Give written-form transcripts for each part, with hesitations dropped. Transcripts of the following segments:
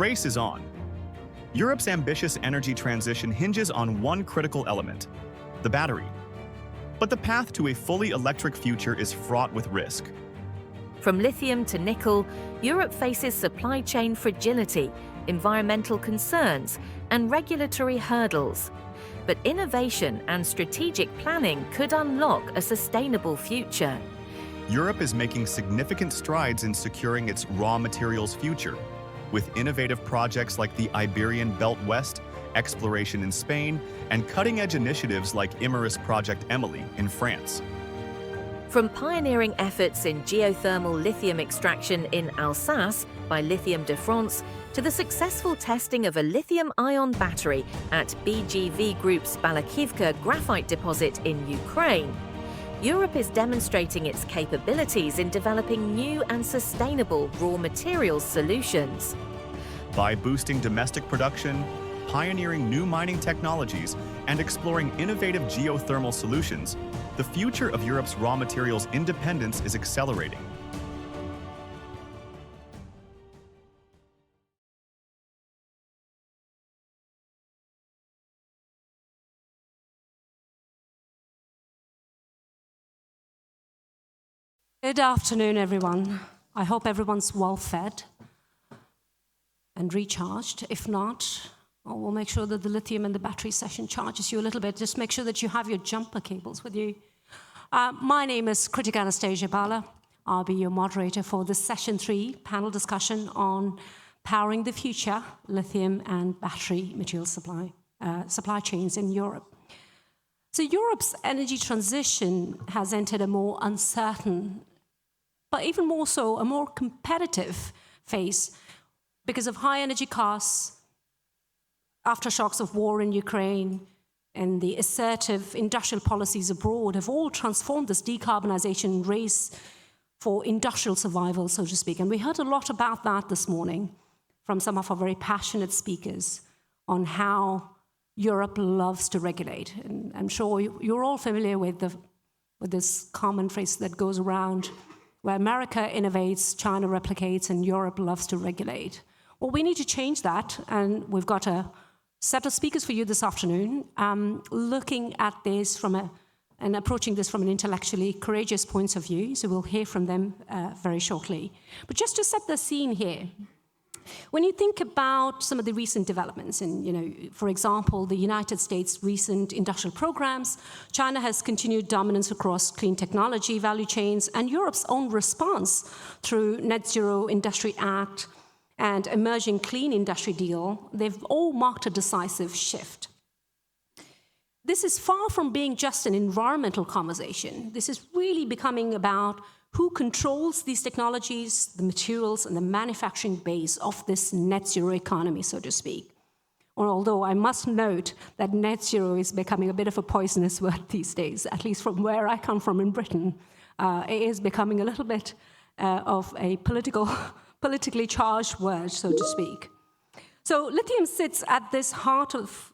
race is on. Europe's ambitious energy transition hinges on one critical element: the battery. But the path to a fully electric future is fraught with risk. From lithium to nickel, Europe faces supply chain fragility, environmental concerns, and regulatory hurdles. But innovation and strategic planning could unlock a sustainable future. Europe is making significant strides in securing its raw materials future, with innovative projects like the Iberian Belt West, exploration in Spain, and cutting-edge initiatives like Imerys Project Emily in France. From pioneering efforts in geothermal lithium extraction in Alsace by Lithium de France to the successful testing of a lithium-ion battery at BGV Group's Balakivka graphite deposit in Ukraine, Europe is demonstrating its capabilities in developing new and sustainable raw materials solutions. By boosting domestic production, pioneering new mining technologies, and exploring innovative geothermal solutions, the future of Europe's raw materials independence is accelerating. Good afternoon, everyone. I hope everyone's well fed and recharged. If not, we'll make sure that the lithium and the battery session charges you a little bit. Just make sure that you have your jumper cables with you. My name is Kritika Anastasia Bala. I'll be your moderator for this session 3 panel discussion on powering the future, lithium and battery material supply chains in Europe. So Europe's energy transition has entered a more uncertain, but even more so, a more competitive phase because of high energy costs, aftershocks of war in Ukraine, and the assertive industrial policies abroad have all transformed this decarbonization race for industrial survival, so to speak. And we heard a lot about that this morning from some of our very passionate speakers on how Europe loves to regulate. And I'm sure you're all familiar with this common phrase that goes around where America innovates, China replicates, and Europe loves to regulate. Well, we need to change that, and we've got a set of speakers for you this afternoon, looking at this and approaching this from an intellectually courageous point of view, so we'll hear from them very shortly. But just to set the scene here, when you think about some of the recent developments, and for example, the United States' recent industrial programs, China has continued dominance across clean technology value chains, and Europe's own response through Net Zero Industry Act and emerging clean industry deal, they've all marked a decisive shift. This is far from being just an environmental conversation. This is really becoming about who controls these technologies, the materials, and the manufacturing base of this net zero economy, so to speak. Although I must note that net zero is becoming a bit of a poisonous word these days, at least from where I come from in Britain. It is becoming a little bit of a politically charged word, so to speak. So lithium sits at this heart of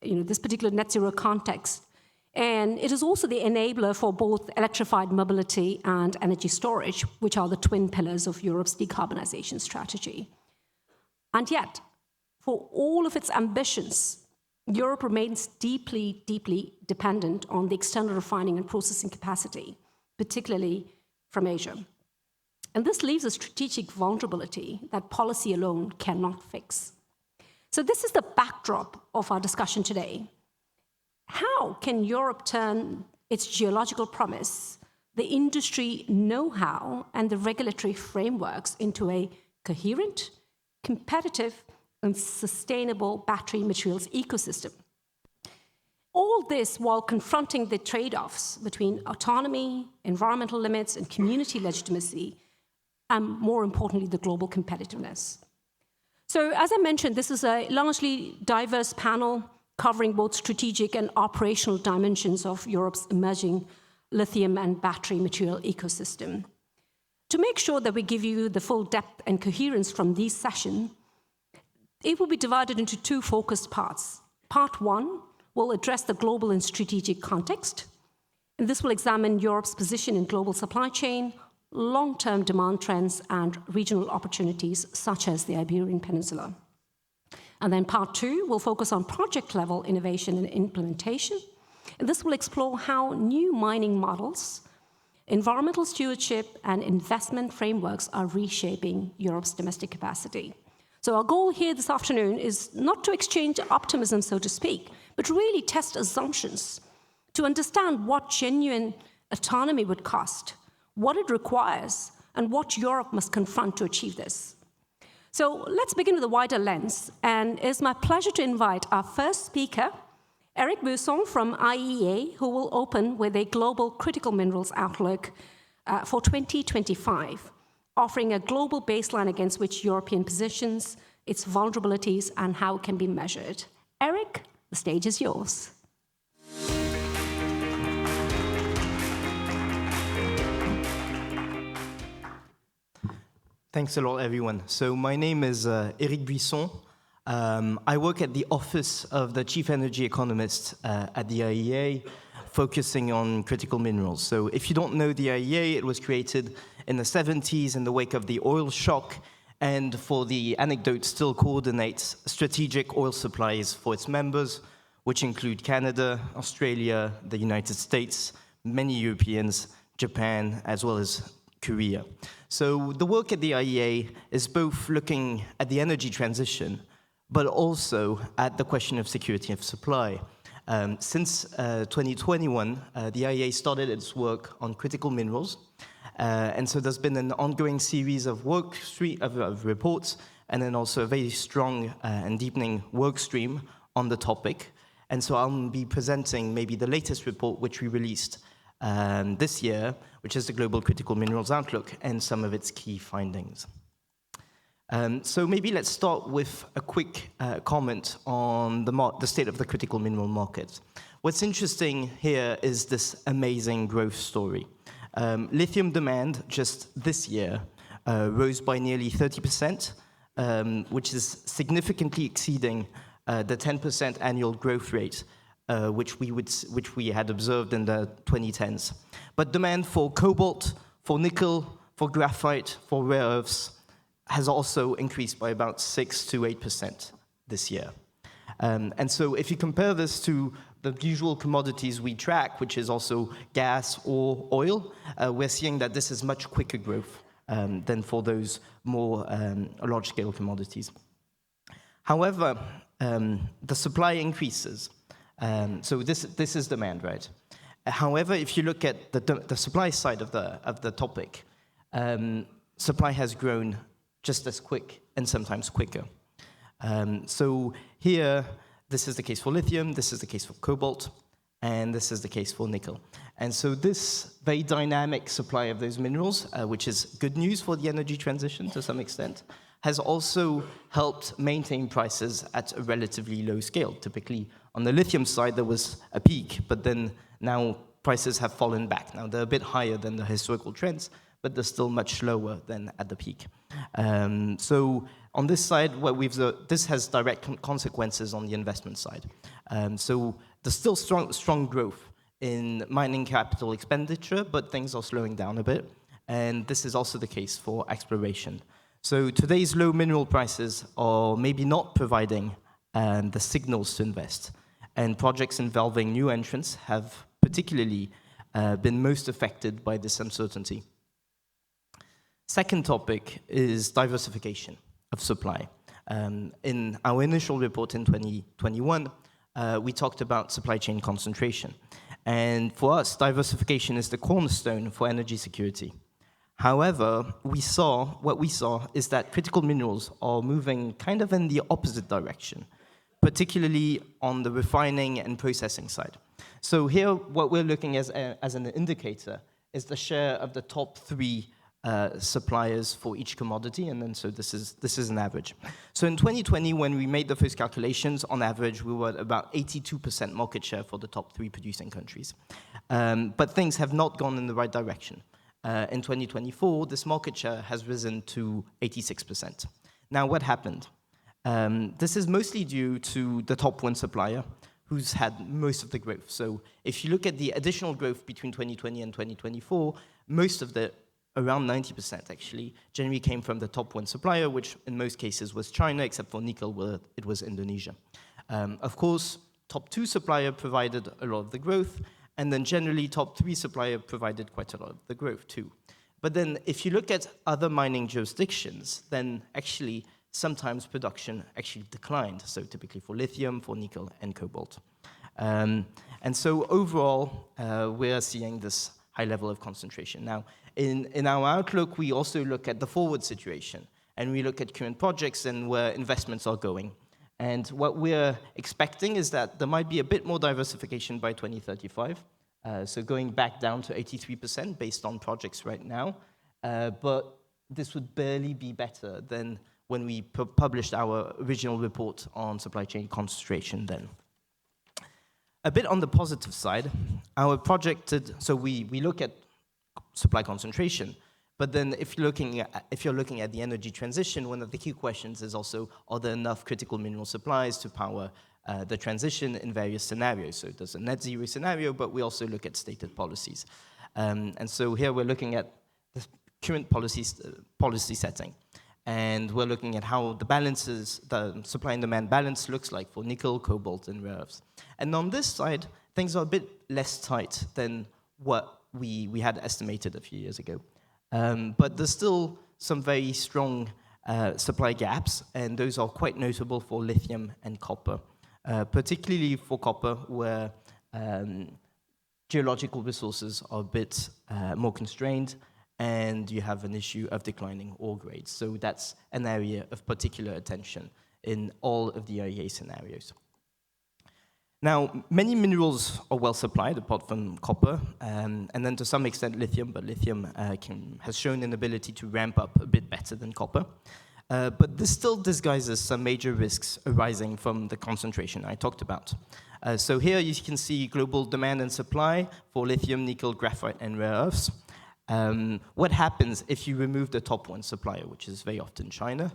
this particular net zero context. And it is also the enabler for both electrified mobility and energy storage, which are the twin pillars of Europe's decarbonization strategy. And yet, for all of its ambitions, Europe remains deeply, deeply dependent on the external refining and processing capacity, particularly from Asia. And this leaves a strategic vulnerability that policy alone cannot fix. So this is the backdrop of our discussion today. How can Europe turn its geological promise, the industry know-how, and the regulatory frameworks into a coherent, competitive, and sustainable battery materials ecosystem? All this while confronting the trade-offs between autonomy, environmental limits, and community legitimacy, and more importantly, the global competitiveness. So as I mentioned, this is a largely diverse panel covering both strategic and operational dimensions of Europe's emerging lithium and battery material ecosystem. To make sure that we give you the full depth and coherence from these sessions, it will be divided into 2 focused parts. Part 1 will address the global and strategic context, and this will examine Europe's position in global supply chain, long-term demand trends, and regional opportunities such as the Iberian Peninsula. And then part 2 will focus on project-level innovation and implementation. And this will explore how new mining models, environmental stewardship, and investment frameworks are reshaping Europe's domestic capacity. So our goal here this afternoon is not to exchange optimism, so to speak, but really test assumptions to understand what genuine autonomy would cost, what it requires, and what Europe must confront to achieve this. So let's begin with a wider lens, and it's my pleasure to invite our first speaker, Eric Buisson from IEA, who will open with a global critical minerals outlook for 2025, offering a global baseline against which European positions, its vulnerabilities, and how it can be measured. Eric, the stage is yours. Thanks a lot, everyone. So my name is Eric Buisson. I work at the Office of the Chief Energy Economist at the IEA, focusing on critical minerals. So if you don't know the IEA, it was created in the 70s in the wake of the oil shock, and for the anecdote, still coordinates strategic oil supplies for its members, which include Canada, Australia, the United States, many Europeans, Japan, as well as Korea. So the work at the IEA is both looking at the energy transition, but also at the question of security of supply. Since 2021, the IEA started its work on critical minerals, and so there's been an ongoing series of of reports, and then also a very strong and deepening work stream on the topic. And so I'll be presenting maybe the latest report, which we released this year, which is the Global Critical Minerals Outlook, and some of its key findings. So maybe let's start with a quick comment on the state of the critical mineral market. What's interesting here is this amazing growth story. Lithium demand just this year rose by nearly 30%, which is significantly exceeding the 10% annual growth rate which we had observed in the 2010s. But demand for cobalt, for nickel, for graphite, for rare earths has also increased by about 6 to 8% this year. And so if you compare this to the usual commodities we track, which is also gas or oil, we're seeing that this is much quicker growth than for those more large-scale commodities. However, the supply increases. So this is demand, right? However, if you look at the supply side of the topic, supply has grown just as quick and sometimes quicker. So here, this is the case for lithium, this is the case for cobalt, and this is the case for nickel. And so this very dynamic supply of those minerals, which is good news for the energy transition to some extent, has also helped maintain prices at a relatively low scale. Typically, on the lithium side, there was a peak, but then now prices have fallen back. Now, they're a bit higher than the historical trends, but they're still much lower than at the peak. So on this side, this has direct consequences on the investment side. So there's still strong growth in mining capital expenditure, but things are slowing down a bit. And this is also the case for exploration. So today's low mineral prices are maybe not providing the signals to invest. And projects involving new entrants have particularly been most affected by this uncertainty. Second topic is diversification of supply. In our initial report in 2021, we talked about supply chain concentration. And for us, diversification is the cornerstone for energy security. However, what we saw is that critical minerals are moving kind of in the opposite direction, particularly on the refining and processing side. So here, what we're looking as an indicator is the share of the top 3 suppliers for each commodity, and then so this is an average. So in 2020, when we made the first calculations, on average, we were at about 82% market share for the top 3 producing countries. But things have not gone in the right direction. In 2024, this market share has risen to 86%. Now, what happened? This is mostly due to the top 1 supplier, who's had most of the growth. So if you look at the additional growth between 2020 and 2024, most of it around 90% actually, generally came from the top one supplier, which in most cases was China, except for nickel, where it was Indonesia. Of course, top two supplier provided a lot of the growth, and then generally top three supplier provided quite a lot of the growth too. But then if you look at other mining jurisdictions, then actually sometimes production actually declined. So typically for lithium, for nickel, and cobalt. And so overall, we're seeing this high level of concentration. Now, in our outlook, we also look at the forward situation, and we look at current projects and where investments are going. And what we're expecting is that there might be a bit more diversification by 2035, so going back down to 83% based on projects right now. But this would barely be better than when we published our original report on supply chain concentration then. A bit on the positive side, our projected, so we look at supply concentration, but then if you're looking at the energy transition, one of the key questions is also, are there enough critical mineral supplies to power the transition in various scenarios? So there's a net zero scenario, but we also look at stated policies. And so here we're looking at the current policy setting. And we're looking at how the balances, the supply and demand balance looks like for nickel, cobalt, and rare earths. And on this side, things are a bit less tight than what we had estimated a few years ago. But there's still some very strong supply gaps, and those are quite notable for lithium and copper, particularly for copper, where geological resources are a bit more constrained, and you have an issue of declining ore grades. So that's an area of particular attention in all of the IEA scenarios. Now, many minerals are well supplied, apart from copper, and then to some extent lithium, but lithium has shown an ability to ramp up a bit better than copper. But this still disguises some major risks arising from the concentration I talked about. So here you can see global demand and supply for lithium, nickel, graphite, and rare earths. What happens if you remove the top one supplier, which is very often China?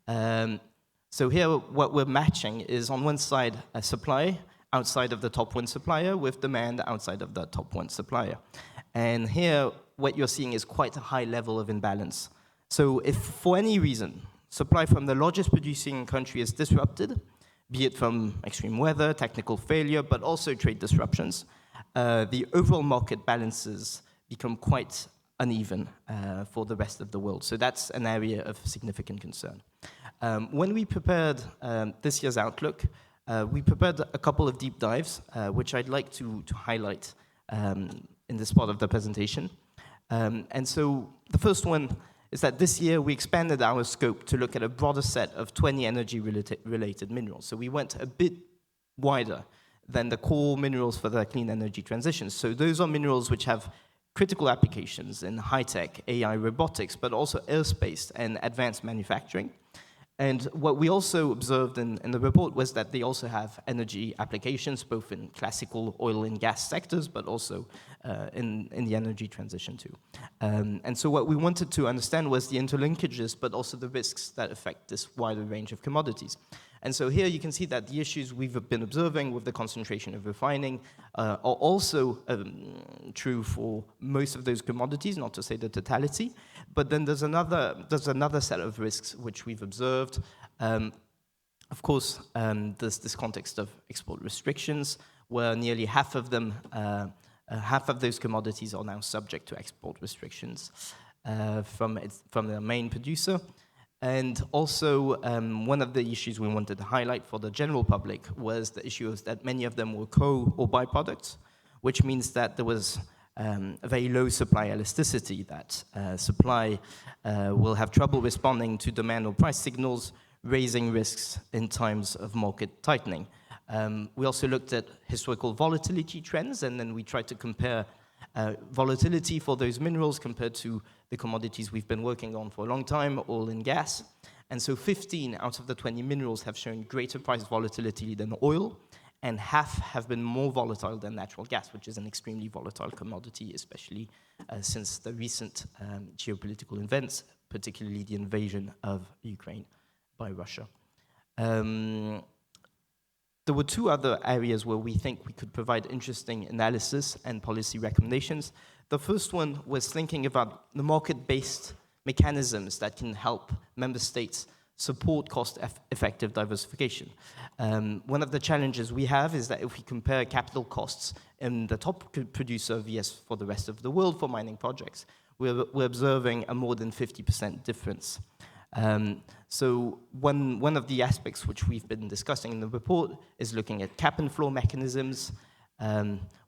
So here what we're matching is on one side a supply outside of the top one supplier with demand outside of the top one supplier. And here what you're seeing is quite a high level of imbalance. So if for any reason supply from the largest producing country is disrupted, be it from extreme weather, technical failure, but also trade disruptions, the overall market balances become quite uneven for the rest of the world. So that's an area of significant concern. When we prepared this year's outlook, we prepared a couple of deep dives, which I'd like to highlight in this part of the presentation. And so the first one is that this year we expanded our scope to look at a broader set of 20 energy-related minerals. So we went a bit wider than the core minerals for the clean energy transition. So those are minerals which have critical applications in high-tech, AI, robotics, but also aerospace and advanced manufacturing. And what we also observed in the report was that they also have energy applications, both in classical oil and gas sectors, but also in the energy transition too. And so what we wanted to understand was the interlinkages, but also the risks that affect this wider range of commodities. And so here you can see that the issues we've been observing with the concentration of refining are also true for most of those commodities, not to say the totality. But then there's another set of risks which we've observed. Of course, there's this context of export restrictions, where nearly half of them, half of those commodities are now subject to export restrictions from their main producer. And also, one of the issues we wanted to highlight for the general public was the issue is that many of them were co- or byproducts, which means that there was a very low supply elasticity, that supply will have trouble responding to demand or price signals, raising risks in times of market tightening. We also looked at historical volatility trends, and then we tried to compare volatility for those minerals compared to the commodities we've been working on for a long time, oil and gas. And so 15 out of the 20 minerals have shown greater price volatility than oil, and half have been more volatile than natural gas, which is an extremely volatile commodity, especially since the recent geopolitical events, particularly the invasion of Ukraine by Russia. there were two other areas where we think we could provide interesting analysis and policy recommendations. The first one was thinking about the market-based mechanisms that can help member states support cost-effective diversification. One of the challenges we have is that if we compare capital costs in the top producer vs for the rest of the world for mining projects, we're observing a more than 50% difference. So one of the aspects which we've been discussing in the report is looking at cap and floor mechanisms,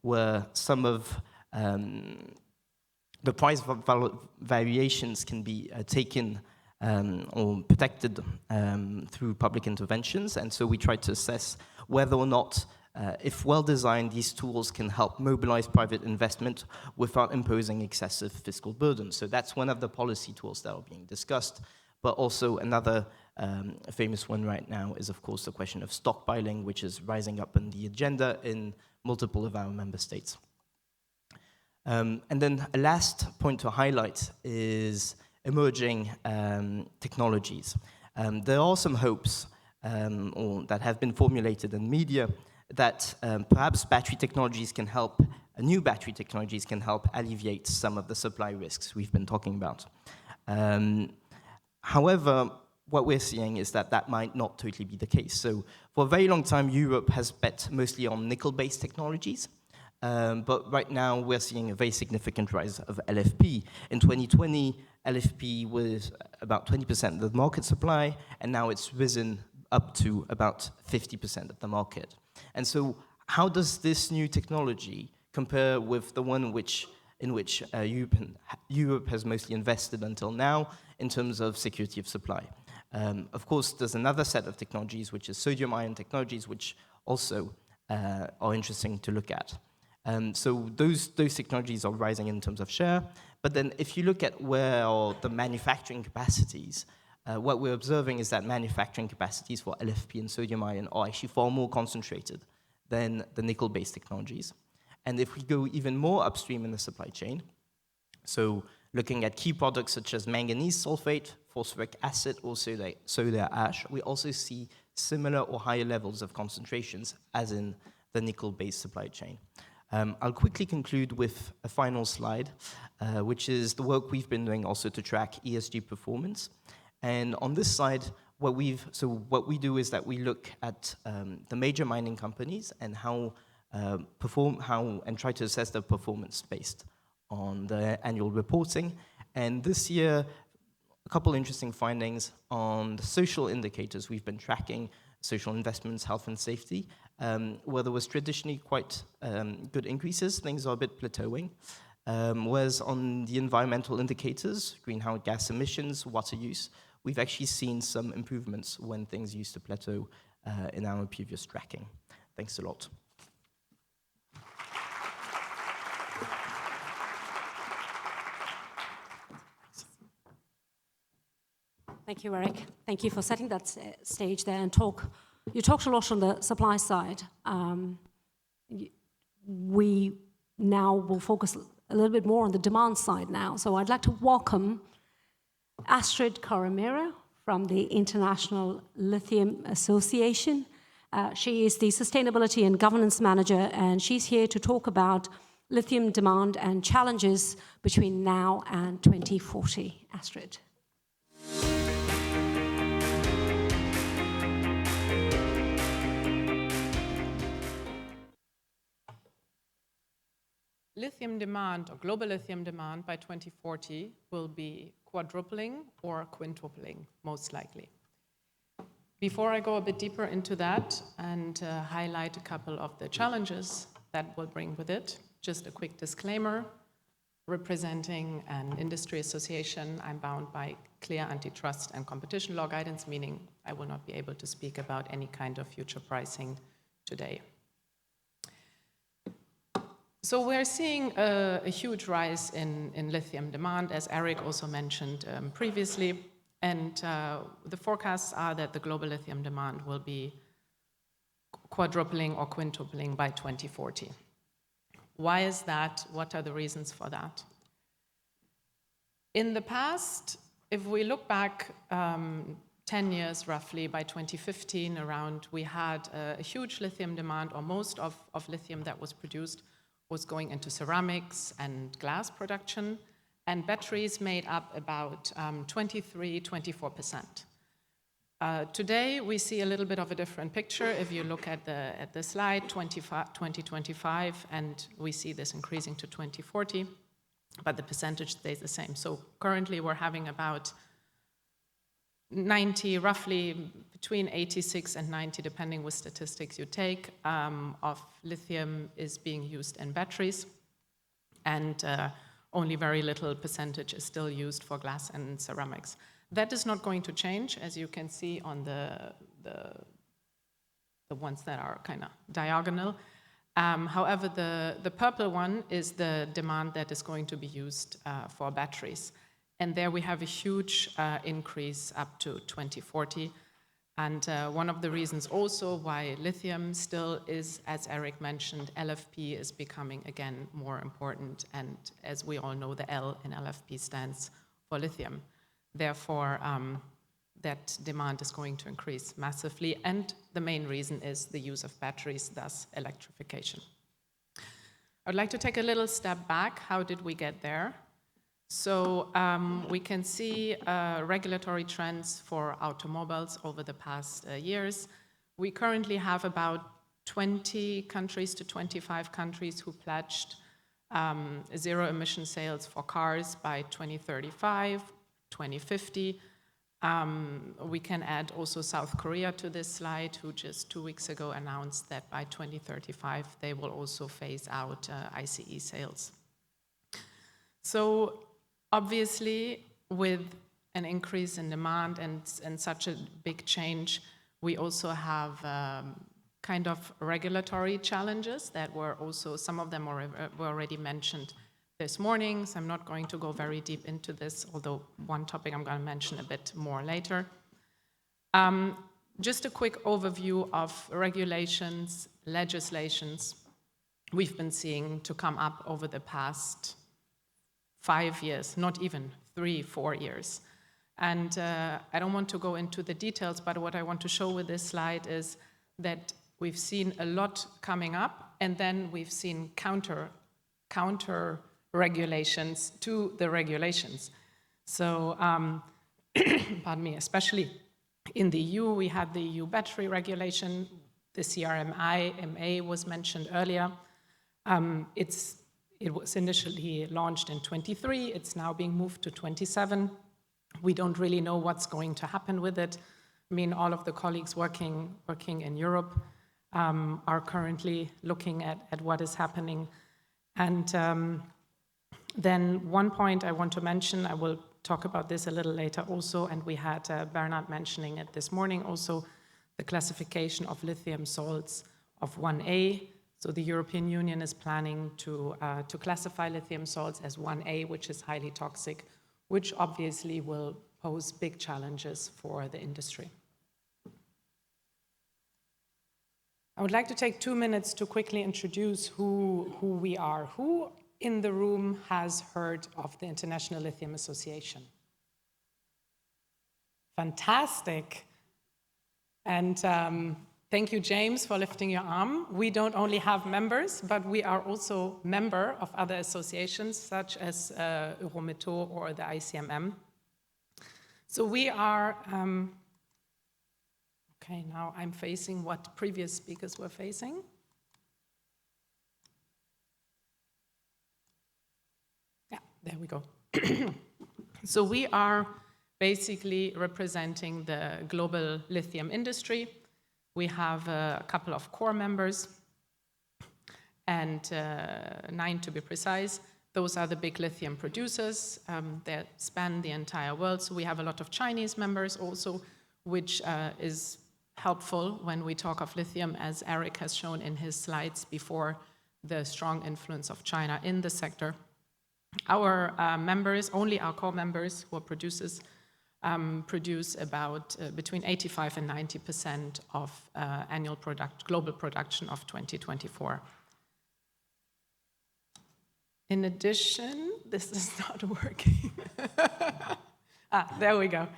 where some of the price variations can be taken or protected through public interventions. And so we try to assess whether or not, if well-designed, these tools can help mobilize private investment without imposing excessive fiscal burdens. So that's one of the policy tools that are being discussed. But also another famous one right now is, of course, the question of stockpiling, which is rising up on the agenda in multiple of our member states. And then a last point to highlight is emerging technologies. There are some hopes that have been formulated in media that perhaps battery technologies can help, new battery technologies can help alleviate some of the supply risks we've been talking about. However, what we're seeing is that that might not totally be the case. So for a very long time, Europe has bet mostly on nickel-based technologies. But right now, we're seeing a very significant rise of LFP. In 2020, LFP was about 20% of the market supply, and now it's risen up to about 50% of the market. And so how does this new technology compare with the one in which Europe has mostly invested until now in terms of security of supply? Of course, there's another set of technologies, which is sodium-ion technologies, which also are interesting to look at. So those technologies are rising in terms of share. But then if you look at where are the manufacturing capacities, what we're observing is that manufacturing capacities for LFP and sodium-ion are actually far more concentrated than the nickel-based technologies. And if we go even more upstream in the supply chain, so looking at key products such as manganese sulfate, phosphoric acid, or soda ash, we also see similar or higher levels of concentrations as in the nickel-based supply chain. I'll quickly conclude with a final slide, which is the work we've been doing also to track ESG performance. And on this side, what we do is that we look at the major mining companies and and try to assess their performance based on the annual reporting. And this year, a couple interesting findings on the social indicators we've been tracking: social investments, health and safety, where there was traditionally quite good increases. Things are a bit plateauing. Whereas on the environmental indicators, greenhouse gas emissions, water use, we've actually seen some improvements when things used to plateau in our previous tracking. Thanks a lot. Thank you, Eric. Thank you for setting that stage there and you talked a lot on the supply side. We now will focus a little bit more on the demand side now. So I'd like to welcome Astrid Karamira from the International Lithium Association. She is the Sustainability and Governance Manager, and she's here to talk about lithium demand and challenges between now and 2040. Astrid. Lithium demand, or global lithium demand, by 2040 will be quadrupling or quintupling, most likely. Before I go a bit deeper into that and highlight a couple of the challenges that will bring with it, just a quick disclaimer. Representing an industry association, I'm bound by clear antitrust and competition law guidance, meaning I will not be able to speak about any kind of future pricing today. So we're seeing a huge rise in lithium demand, as Eric also mentioned previously, and the forecasts are that the global lithium demand will be quadrupling or quintupling by 2040. Why is that? What are the reasons for that? In the past, if we look back 10 years roughly, by 2015 around, we had a huge lithium demand, or most of lithium that was produced was going into ceramics and glass production, and batteries made up about 23-24%. Today, we see a little bit of a different picture. If you look at the slide, 2025, and we see this increasing to 2040, but the percentage stays the same. So currently, we're having about 90, roughly between 86 and 90, depending which statistics you take, of lithium is being used in batteries, and only very little percentage is still used for glass and ceramics. That is not going to change, as you can see on the ones that are kind of diagonal. However, the purple one is the demand that is going to be used for batteries. And there we have a huge increase up to 2040. And one of the reasons also why lithium still is, as Eric mentioned, LFP is becoming again more important. And as we all know, the L in LFP stands for lithium. Therefore, that demand is going to increase massively. And the main reason is the use of batteries, thus electrification. I'd like to take a little step back. How did we get there? So we can see regulatory trends for automobiles over the past years. We currently have about 20 countries to 25 countries who pledged zero emission sales for cars by 2035, 2050. We can add also South Korea to this slide, who just 2 weeks ago announced that by 2035 they will also phase out ICE sales. So obviously, with an increase in demand and such a big change, we also have kind of regulatory challenges that were also, some of them were already mentioned this morning, so I'm not going to go very deep into this, although one topic I'm going to mention a bit more later. Just a quick overview of regulations, legislations we've been seeing to come up over the past 5 years, not even 3-4 years. And I don't want to go into the details, but what I want to show with this slide is that we've seen a lot coming up, and then we've seen counter regulations to the regulations. So, pardon me, especially in the EU, we had the EU battery regulation, the CRMA was mentioned earlier. It was initially launched in 23, it's now being moved to 27. We don't really know what's going to happen with it. I mean, all of the colleagues working in Europe are currently looking at what is happening. And then one point I want to mention, I will talk about this a little later also, and we had Bernard mentioning it this morning also, the classification of lithium salts of 1A. So the European Union is planning to classify lithium salts as 1A, which is highly toxic, which obviously will pose big challenges for the industry. I would like to take 2 minutes to quickly introduce who we are. Who in the room has heard of the International Lithium Association? Fantastic. And thank you, James, for lifting your arm. We don't only have members, but we are also member of other associations, such as Eurometaux or the ICMM. So we are, okay, now I'm facing what previous speakers were facing. Yeah, there we go. So we are basically representing the global lithium industry. We have a couple of core members, and 9 to be precise. Those are the big lithium producers that span the entire world. So we have a lot of Chinese members also, which is helpful when we talk of lithium, as Eric has shown in his slides before, the strong influence of China in the sector. Our members, only our core members who are producers, produce about between 85 and 90% of annual global production of 2024. In addition, this is not working. There we go.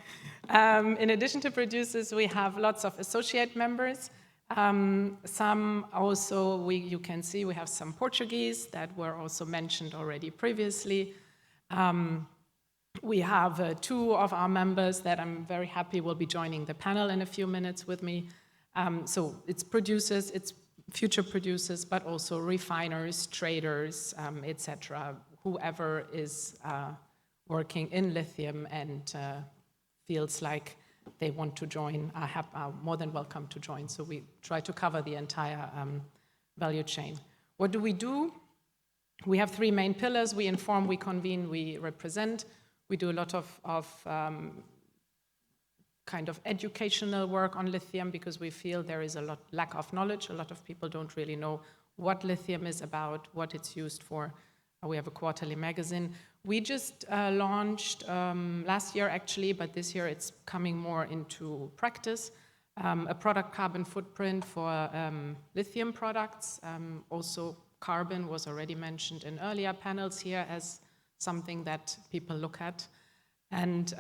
In addition to producers, we have lots of associate members. Some also, you can see we have some Portuguese that were also mentioned already previously. We have 2 of our members that I'm very happy will be joining the panel in a few minutes with me. So it's producers, it's future producers, but also refiners, traders, etc. Whoever is working in lithium and feels like they want to join are more than welcome to join. So we try to cover the entire value chain. What do? We have 3 main pillars. We inform, we convene, we represent. We do a lot of kind of educational work on lithium because we feel there is a lack of knowledge. A lot of people don't really know what lithium is about, what it's used for. We have a quarterly magazine. We just launched last year actually, but this year it's coming more into practice, a product carbon footprint for lithium products. Also carbon was already mentioned in earlier panels here as something that people look at. And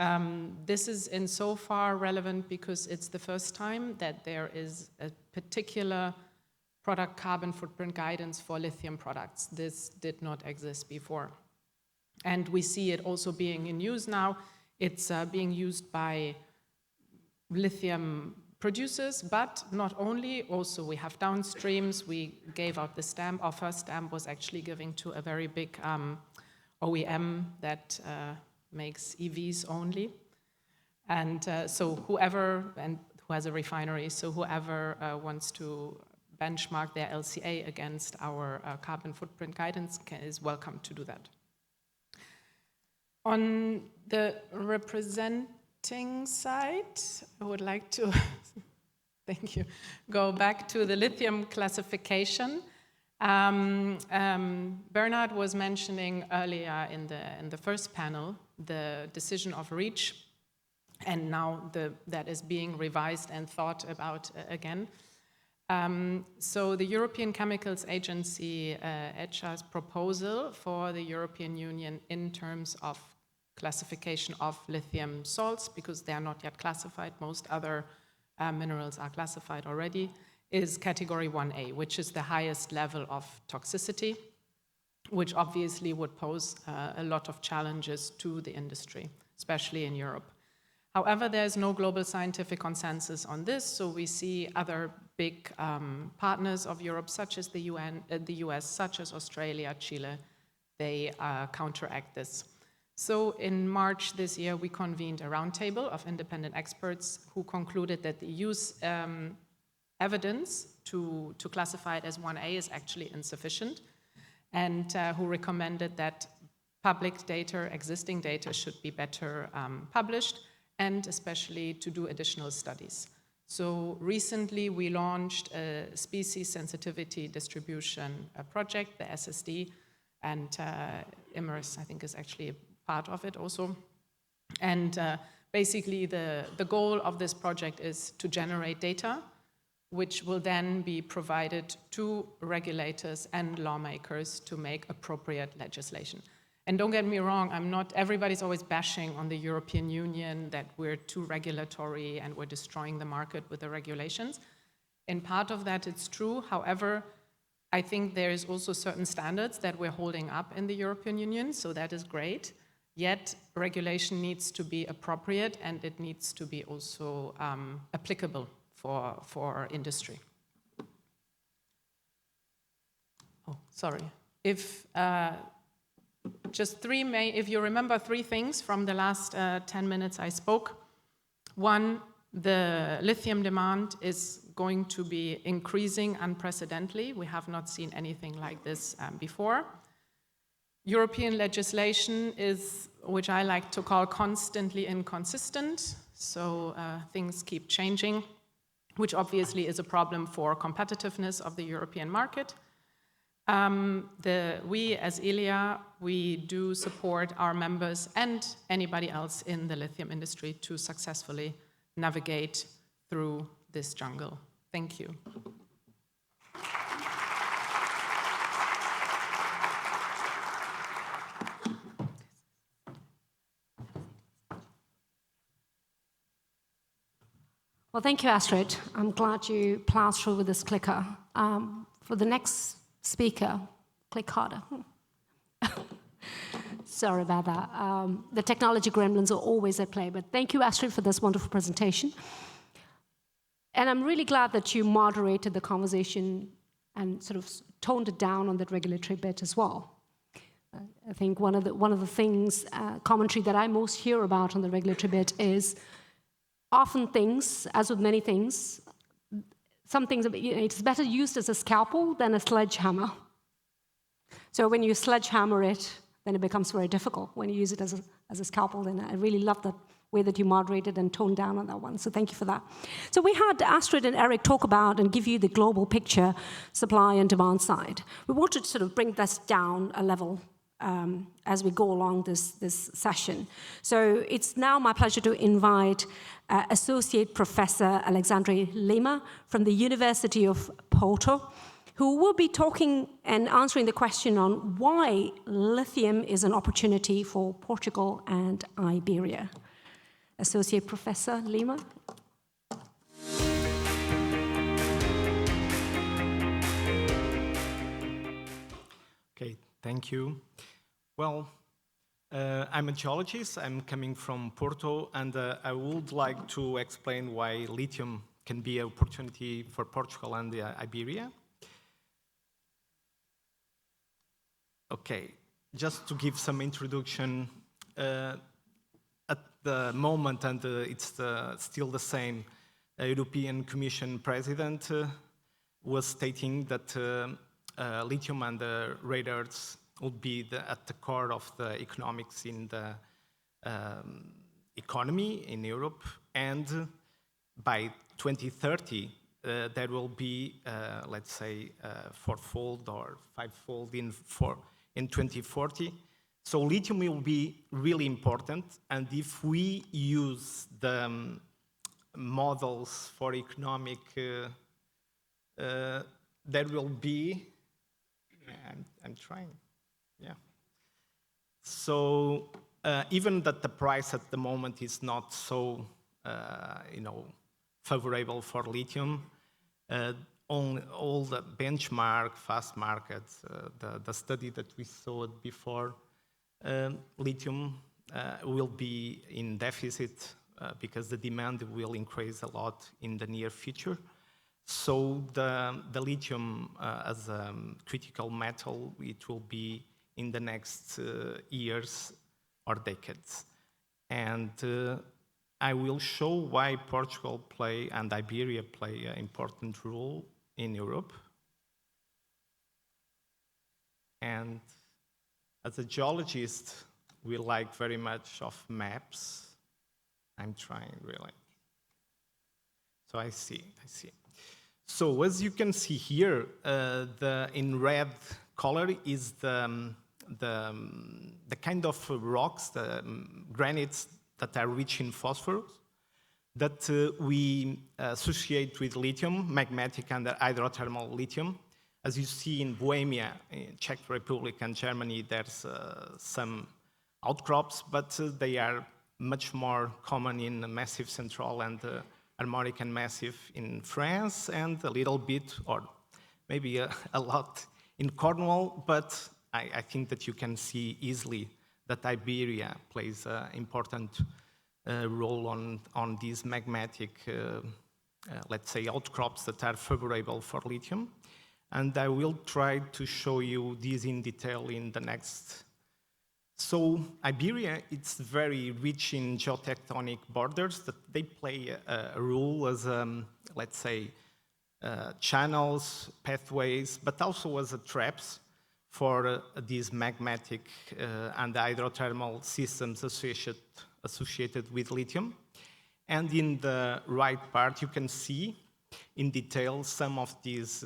this is in so far relevant because it's the first time that there is a particular product carbon footprint guidance for lithium products. This did not exist before. And we see it also being in use now. It's being used by lithium producers, but not only, also we have downstreams. We gave out the stamp. Our first stamp was actually given to a very big OEM that makes EVs only. And so whoever, and who has a refinery, so whoever wants to benchmark their LCA against our carbon footprint guidance is welcome to do that. On the representing side, I would like to, thank you, go back to the lithium classification. Bernard was mentioning earlier in the first panel the decision of REACH, and now that is being revised and thought about again. So the European Chemicals Agency, ECHA's proposal for the European Union in terms of classification of lithium salts, because they are not yet classified, most other minerals are classified already, is category 1A, which is the highest level of toxicity, which obviously would pose a lot of challenges to the industry, especially in Europe. However, there's no global scientific consensus on this, so we see other big partners of Europe, such as the US, such as Australia, Chile, they counteract this. So in March this year, we convened a roundtable of independent experts who concluded that the use evidence to classify it as 1A is actually insufficient, and who recommended that public data, existing data, should be better published, and especially to do additional studies. So recently we launched a species sensitivity distribution project, the SSD, and Immers, I think, is actually a part of it also. And basically the goal of this project is to generate data which will then be provided to regulators and lawmakers to make appropriate legislation. And don't get me wrong, everybody's always bashing on the European Union that we're too regulatory and we're destroying the market with the regulations. In part of that, it's true. However, I think there is also certain standards that we're holding up in the European Union, so that is great. Yet, regulation needs to be appropriate and it needs to be also applicable for industry. Oh, sorry. If you remember 3 things from the last 10 minutes I spoke. 1, the lithium demand is going to be increasing unprecedentedly. We have not seen anything like this before. European legislation is, which I like to call, constantly inconsistent. So things keep changing, which obviously is a problem for competitiveness of the European market. We as ILIA, we do support our members and anybody else in the lithium industry to successfully navigate through this jungle. Thank you. Well, thank you, Astrid. I'm glad you plowed through with this clicker. For the next speaker, click harder. Sorry about that. The technology gremlins are always at play, but thank you, Astrid, for this wonderful presentation. And I'm really glad that you moderated the conversation and sort of toned it down on that regulatory bit as well. I think one of the things, commentary that I most hear about on the regulatory bit is often things, as with many things, some things, it's better used as a scalpel than a sledgehammer. So when you sledgehammer it, then it becomes very difficult. When you use it as a scalpel, then I really love the way that you moderated and toned down on that one. So thank you for that. So we had Astrid and Eric talk about and give you the global picture, supply and demand side. We wanted to sort of bring this down a level as we go along this session. So it's now my pleasure to invite Associate Professor Alexandre Lima from the University of Porto, who will be talking and answering the question on why lithium is an opportunity for Portugal and Iberia. Associate Professor Lima. Okay, thank you. Well, I'm a geologist. I'm coming from Porto, and I would like to explain why lithium can be an opportunity for Portugal and Iberia. Okay, just to give some introduction, at the moment, and it's still the same, European Commission President was stating that lithium and rare earths would be at the core of the economics in the economy in Europe, and by 2030, there will be, let's say, fourfold or fivefold in 2040. So lithium will be really important, and if we use the models for economic, there will be, I'm trying, yeah. So even that the price at the moment is not so, favorable for lithium, all the benchmark, fast markets, the study that we saw before, lithium will be in deficit because the demand will increase a lot in the near future. So the lithium as a critical metal, it will be in the next years or decades. And I will show why Portugal and Iberia play an important role in Europe. And as a geologist, we like very much of maps. I'm trying, really. So I see. So as you can see here, in red color is the kind of rocks, the granites that are rich in phosphorus, that we associate with lithium, magmatic and hydrothermal lithium. As you see in Bohemia, in Czech Republic and Germany, there's some outcrops, but they are much more common in Massif Central and Harmonic and Massif in France, and a little bit, or maybe a lot in Cornwall, but I think that you can see easily that Iberia plays an important role on these magmatic, let's say, outcrops that are favorable for lithium. And I will try to show you this in detail in the next. So Iberia, it's very rich in geotectonic borders that they play a role as, let's say, channels, pathways, but also as traps for these magmatic and hydrothermal systems associated with lithium. And in the right part, you can see in detail some of these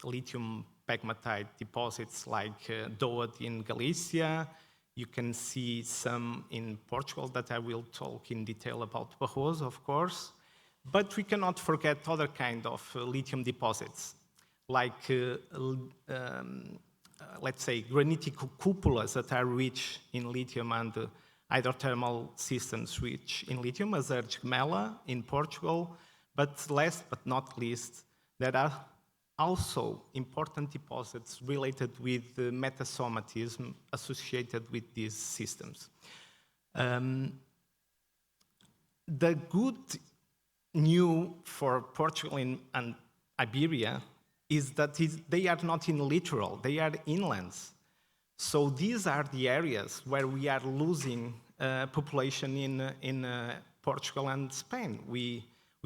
lithium pegmatite deposits like Doad in Galicia. You can see some in Portugal that I will talk in detail about Barroso, of course. But we cannot forget other kind of lithium deposits, like, let's say, granitic cupulas that are rich in lithium and hydrothermal systems rich in lithium, as Gemela in Portugal, But last but not least, there are also important deposits related with the metasomatism associated with these systems. The good news for Portugal and Iberia is that they are not in littoral, they are inlands. So these are the areas where we are losing population in Portugal and Spain. We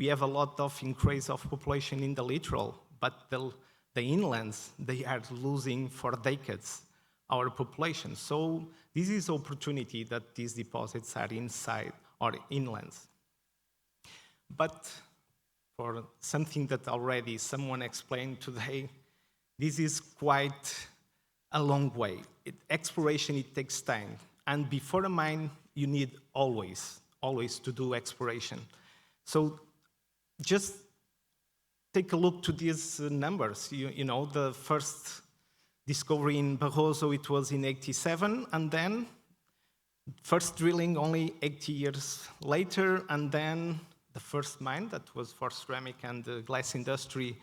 have a lot of increase of population in the littoral, but the inlands, they are losing for decades our population. So this is opportunity that these deposits are inside or inlands. But for something that already someone explained today, this is quite a long way. Exploration, it takes time. And before a mine, you need always to do exploration. So just take a look to these numbers. You know, the first discovery in Barroso, it was in 87, and then first drilling only 80 years later, and then the first mine that was for ceramic and the glass industry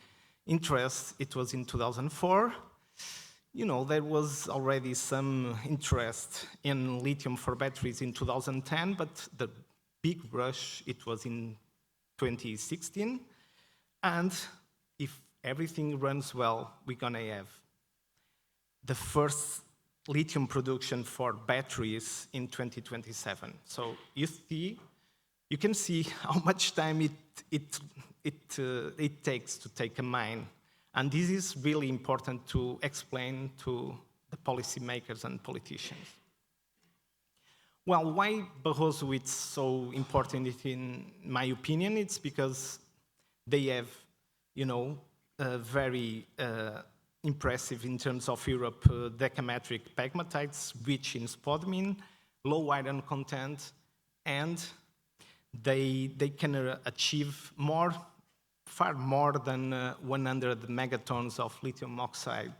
interest, it was in 2004. You know, there was already some interest in lithium for batteries in 2010, but the big rush, it was in 2016. And if everything runs well, we're gonna have the first lithium production for batteries in 2027. So you can see how much time it takes to take a mine. And this is really important to explain to the policymakers and politicians. Well, why Barroso is so important in my opinion? It's because they have, you know, very impressive in terms of Europe decametric pegmatites, rich in spodumene, low iron content, and they can achieve far more than 100 megatons of lithium oxide,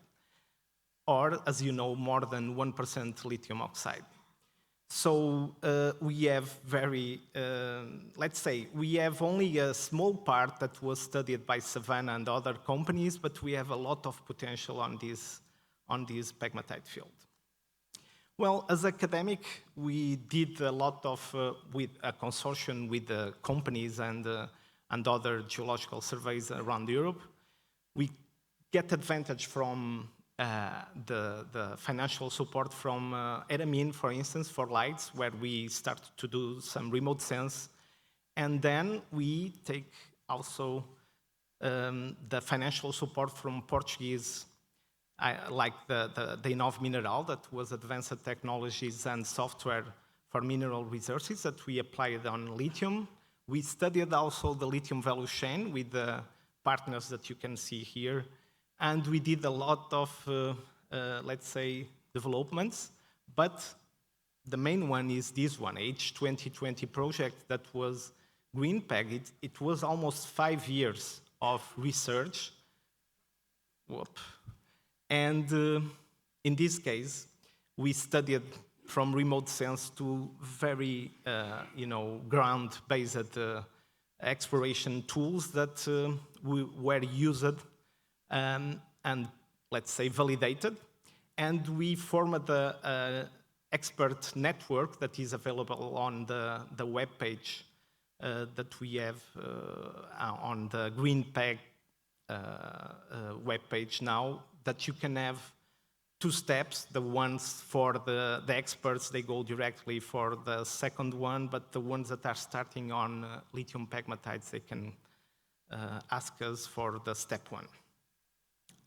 or, as you know, more than 1% lithium oxide. So we have let's say, we have only a small part that was studied by Savannah and other companies, but we have a lot of potential on this pegmatite field. Well, as academic, we did a lot of, with a consortium with the companies and other geological surveys around Europe. We get advantage from the financial support from Eramin, for instance, for lights, where we start to do some remote sense. And then we take also the financial support from Portuguese, like the Inov Mineral, that was advanced technologies and software for mineral resources that we applied on lithium. We studied also the lithium value chain with the partners that you can see here. And we did a lot of, let's say, developments. But the main one is this one, H2020 project that was GreenPeg. It was almost 5 years of research. Whoop. And in this case, we studied from remote sense to very, ground-based exploration tools that were used and, let's say, validated. And we formed an expert network that is available on the web page that we have on the GreenPeg web page now, that you can have 2 steps. The ones for the experts, they go directly for the second one, but the ones that are starting on lithium pegmatites, they can ask us for the step 1.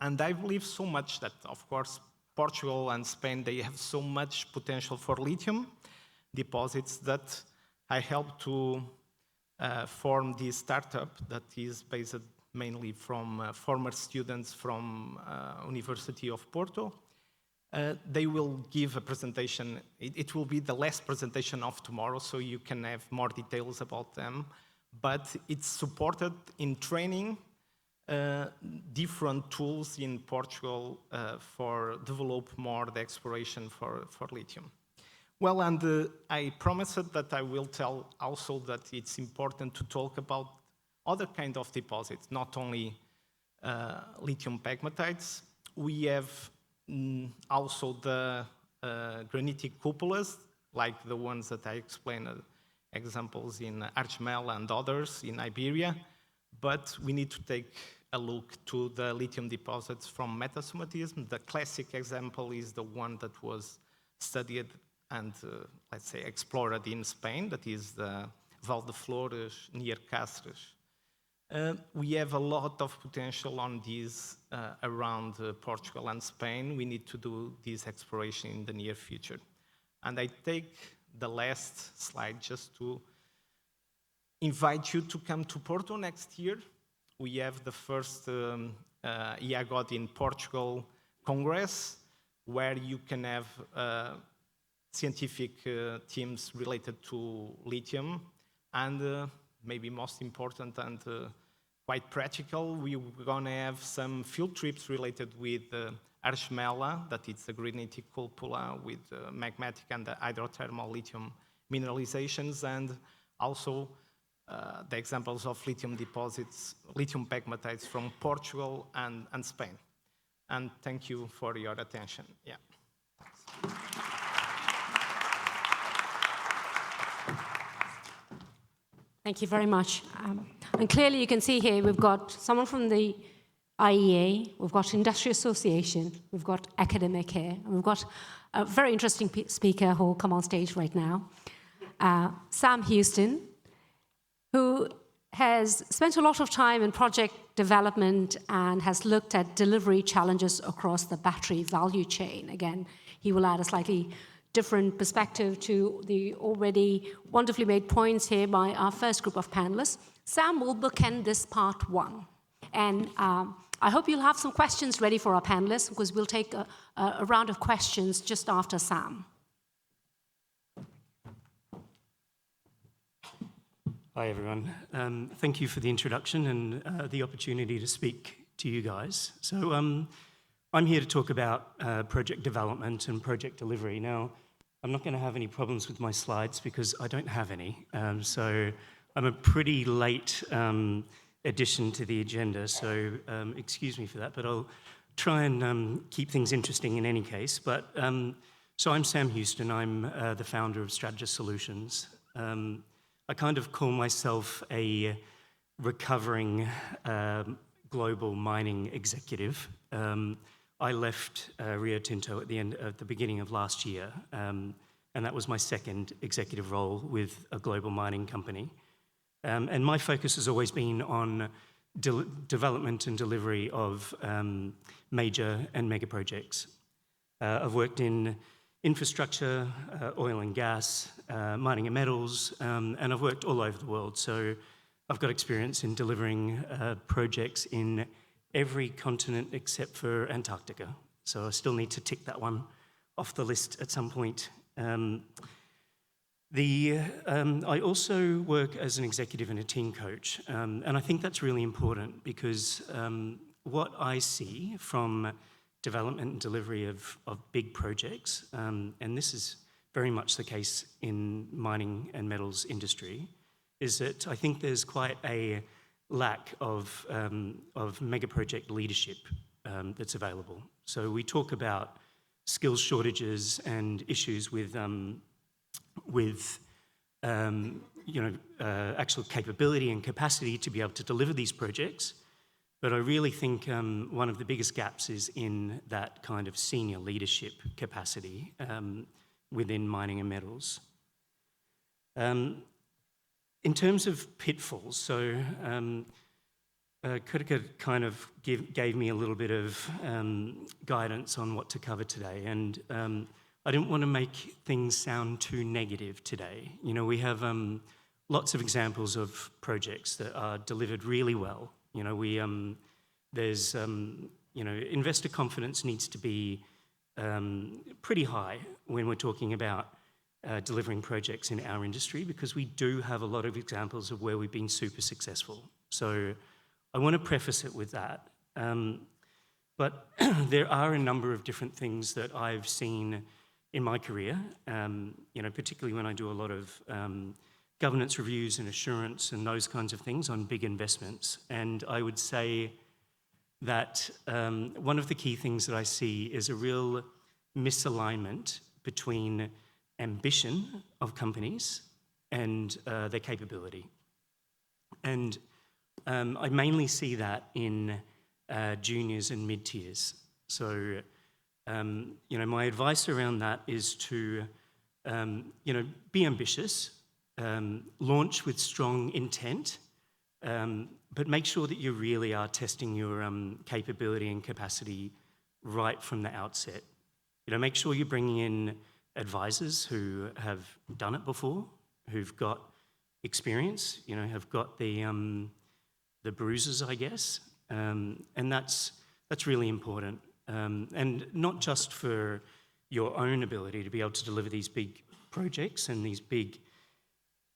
And I believe so much that, of course, Portugal and Spain, they have so much potential for lithium deposits that I helped to form this startup that is based mainly from former students from University of Porto. They will give a presentation. It will be the last presentation of tomorrow, so you can have more details about them. But it's supported in training different tools in Portugal for develop more the exploration for lithium. Well, and I promised that I will tell also that it's important to talk about other kind of deposits, not only lithium pegmatites. We have also the granitic cupulas, like the ones that I explained, examples in Archmel and others in Iberia, but we need to take a look to the lithium deposits from metasomatism. The classic example is the one that was studied and, let's say, explored in Spain, that is the Val de Flores near Cáceres. We have a lot of potential on these around Portugal and Spain. We need to do this exploration in the near future. And I take the last slide just to invite you to come to Porto next year. We have the first IAGOD in Portugal Congress, where you can have scientific teams related to lithium, and maybe most important and quite practical, we're going to have some field trips related with Archmela, that is a granitic cupola with magmatic and hydrothermal lithium mineralizations, and also the examples of lithium deposits, lithium pegmatites from Portugal and Spain. And thank you for your attention. Yeah. Thank you very much. And clearly you can see here we've got someone from the IEA, we've got Industry Association, we've got academic here, and we've got a very interesting speaker who will come on stage right now, Sam Houston, who has spent a lot of time in project development and has looked at delivery challenges across the battery value chain. Again, he will add a slightly different perspective to the already wonderfully made points here by our first group of panelists. Sam will bookend this part one. And I hope you'll have some questions ready for our panelists, because we'll take a round of questions just after Sam. Hi, everyone. Thank you for the introduction and the opportunity to speak to you guys. So I'm here to talk about project development and project delivery. Now, I'm not going to have any problems with my slides because I don't have any. So I'm a pretty late addition to the agenda, so excuse me for that, but I'll try and keep things interesting in any case. But so I'm Sam Houston. I'm the founder of Strategist Solutions. I kind of call myself a recovering global mining executive. I left Rio Tinto at the beginning of last year, and that was my second executive role with a global mining company. And my focus has always been on development and delivery of major and mega projects. I've worked in infrastructure, oil and gas, mining and metals, and I've worked all over the world. So I've got experience in delivering projects in every continent except for Antarctica. So I still need to tick that one off the list at some point. I also work as an executive and a team coach, and I think that's really important because what I see from development and delivery of big projects, and this is very much the case in mining and metals industry, is that I think there's quite a lack of mega project leadership that's available. So we talk about skills shortages and issues with actual capability and capacity to be able to deliver these projects. But I really think one of the biggest gaps is in that kind of senior leadership capacity within mining and metals. In terms of pitfalls, so Kurika kind of gave me a little bit of guidance on what to cover today, and I didn't want to make things sound too negative today. You know, we have lots of examples of projects that are delivered really well. You know, there's investor confidence needs to be pretty high when we're talking about delivering projects in our industry, because we do have a lot of examples of where we've been super successful. So I want to preface it with that. But there are a number of different things that I've seen in my career, particularly when I do a lot of governance reviews and assurance and those kinds of things on big investments. And I would say that one of the key things that I see is a real misalignment between ambition of companies and their capability. And I mainly see that in juniors and mid-tiers. So, my advice around that is to, be ambitious, launch with strong intent, but make sure that you really are testing your capability and capacity right from the outset. Make sure you're bringing in advisors who have done it before, who've got experience, have got the bruises, I guess, and that's really important. And not just for your own ability to be able to deliver these big projects and these big,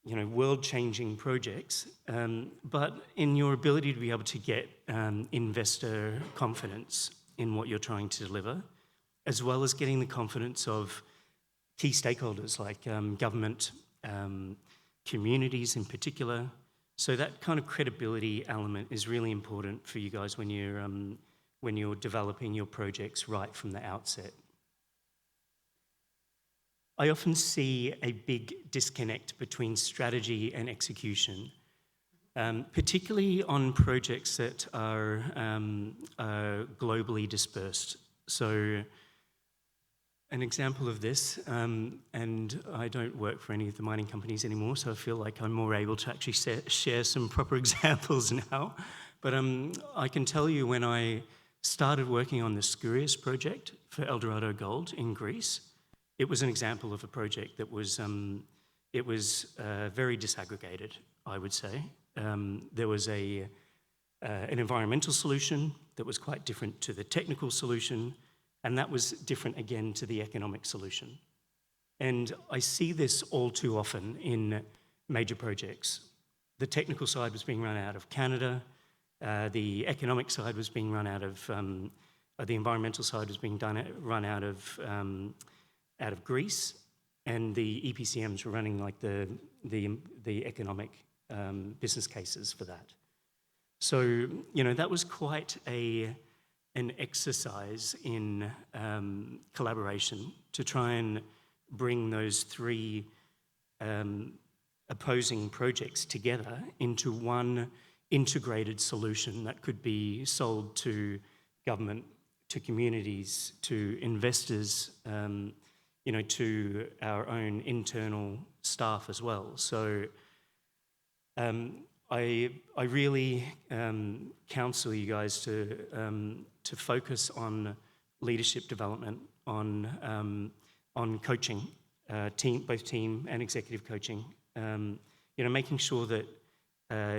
world-changing projects, but in your ability to be able to get investor confidence in what you're trying to deliver, as well as getting the confidence of key stakeholders like government, communities in particular. So that kind of credibility element is really important for you guys when you're developing your projects right from the outset. I often see a big disconnect between strategy and execution, particularly on projects that are globally dispersed. So an example of this, and I don't work for any of the mining companies anymore, so I feel like I'm more able to actually share some proper examples now. But I can tell you when I started working on the Skouries project for Eldorado Gold in Greece, it was an example of a project that was, very disaggregated, I would say. There was an environmental solution that was quite different to the technical solution, and that was different again to the economic solution. And I see this all too often in major projects. The technical side was being run out of Canada, the economic side was being run out of, the environmental side was being run out of Greece, and the EPCMs were running like the economic business cases for that. So, that was quite an exercise in collaboration to try and bring those three opposing projects together into one integrated solution that could be sold to government, to communities, to investors, to our own internal staff as well. So I really counsel you guys to focus on leadership development, on coaching, both team and executive coaching. Making sure that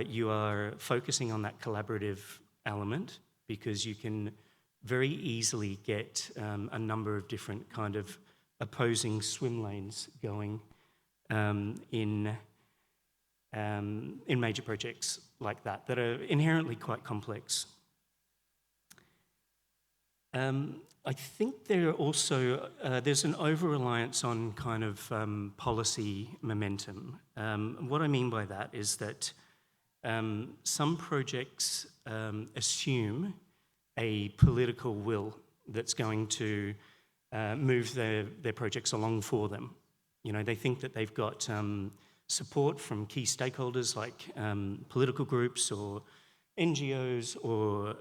you are focusing on that collaborative element, because you can very easily get a number of different kind of opposing swim lanes going in major projects like that are inherently quite complex. I think there are also, there's an over-reliance on kind of policy momentum. What I mean by that is that some projects assume a political will that's going to move their projects along for them. They think that they've got support from key stakeholders like political groups or NGOs or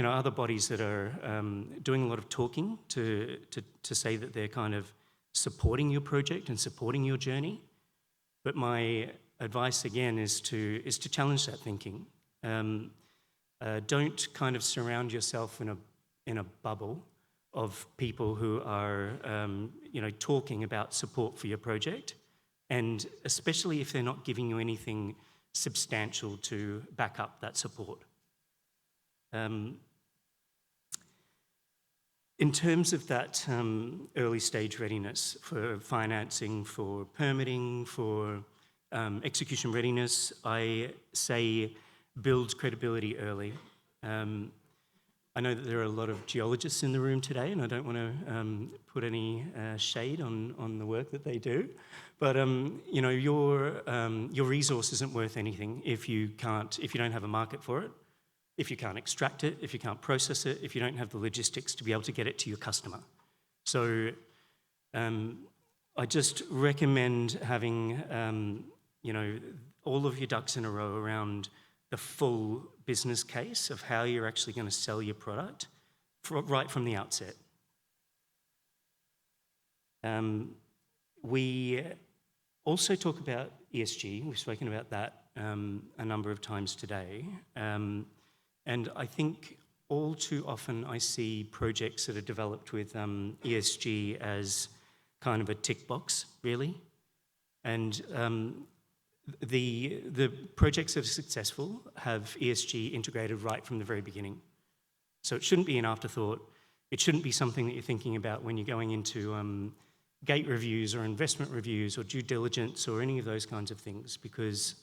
other bodies that are doing a lot of talking to say that they're kind of supporting your project and supporting your journey. But my advice again is to challenge that thinking. Don't kind of surround yourself in a bubble of people who are talking about support for your project, and especially if they're not giving you anything substantial to back up that support. In terms of that early stage readiness for financing, for permitting, for execution readiness, I say build credibility early. I know that there are a lot of geologists in the room today, and I don't want to put any shade on the work that they do. But you know, your resource isn't worth anything if you don't have a market for it, if you can't extract it, if you can't process it, if you don't have the logistics to be able to get it to your customer. So I just recommend having you know, all of your ducks in a row around the full business case of how you're actually going to sell your product right from the outset. We also talk about ESG. We've spoken about that a number of times today. And I think all too often I see projects that are developed with ESG as kind of a tick box, really. And the projects that are successful have ESG integrated right from the very beginning. So it shouldn't be an afterthought. It shouldn't be something that you're thinking about when you're going into gate reviews or investment reviews or due diligence or any of those kinds of things, because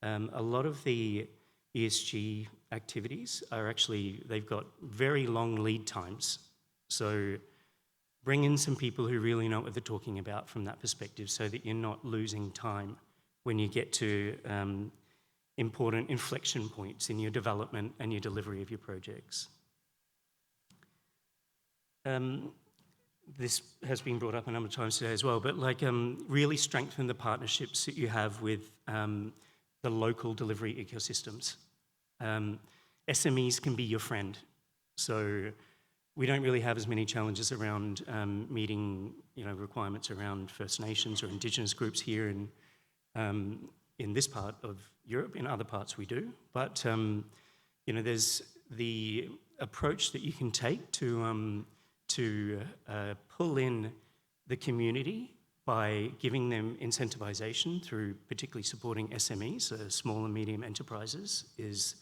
a lot of the ESG activities are actually, they've got very long lead times. So bring in some people who really know what they're talking about from that perspective so that you're not losing time when you get to important inflection points in your development and your delivery of your projects. This has been brought up a number of times today as well, but like really strengthen the partnerships that you have with the local delivery ecosystems. SMEs can be your friend. So we don't really have as many challenges around meeting, you know, requirements around First Nations or Indigenous groups here in this part of Europe. In other parts we do, but you know, there's the approach that you can take to pull in the community by giving them incentivization through particularly supporting SMEs, small and medium enterprises, is,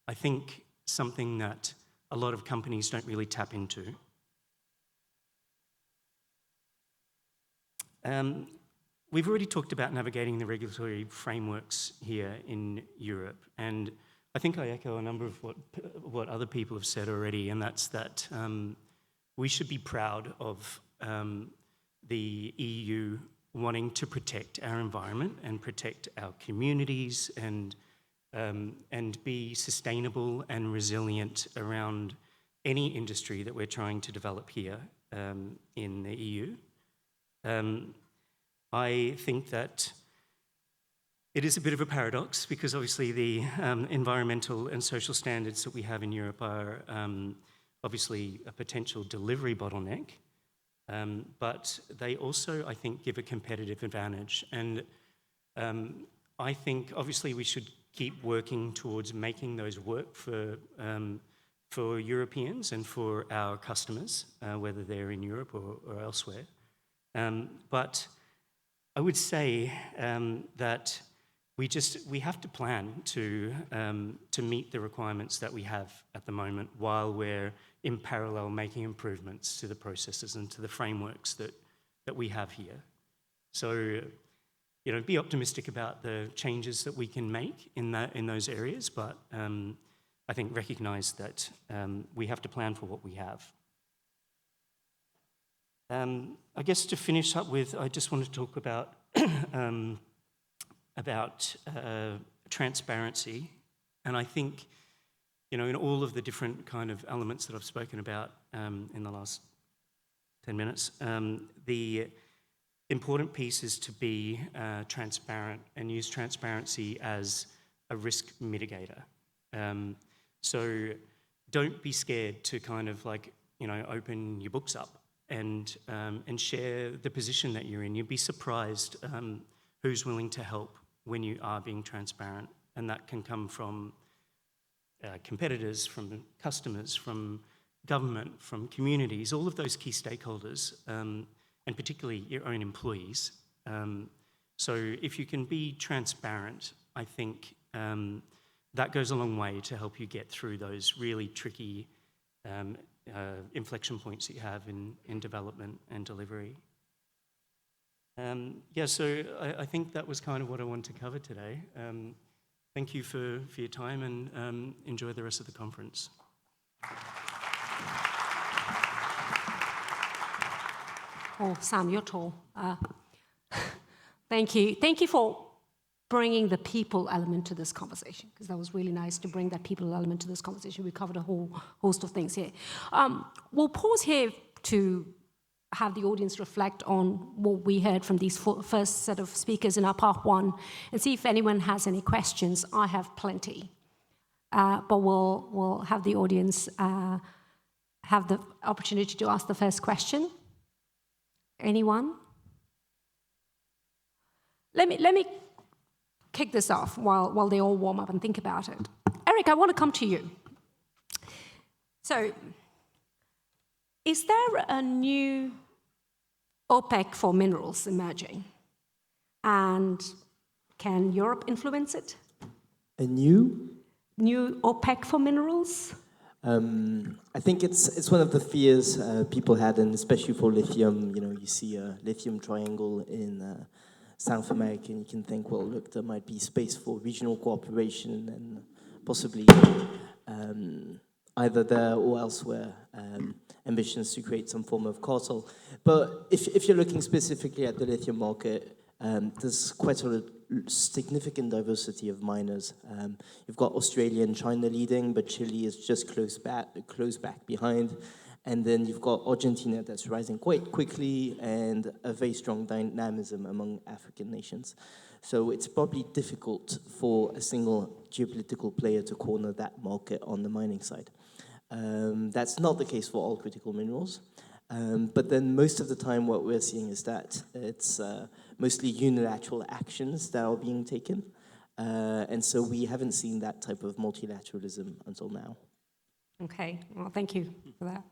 I think, something that a lot of companies don't really tap into. We've already talked about navigating the regulatory frameworks here in Europe, and I think I echo a number of what other people have said already, and that's that we should be proud of the EU wanting to protect our environment and protect our communities and be sustainable and resilient around any industry that we're trying to develop here in the EU. I think that it is a bit of a paradox because obviously the environmental and social standards that we have in Europe are obviously a potential delivery bottleneck, but they also, I think, give a competitive advantage. And I think obviously we should keep working towards making those work for Europeans and for our customers, whether they're in Europe or elsewhere. But I would say that we have to plan to meet the requirements that we have at the moment while we're in parallel making improvements to the processes and to the frameworks that we have here. So, you know, be optimistic about the changes that we can make in those areas, but I think recognize that we have to plan for what we have. I guess to finish up with, I just want to talk about transparency, and I think, you know, in all of the different kind of elements that I've spoken about in the last 10 minutes, the important piece is to be transparent and use transparency as a risk mitigator. So don't be scared to kind of like, you know, open your books up and share the position that you're in. You'd be surprised who's willing to help when you are being transparent, and that can come from competitors, from customers, from government, from communities, all of those key stakeholders, and particularly your own employees. So if you can be transparent, I think that goes a long way to help you get through those really tricky inflection points that you have in development and delivery. Yeah, so I think that was kind of what I wanted to cover today. Thank you for your time, and enjoy the rest of the conference. Oh, Sam, you're tall. Thank you. Thank you for bringing the people element to this conversation, because that was really nice to bring that people element to this conversation. We covered a whole host of things here. We'll pause here to have the audience reflect on what we heard from these first set of speakers in our part one, and see if anyone has any questions. I have plenty. But we'll have the audience have the opportunity to ask the first question. Anyone? Let me kick this off while they all warm up and think about it. Eric, I want to come to you. So, is there a new OPEC for minerals emerging? And can Europe influence it? A new OPEC for minerals? I think it's one of the fears people had, and especially for lithium. You know, you see a lithium triangle in South America, and you can think, well, look, there might be space for regional cooperation and possibly either there or elsewhere ambitions to create some form of cartel. But if you're looking specifically at the lithium market, there's quite a significant diversity of miners. You've got Australia and China leading, but Chile is just close back behind. And then you've got Argentina that's rising quite quickly, and a very strong dynamism among African nations. So it's probably difficult for a single geopolitical player to corner that market on the mining side. That's not the case for all critical minerals. But then most of the time what we're seeing is that it's mostly unilateral actions that are being taken. And so we haven't seen that type of multilateralism until now. Okay, well, thank you for that.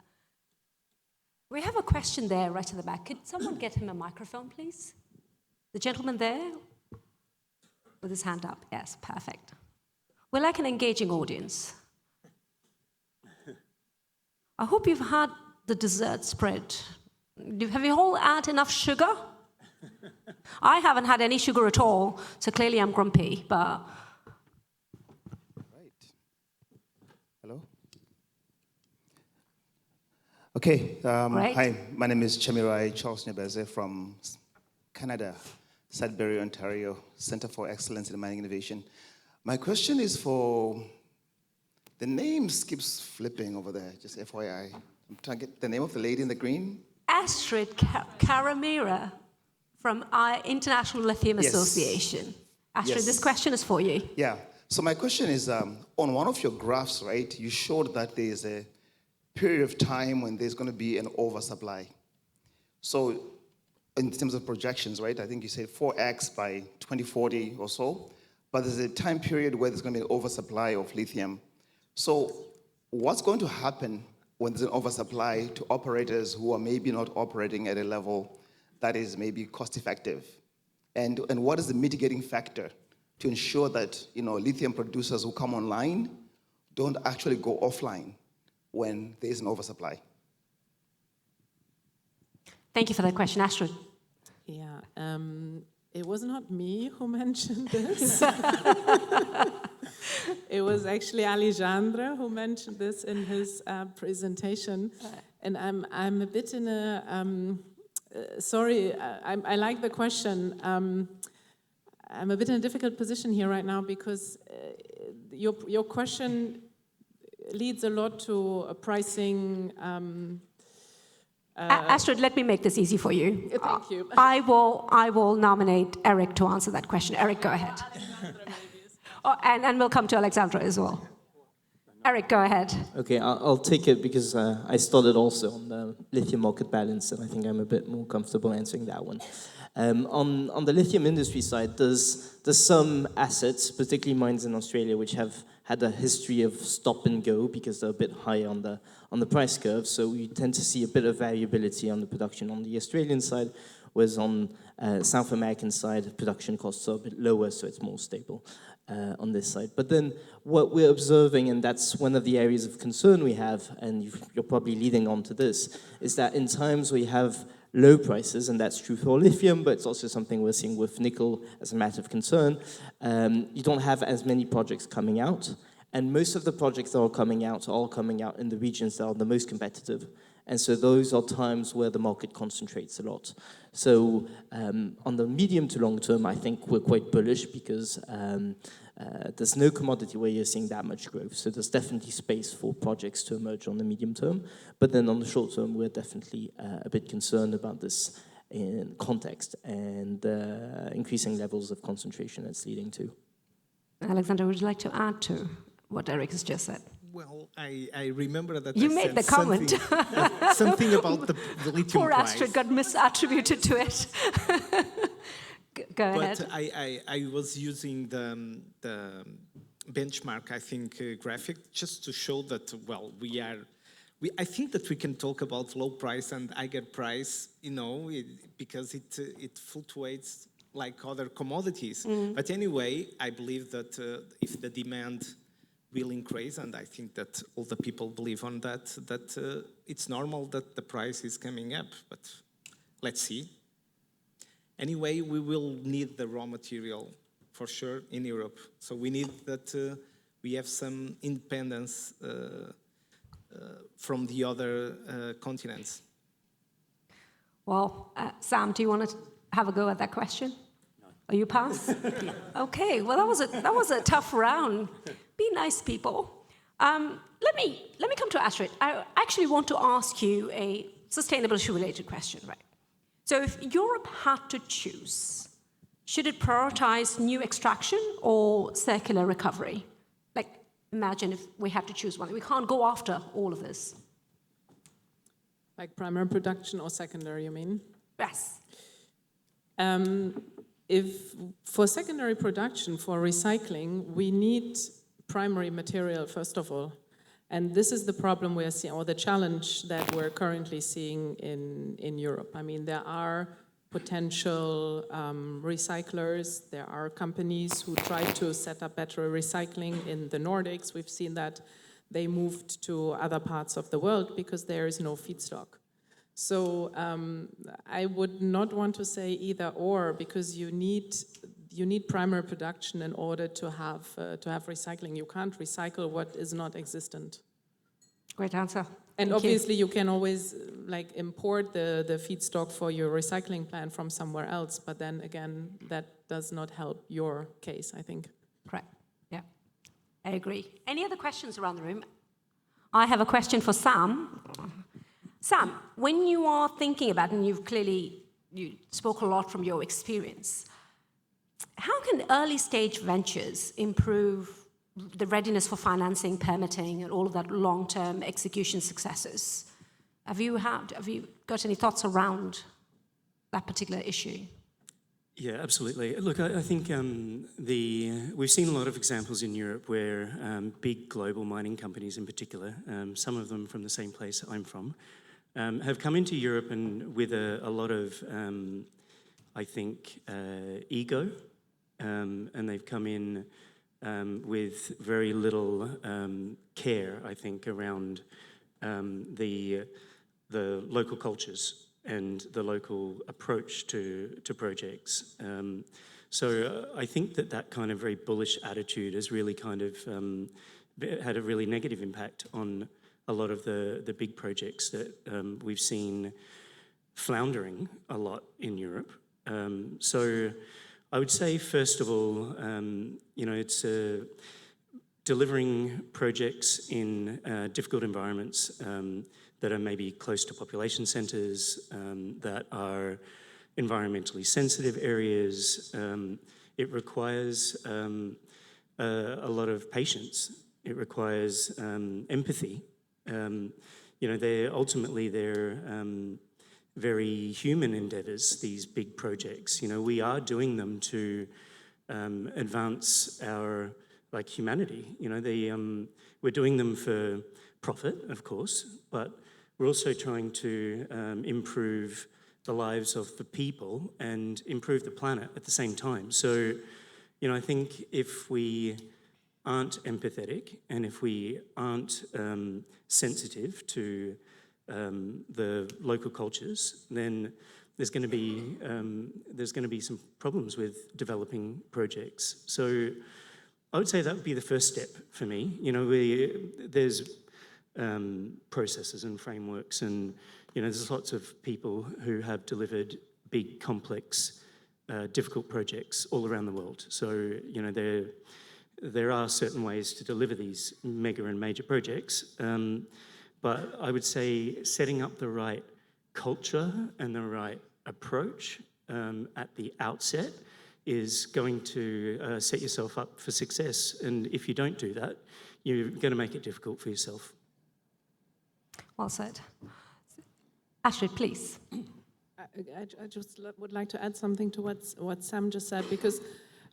We have a question there right at the back. Could someone get him a microphone, please? The gentleman there with his hand up. Yes, perfect. We're like an engaging audience. I hope you've had the dessert spread. Have you all had enough sugar? I haven't had any sugar at all, so clearly I'm grumpy, but... Right. Hello? Okay, hi, my name is Chamirai Charles Nyebeze from Canada, Sudbury, Ontario, Center for Excellence in Mining Innovation. My question is for... The name keeps flipping over there, just FYI. I'm trying to get the name of the lady in the green. Astrid Karamira from our International Lithium Association. Astrid, this question is for you. Yeah, so my question is, on one of your graphs, right, you showed that there is a period of time when there's going to be an oversupply. So in terms of projections, right, I think you said 4x by 2040 or so, but there's a time period where there's going to be an oversupply of lithium. So what's going to happen when there's an oversupply to operators who are maybe not operating at a level that is maybe cost effective? And what is the mitigating factor to ensure that, you know, lithium producers who come online don't actually go offline when there is an oversupply? Thank you for that question, Astrid. Yeah, it was not me who mentioned this. It was actually Alexandre who mentioned this in his presentation. And I'm a bit in a, sorry, I like the question. I'm a bit in a difficult position here right now because your question leads a lot to pricing. Astrid, let me make this easy for you. Thank you. I will nominate Eric to answer that question. Eric, go ahead. Oh, and we'll come to Alexandra as well. Eric, go ahead. Okay, I'll take it because I started also on the lithium market balance, and I think I'm a bit more comfortable answering that one. On the lithium industry side, there's some assets, particularly mines in Australia, which have had a history of stop and go because they're a bit high on the price curve. So we tend to see a bit of variability on the production on the Australian side, whereas on South American side, production costs are a bit lower, so it's more stable on this side. But then what we're observing, and that's one of the areas of concern we have, and you're probably leading on to this, is that in times where you have low prices, and that's true for lithium, but it's also something we're seeing with nickel as a matter of concern, you don't have as many projects coming out, and most of the projects that are coming out in the regions that are the most competitive. And so those are times where the market concentrates a lot. So on the medium to long term, I think we're quite bullish because there's no commodity where you're seeing that much growth. So there's definitely space for projects to emerge on the medium term. But then on the short term, we're definitely a bit concerned about this in context and increasing levels of concentration it's leading to. Alexander, would you like to add to what Eric has just said? Well, I remember that You I made said the comment. something about the lithium Poor price. Astrid got misattributed to it. Go ahead. But I was using the benchmark, I think, graphic just to show that, well, I think that we can talk about low price and higher price, you know, because it fluctuates like other commodities. But anyway, I believe that if the demand will increase, and I think that all the people believe on that it's normal that the price is coming up, but let's see. Anyway, we will need the raw material for sure in Europe. So we need that we have some independence from the other continents. Well, Sam, do you want to have a go at that question? No. Are you pass? Okay. Well, that was a tough round. Be nice, people. Let me come to Astrid. I actually want to ask you a sustainability-related question, right? So if Europe had to choose, should it prioritize new extraction or circular recovery? Like, imagine if we had to choose one. We can't go after all of this. Like primary production or secondary, you mean? Yes. If for secondary production, for recycling, we need primary material, first of all. And this is the problem we're seeing, or the challenge that we're currently seeing in Europe. I mean, there are potential recyclers. There are companies who try to set up battery recycling in the Nordics. We've seen that they moved to other parts of the world because there is no feedstock. So I would not want to say either or, because you need primary production in order to have recycling. You can't recycle what is not existent. Great answer. And obviously you can always like import the feedstock for your recycling plant from somewhere else, but then again, that does not help your case, I think. Correct. Yeah, I agree. Any other questions around the room? I have a question for Sam. Sam, when you are thinking about, and you spoke a lot from your experience, how can early stage ventures improve the readiness for financing, permitting, and all of that long-term execution successes? Have you got any thoughts around that particular issue? Yeah, absolutely. Look, I think we've seen a lot of examples in Europe where big global mining companies in particular, some of them from the same place I'm from, have come into Europe and with a lot of, I think, ego, and they've come in with very little care, I think, around the local cultures and the local approach to projects. So I think that kind of very bullish attitude has really kind of had a really negative impact on a lot of the big projects that we've seen floundering a lot in Europe. So I would say, first of all, it's delivering projects in difficult environments that are maybe close to population centres, that are environmentally sensitive areas. It requires a lot of patience. It requires empathy. They're very human endeavours, these big projects. We are doing them to advance our humanity. We're doing them for profit, of course, but we're also trying to improve the lives of the people and improve the planet at the same time. So, I think if we aren't empathetic and if we aren't sensitive to the local cultures, then there's going to be some problems with developing projects. So I would say that would be the first step for me. There's processes and frameworks. And, there's lots of people who have delivered big, complex, difficult projects all around the world. So, there are certain ways to deliver these mega and major projects. But I would say setting up the right culture and the right approach at the outset is going to set yourself up for success. And if you don't do that, you're going to make it difficult for yourself. Well said. Astrid, please. I just would like to add something to what Sam just said, because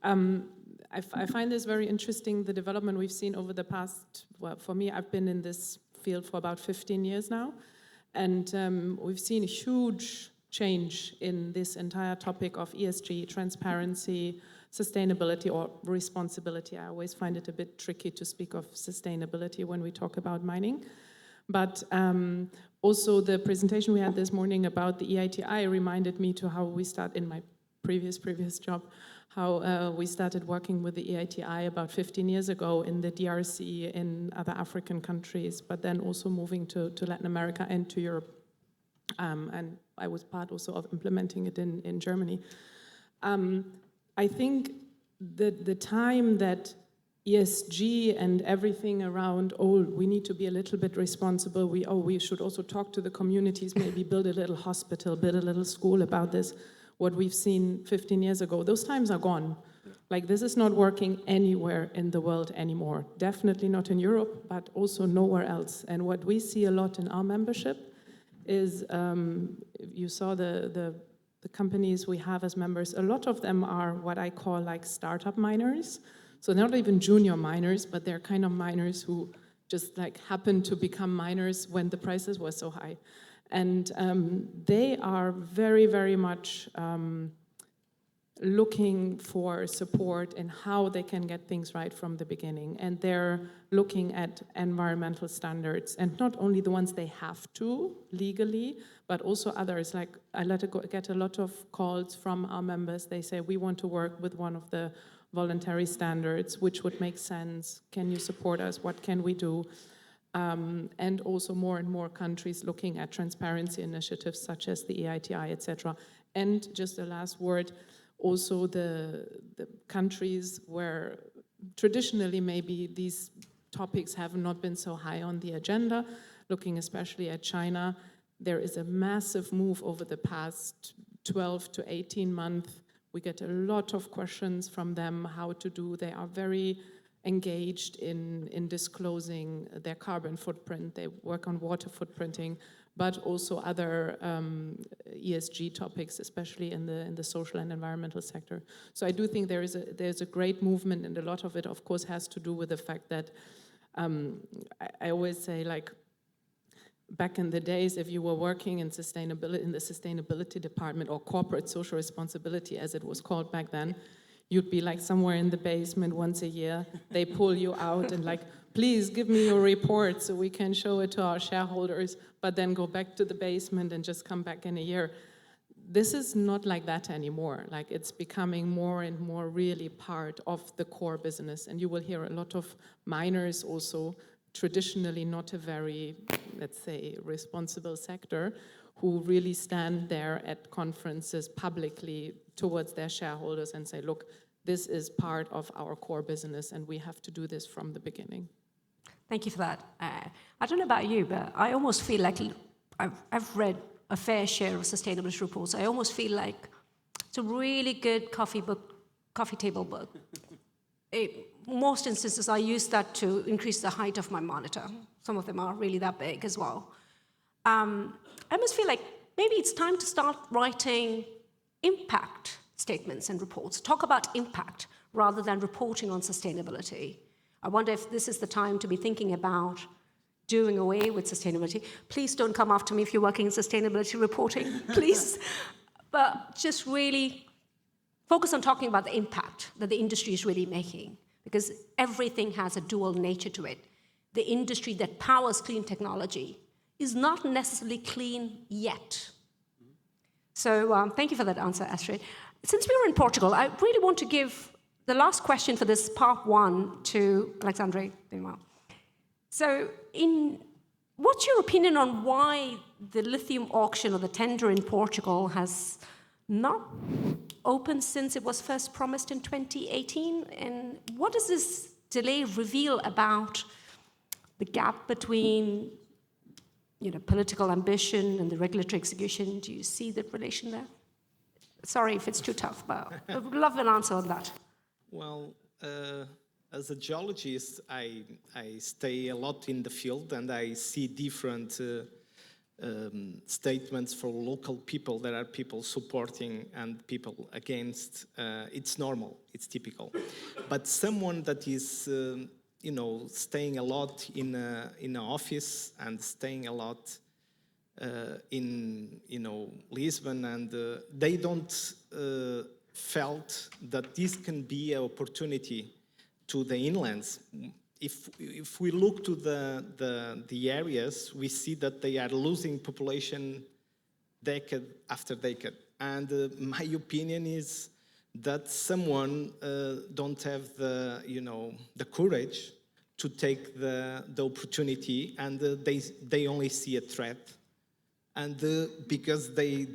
I find this very interesting, the development we've seen over the past, well, for me, I've been in this field for about 15 years now, and we've seen a huge change in this entire topic of ESG, transparency, sustainability, or responsibility. I always find it a bit tricky to speak of sustainability when we talk about mining. But also the presentation we had this morning about the EITI reminded me to how we start in my previous job, how we started working with the EITI about 15 years ago in the DRC, in other African countries, but then also moving to Latin America and to Europe. And I was part also of implementing it in Germany. I think that the time that ESG and everything around, we need to be a little bit responsible, we should also talk to the communities, maybe build a little hospital, build a little school about this, what we've seen 15 years ago, those times are gone. Like, this is not working anywhere in the world anymore. Definitely not in Europe, but also nowhere else. And what we see a lot in our membership is, you saw the companies we have as members, a lot of them are what I call like startup miners. So they're not even junior miners, but they're kind of miners who just like happened to become miners when the prices were so high. And they are very, very much looking for support in how they can get things right from the beginning. And they're looking at environmental standards, and not only the ones they have to legally, but also others. Like, I get a lot of calls from our members. They say, we want to work with one of the voluntary standards, which would make sense. Can you support us? What can we do? And also more and more countries looking at transparency initiatives such as the EITI, etc. And just a last word, also the countries where traditionally maybe these topics have not been so high on the agenda, looking especially at China, there is a massive move over the past 12 to 18 months. We get a lot of questions from them how to do. They are very engaged in disclosing their carbon footprint. They work on water footprinting, but also other ESG topics, especially in the social and environmental sector. So I do think there's a great movement, and a lot of it, of course, has to do with the fact that I always say, like, back in the days, if you were working in sustainability, in the sustainability department, or corporate social responsibility, as it was called back then, you'd be like somewhere in the basement once a year. They pull you out and like, please give me your report so we can show it to our shareholders, but then go back to the basement and just come back in a year. This is not like that anymore. Like, it's becoming more and more really part of the core business. And you will hear a lot of miners also, traditionally not a very, let's say, responsible sector, who really stand there at conferences publicly towards their shareholders and say, look, this is part of our core business and we have to do this from the beginning. Thank you for that. I don't know about you, but I almost feel like I've read a fair share of sustainability reports. I almost feel like it's a really good coffee table book. Most instances, I use that to increase the height of my monitor. Some of them are really that big as well. I almost feel like maybe it's time to start writing impact statements and reports. Talk about impact rather than reporting on sustainability. I wonder if this is the time to be thinking about doing away with sustainability. Please don't come after me if you're working in sustainability reporting, please. But just really focus on talking about the impact that the industry is really making, because everything has a dual nature to it. The industry that powers clean technology is not necessarily clean yet. So thank you for that answer, Astrid. Since we were in Portugal, I really want to give the last question for this part one to Alexandre Benoit. So in what's your opinion on why the lithium auction or the tender in Portugal has not opened since it was first promised in 2018? And what does this delay reveal about the gap between political ambition and the regulatory execution? Do you see the relation there? Sorry if it's too tough, but I would love an answer on that. Well, as a geologist, I stay a lot in the field and I see different statements for local people. There are people supporting and people against. It's normal, it's typical. But someone that is, staying a lot in an office and staying a lot in, Lisbon, and they don't felt that this can be an opportunity to the inlands. If we look to the areas, we see that they are losing population decade after decade. And my opinion is that someone don't have the courage to take the opportunity, and they only see a threat. And because they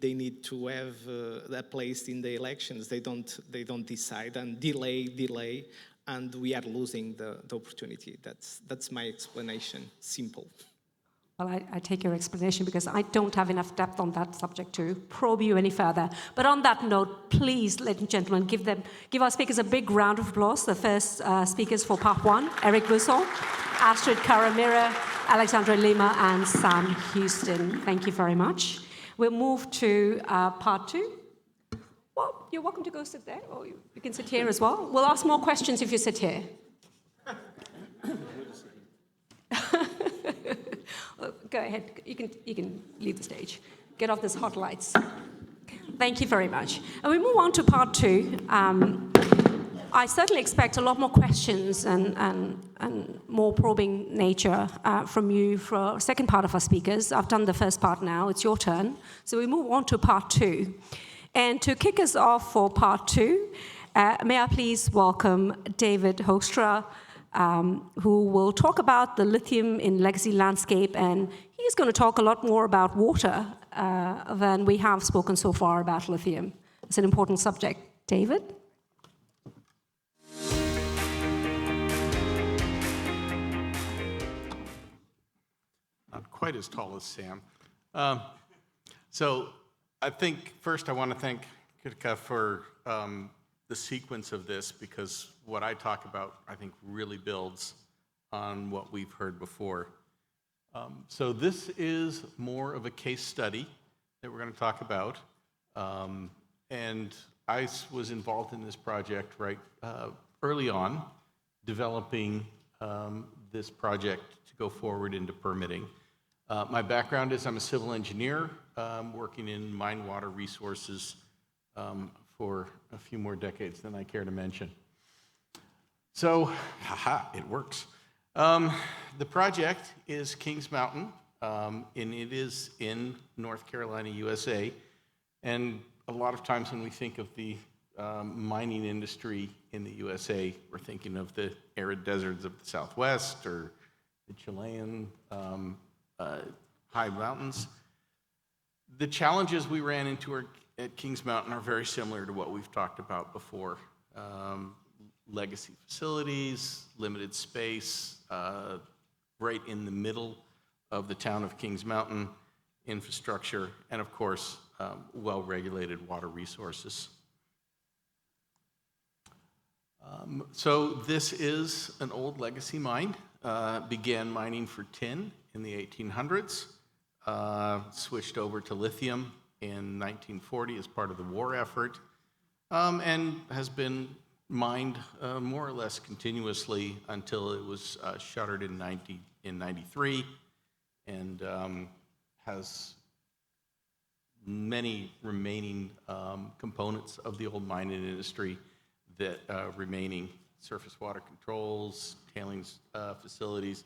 need to have a place in the elections, they don't decide and delay, and we are losing the opportunity. That's my explanation. Simple. Well, I take your explanation because I don't have enough depth on that subject to probe you any further. But on that note, please, ladies and gentlemen, give our speakers a big round of applause. The first speakers for part one: Eric Busson, Astrid Karamira, Alexandra Lima, and Sam Houston. Thank you very much. We'll move to part two. Well, you're welcome to go sit there, or you can sit here as well. We'll ask more questions if you sit here. Go ahead. You can leave the stage. Get off these hot lights. Thank you very much. And we move on to part two. I certainly expect a lot more questions and more probing nature from you for our second part of our speakers. I've done the first part now. It's your turn. So we move on to part two. And to kick us off for part two, may I please welcome David Hoekstra, who will talk about the lithium in legacy landscape, and he's going to talk a lot more about water than we have spoken so far about lithium. It's an important subject. David? Not quite as tall as Sam. So I think first I want to thank Kritika for the sequence of this, because what I talk about, I think, really builds on what we've heard before. So this is more of a case study that we're going to talk about. And I was involved in this project right early on, developing this project to go forward into permitting. My background is I'm a civil engineer, working in mine water resources for a few more decades than I care to mention. So, it works. The project is Kings Mountain, and it is in North Carolina, USA. And a lot of times when we think of the mining industry in the USA, we're thinking of the arid deserts of the Southwest or the Chilean high mountains. The challenges we ran into at Kings Mountain are very similar to what we've talked about before. Legacy facilities, limited space, right in the middle of the town of Kings Mountain, infrastructure, and of course, well-regulated water resources. So this is an old legacy mine. Began mining for tin in the 1800s, switched over to lithium in 1940 as part of the war effort, and has been mined more or less continuously until it was shuttered in 93, and has many remaining components of the old mining industry that remaining: surface water controls, tailings facilities.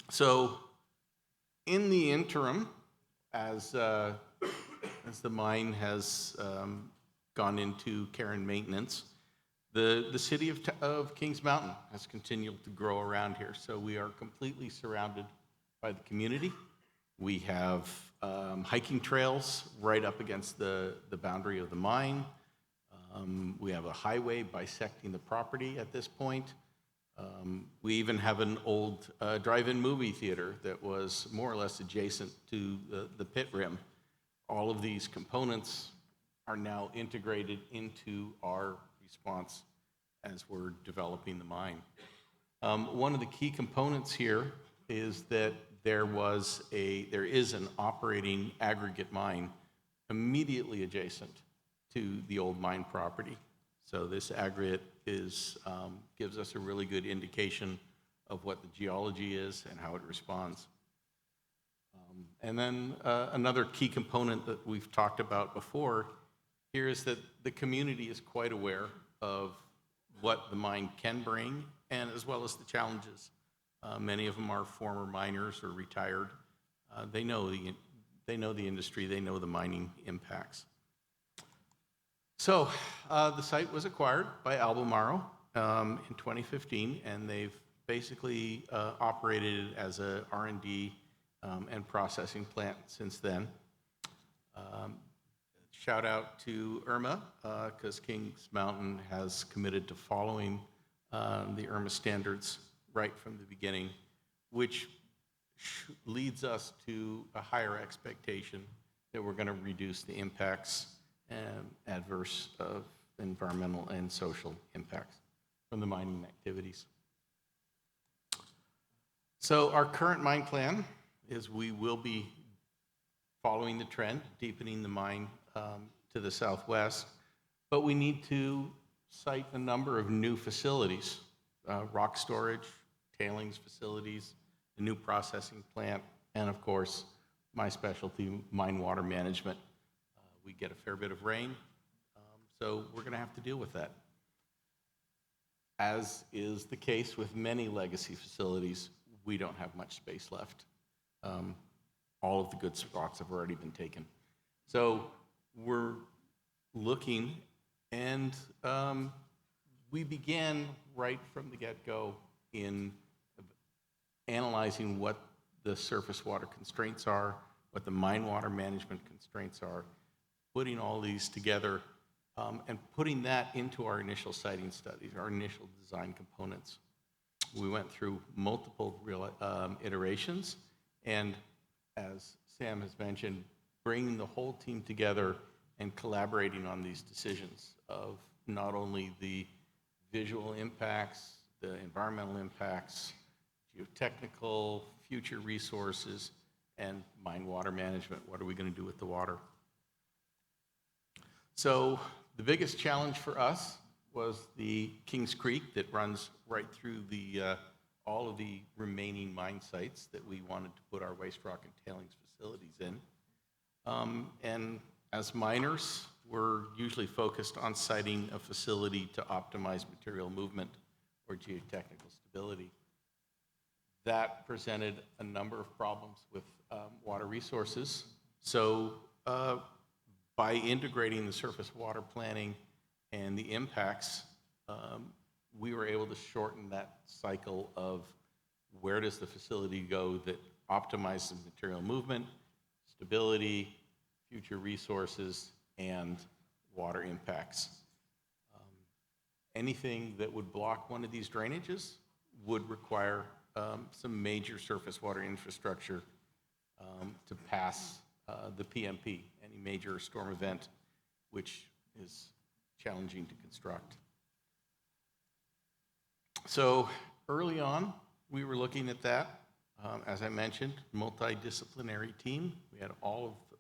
So in the interim, as the mine has gone into care and maintenance, The city of Kings Mountain has continued to grow around here, so we are completely surrounded by the community. We have hiking trails right up against the boundary of the mine. We have a highway bisecting the property at this point. We even have an old drive-in movie theater that was more or less adjacent to the pit rim. All of these components are now integrated into our response as we're developing the mine. One of the key components here is that there is an operating aggregate mine immediately adjacent to the old mine property. So this aggregate gives us a really good indication of what the geology is and how it responds. And then another key component that we've talked about before here is that the community is quite aware of what the mine can bring, and as well as the challenges. Many of them are former miners or retired. They know the industry, they know the mining impacts. So the site was acquired by Albemarle in 2015, and they've basically operated as a R&D and processing plant since then. Shout out to IRMA, because Kings Mountain has committed to following the IRMA standards right from the beginning, which leads us to a higher expectation that we're going to reduce the impacts and adverse environmental and social impacts from the mining activities. So our current mine plan is we will be following the trend, deepening the mine to the southwest, but we need to site a number of new facilities, rock storage, tailings facilities, a new processing plant, and of course, my specialty, mine water management. We get a fair bit of rain, so we're going to have to deal with that. As is the case with many legacy facilities, we don't have much space left. All of the good spots have already been taken. So we're looking, and we began right from the get-go in analyzing what the surface water constraints are, what the mine water management constraints are, putting all these together, and putting that into our initial siting studies, our initial design components. We went through multiple iterations, and as Sam has mentioned, bringing the whole team together and collaborating on these decisions of not only the visual impacts, the environmental impacts, geotechnical, future resources, and mine water management. What are we going to do with the water? So the biggest challenge for us was the Kings Creek that runs right through all of the remaining mine sites that we wanted to put our waste rock and tailings facilities in. And as miners, we're usually focused on siting a facility to optimize material movement or geotechnical stability. That presented a number of problems with water resources. So by integrating the surface water planning and the impacts, we were able to shorten that cycle of where does the facility go that optimizes material movement, stability, future resources, and water impacts. Anything that would block one of these drainages would require some major surface water infrastructure to pass the PMP, any major storm event, which is challenging to construct. So early on, we were looking at that. As I mentioned, multidisciplinary team. We had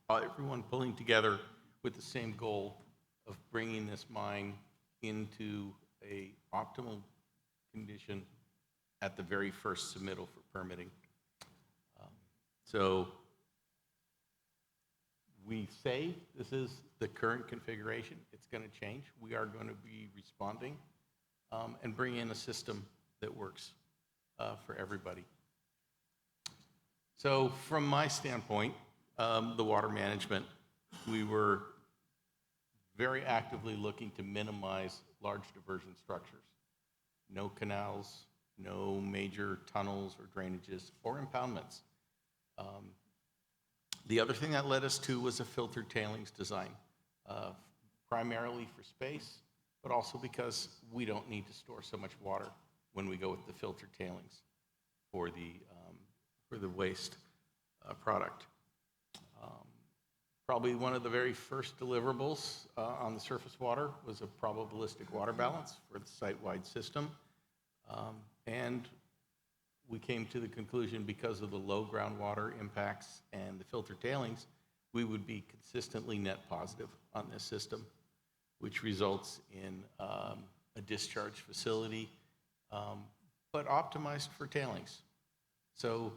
everyone pulling together with the same goal of bringing this mine into a optimal condition at the very first submittal for permitting. So we say this is the current configuration. It's going to change. We are going to be responding and bring in a system that works for everybody. So from my standpoint, the water management, we were very actively looking to minimize large diversion structures. No canals, no major tunnels or drainages or impoundments. The other thing that led us to was a filtered tailings design, primarily for space, but also because we don't need to store so much water when we go with the filtered tailings for the waste product. Probably one of the very first deliverables on the surface water was a probabilistic water balance for the site-wide system. And we came to the conclusion, because of the low groundwater impacts and the filtered tailings, we would be consistently net positive on this system, which results in a discharge facility, but optimized for tailings. So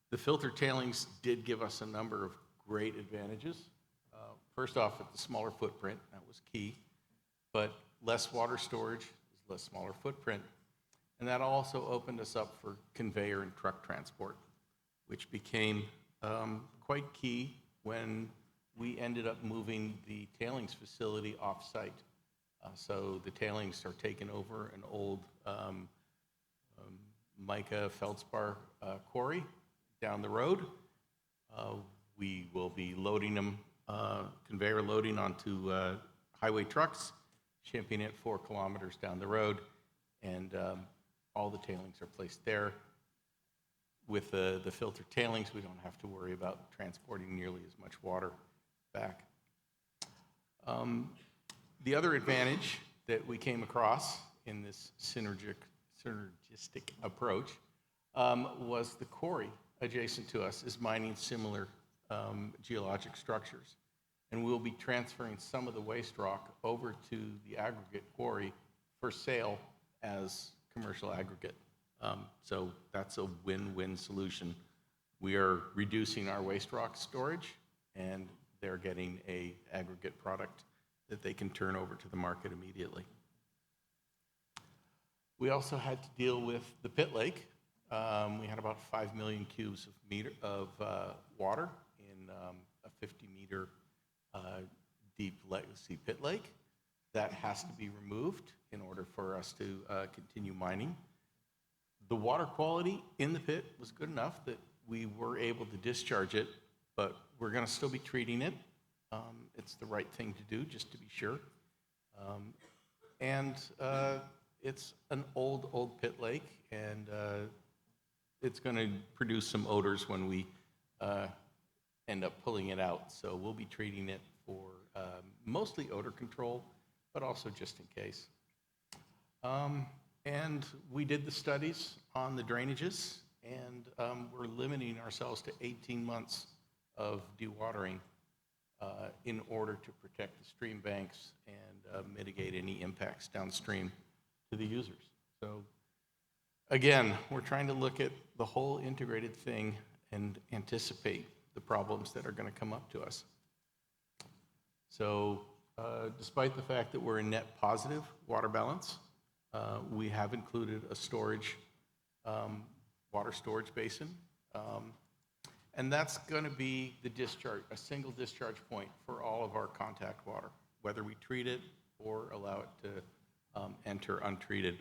the filtered tailings did give us a number of great advantages. First off, at the smaller footprint, that was key, but less water storage is less smaller footprint. And that also opened us up for conveyor and truck transport, which became quite key when we ended up moving the tailings facility off-site. So the tailings are taken over an old mica feldspar quarry down the road. We will be loading them, conveyor loading onto highway trucks, shipping it 4 kilometers down the road, and all the tailings are placed there. With the filtered tailings, we don't have to worry about transporting nearly as much water back. The other advantage that we came across in this synergistic approach was the quarry adjacent to us is mining similar geologic structures. And we'll be transferring some of the waste rock over to the aggregate quarry for sale as commercial aggregate. So that's a win-win solution. We are reducing our waste rock storage, and they're getting an aggregate product that they can turn over to the market immediately. We also had to deal with the pit lake. We had about 5 million cubes of water in a 50-meter deep legacy pit lake. That has to be removed in order for us to continue mining. The water quality in the pit was good enough that we were able to discharge it, but we're going to still be treating it. It's the right thing to do, just to be sure. It's an old pit lake, and it's going to produce some odors when we end up pulling it out. So we'll be treating it for mostly odor control, but also just in case. And we did the studies on the drainages, and we're limiting ourselves to 18 months of dewatering in order to protect the stream banks and mitigate any impacts downstream to the users. So again, we're trying to look at the whole integrated thing and anticipate the problems that are going to come up to us. So despite the fact that we're in net positive water balance, we have included a storage, water storage basin. And that's going to be the discharge, a single discharge point for all of our contact water, whether we treat it or allow it to enter untreated.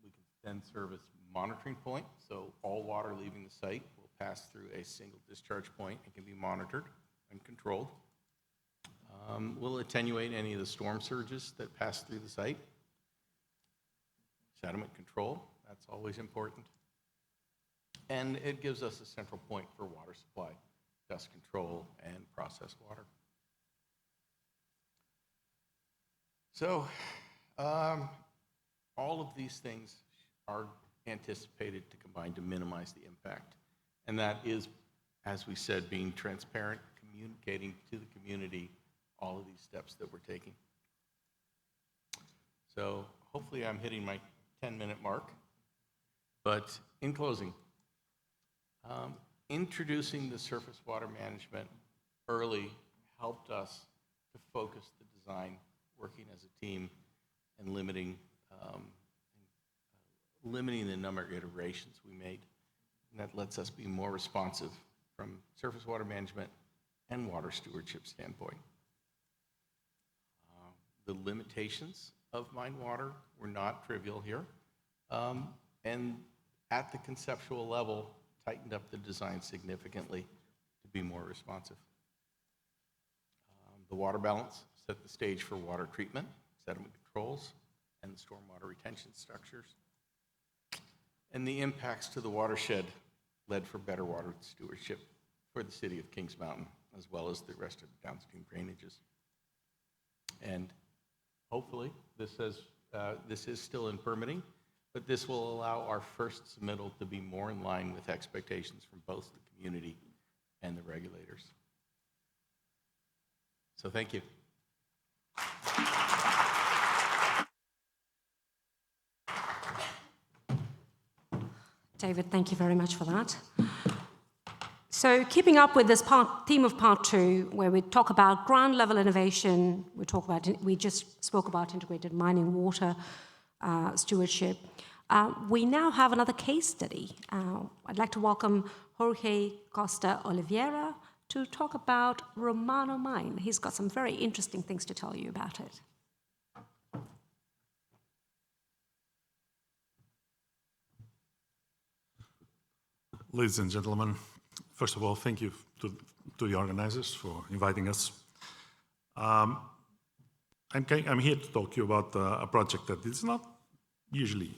We can then serve as monitoring point, so all water leaving the site will pass through a single discharge point and can be monitored and controlled. We'll attenuate any of the storm surges that pass through the site. Sediment control, that's always important. And it gives us a central point for water supply, dust control, and processed water. So all of these things are anticipated to combine to minimize the impact. And that is, as we said, being transparent, communicating to the community all of these steps that we're taking. So hopefully I'm hitting my 10-minute mark. But in closing, introducing the surface water management early helped us to focus the design, working as a team, and limiting the number of iterations we made. And that lets us be more responsive from surface water management and water stewardship standpoint. the limitations of mine water were not trivial here. And at the conceptual level, tightened up the design significantly to be more responsive. The water balance set the stage for water treatment, sediment controls, and the stormwater retention structures. And the impacts to the watershed led for better water stewardship for the city of Kings Mountain, as well as the rest of the downstream drainages. And hopefully, this is still in permitting, but this will allow our first submittal to be more in line with expectations from both the community and the regulators. So thank you. David, thank you very much for that. So keeping up with this theme of part 2, where we talk about ground level innovation, we just spoke about integrated mining, water stewardship. We now have another case study. I'd like to welcome Jorge Costa Oliveira to talk about Romano Mine. He's got some very interesting things to tell you about it. Ladies and gentlemen, first of all, thank you to the organizers for inviting us. I'm here to talk to you about a project that is not usually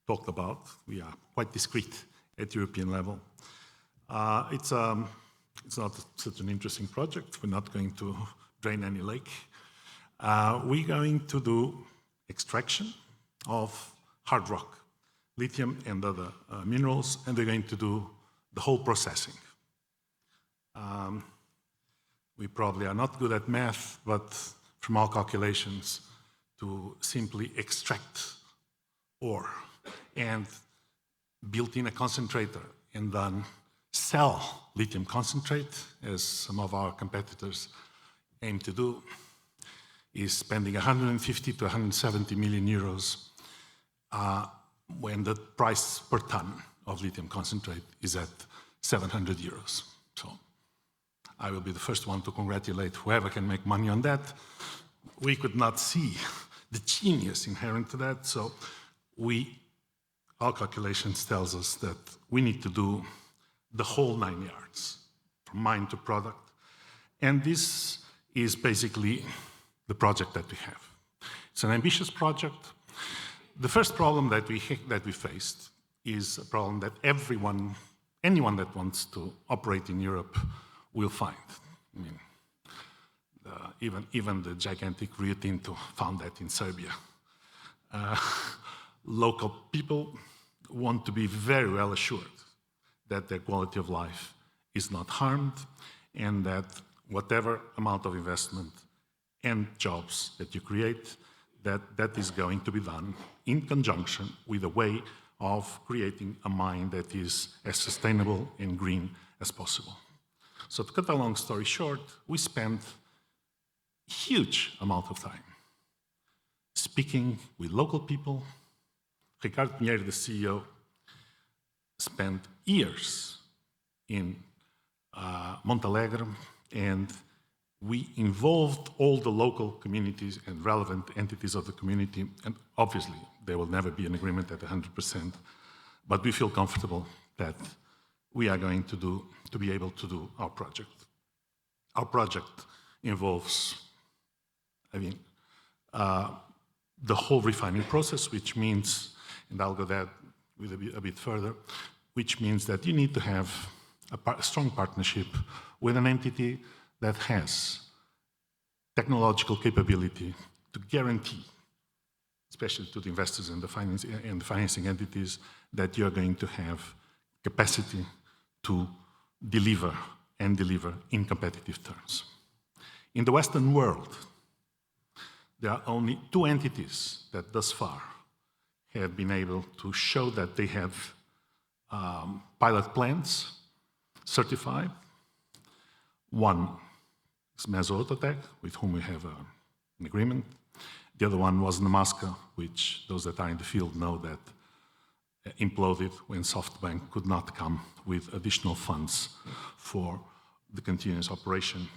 talked about. We are quite discreet at European level. It's not such an interesting project. We're not going to drain any lake. We're going to do extraction of hard rock, lithium and other minerals, and we're going to do the whole processing. We probably are not good at math, but from our calculations, to simply extract ore and build in a concentrator and then sell lithium concentrate, as some of our competitors aim to do, is spending 150 to 170 million euros when the price per ton of lithium concentrate is at 700 euros. So I will be the first one to congratulate whoever can make money on that. We could not see the genius inherent to that, so our calculations tells us that we need to do the whole 9 yards, from mine to product. And this is basically the project that we have. It's an ambitious project. The first problem that we faced is a problem that anyone that wants to operate in Europe will find. I mean, even the gigantic Rio Tinto found that in Serbia. Local people want to be very well assured that their quality of life is not harmed and that whatever amount of investment and jobs that you create, that is going to be done in conjunction with a way of creating a mine that is as sustainable and green as possible. So to cut a long story short, we spent a huge amount of time speaking with local people. Ricardo Pinheiro, the CEO, spent years in Montalegre, and we involved all the local communities and relevant entities of the community, and obviously there will never be an agreement at 100%, but we feel comfortable that we are going to be able to do our project. Our project involves, the whole refining process, which means, and I'll go that with a bit further, which means that you need to have a strong partnership with an entity that has technological capability to guarantee, especially to the investors and the financing entities, that you're going to have capacity to deliver in competitive terms. In the Western world, there are only 2 entities that thus far have been able to show that they have pilot plants certified. One is Meso Autotech, with whom we have an agreement. The other one was Namaska, which those that are in the field know that imploded when SoftBank could not come with additional funds for the continuous operation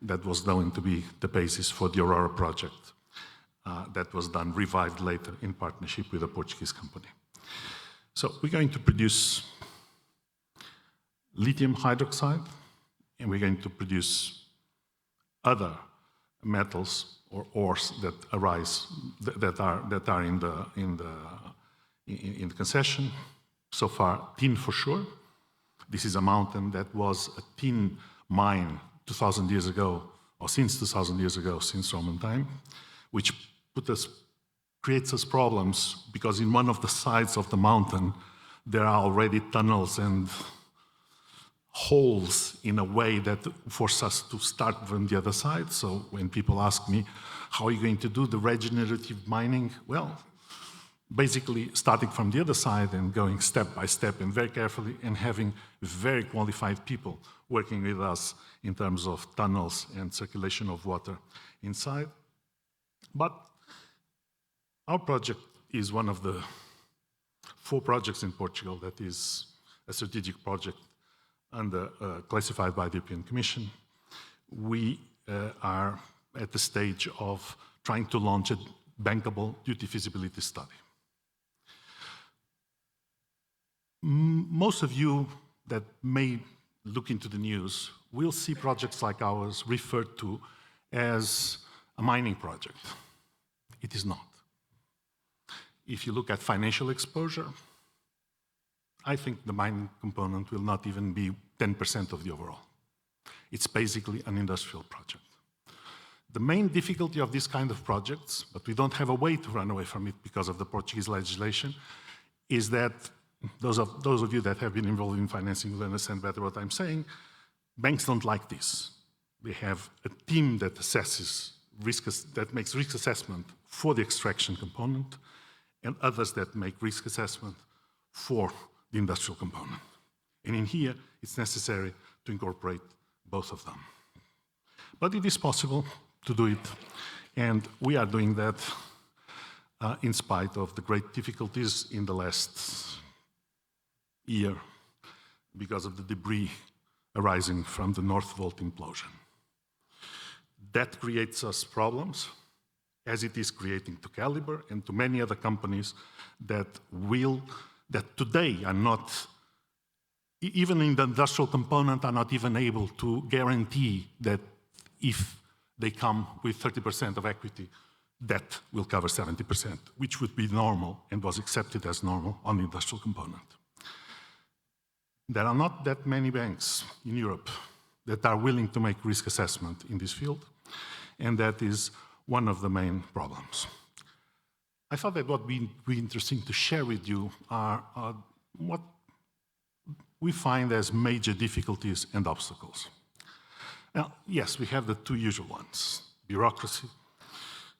that was known to be the basis for the Aurora project. that was done, revived later in partnership with a Portuguese company. So we're going to produce lithium hydroxide, and we're going to produce other metals or ores that arise, that are in the concession. So far, tin for sure. This is a mountain that was a tin mine 2,000 years ago, or since 2,000 years ago, since Roman time, which creates us problems because in one of the sides of the mountain, there are already tunnels and holes in a way that force us to start from the other side. So when people ask me, how are you going to do the regenerative mining? Well, basically starting from the other side and going step by step and very carefully and having very qualified people working with us in terms of tunnels and circulation of water inside. But our project is one of the 4 projects in Portugal that is a strategic project classified by the European Commission. We are at the stage of trying to launch a bankable duty feasibility study. Most of you that may look into the news will see projects like ours referred to as a mining project. It is not. If you look at financial exposure, I think the mining component will not even be 10% of the overall. It's basically an industrial project. The main difficulty of this kind of projects, but we don't have a way to run away from it because of the Portuguese legislation, is that those of you that have been involved in financing will understand better what I'm saying. Banks don't like this. They have a team that assesses that makes risk assessment for the extraction component, and others that make risk assessment for the industrial component. And in here, it's necessary to incorporate both of them. But it is possible to do it, and we are doing that in spite of the great difficulties in the last year because of the debris arising from the North Volt implosion. That creates us problems, as it is creating to Calibre and to many other companies that today are not, even in the industrial component, are not even able to guarantee that if they come with 30% of equity, that will cover 70%, which would be normal and was accepted as normal on the industrial component. There are not that many banks in Europe that are willing to make risk assessment in this field, and that is one of the main problems. I thought that what would be interesting to share with you are what we find as major difficulties and obstacles. Now, yes, we have the 2 usual ones. Bureaucracy,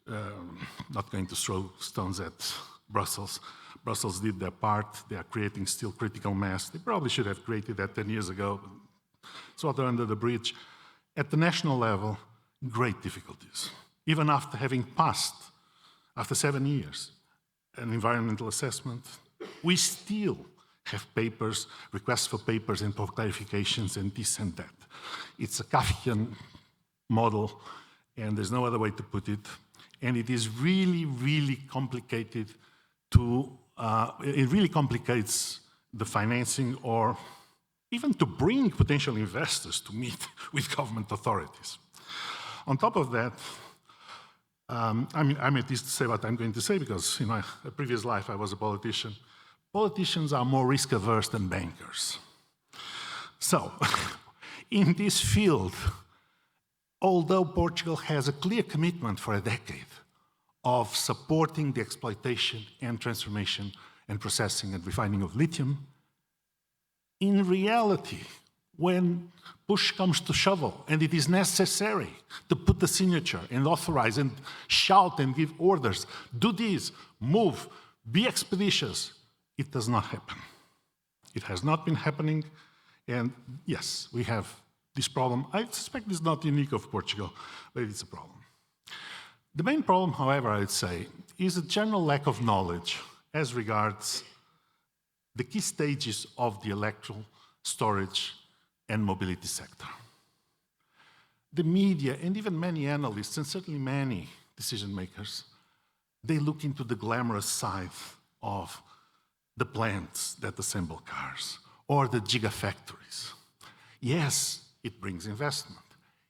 not going to throw stones at Brussels. Brussels did their part. They are creating still critical mass. They probably should have created that 10 years ago. It's water under the bridge. At the national level, great difficulties. Even after having passed, after 7 years, an environmental assessment, we still have papers, requests for papers and for clarifications and this and that. It's a Kafkian model, and there's no other way to put it. And it is really, really complicated it really complicates the financing or even to bring potential investors to meet with government authorities. On top of that, I'm at least to say what I'm going to say because in my previous life I was a politician. Politicians are more risk averse than bankers. So, in this field, although Portugal has a clear commitment for a decade of supporting the exploitation and transformation and processing and refining of lithium, in reality, when push comes to shovel and it is necessary to put the signature and authorize and shout and give orders, do this, move, be expeditious, it does not happen. It has not been happening, and yes, we have this problem. I suspect it's not unique of Portugal, but it's a problem. The main problem, however, I'd say, is a general lack of knowledge as regards the key stages of the electrical storage and mobility sector. The media, and even many analysts, and certainly many decision makers, they look into the glamorous side of the plants that assemble cars or the gigafactories. Yes, it brings investment.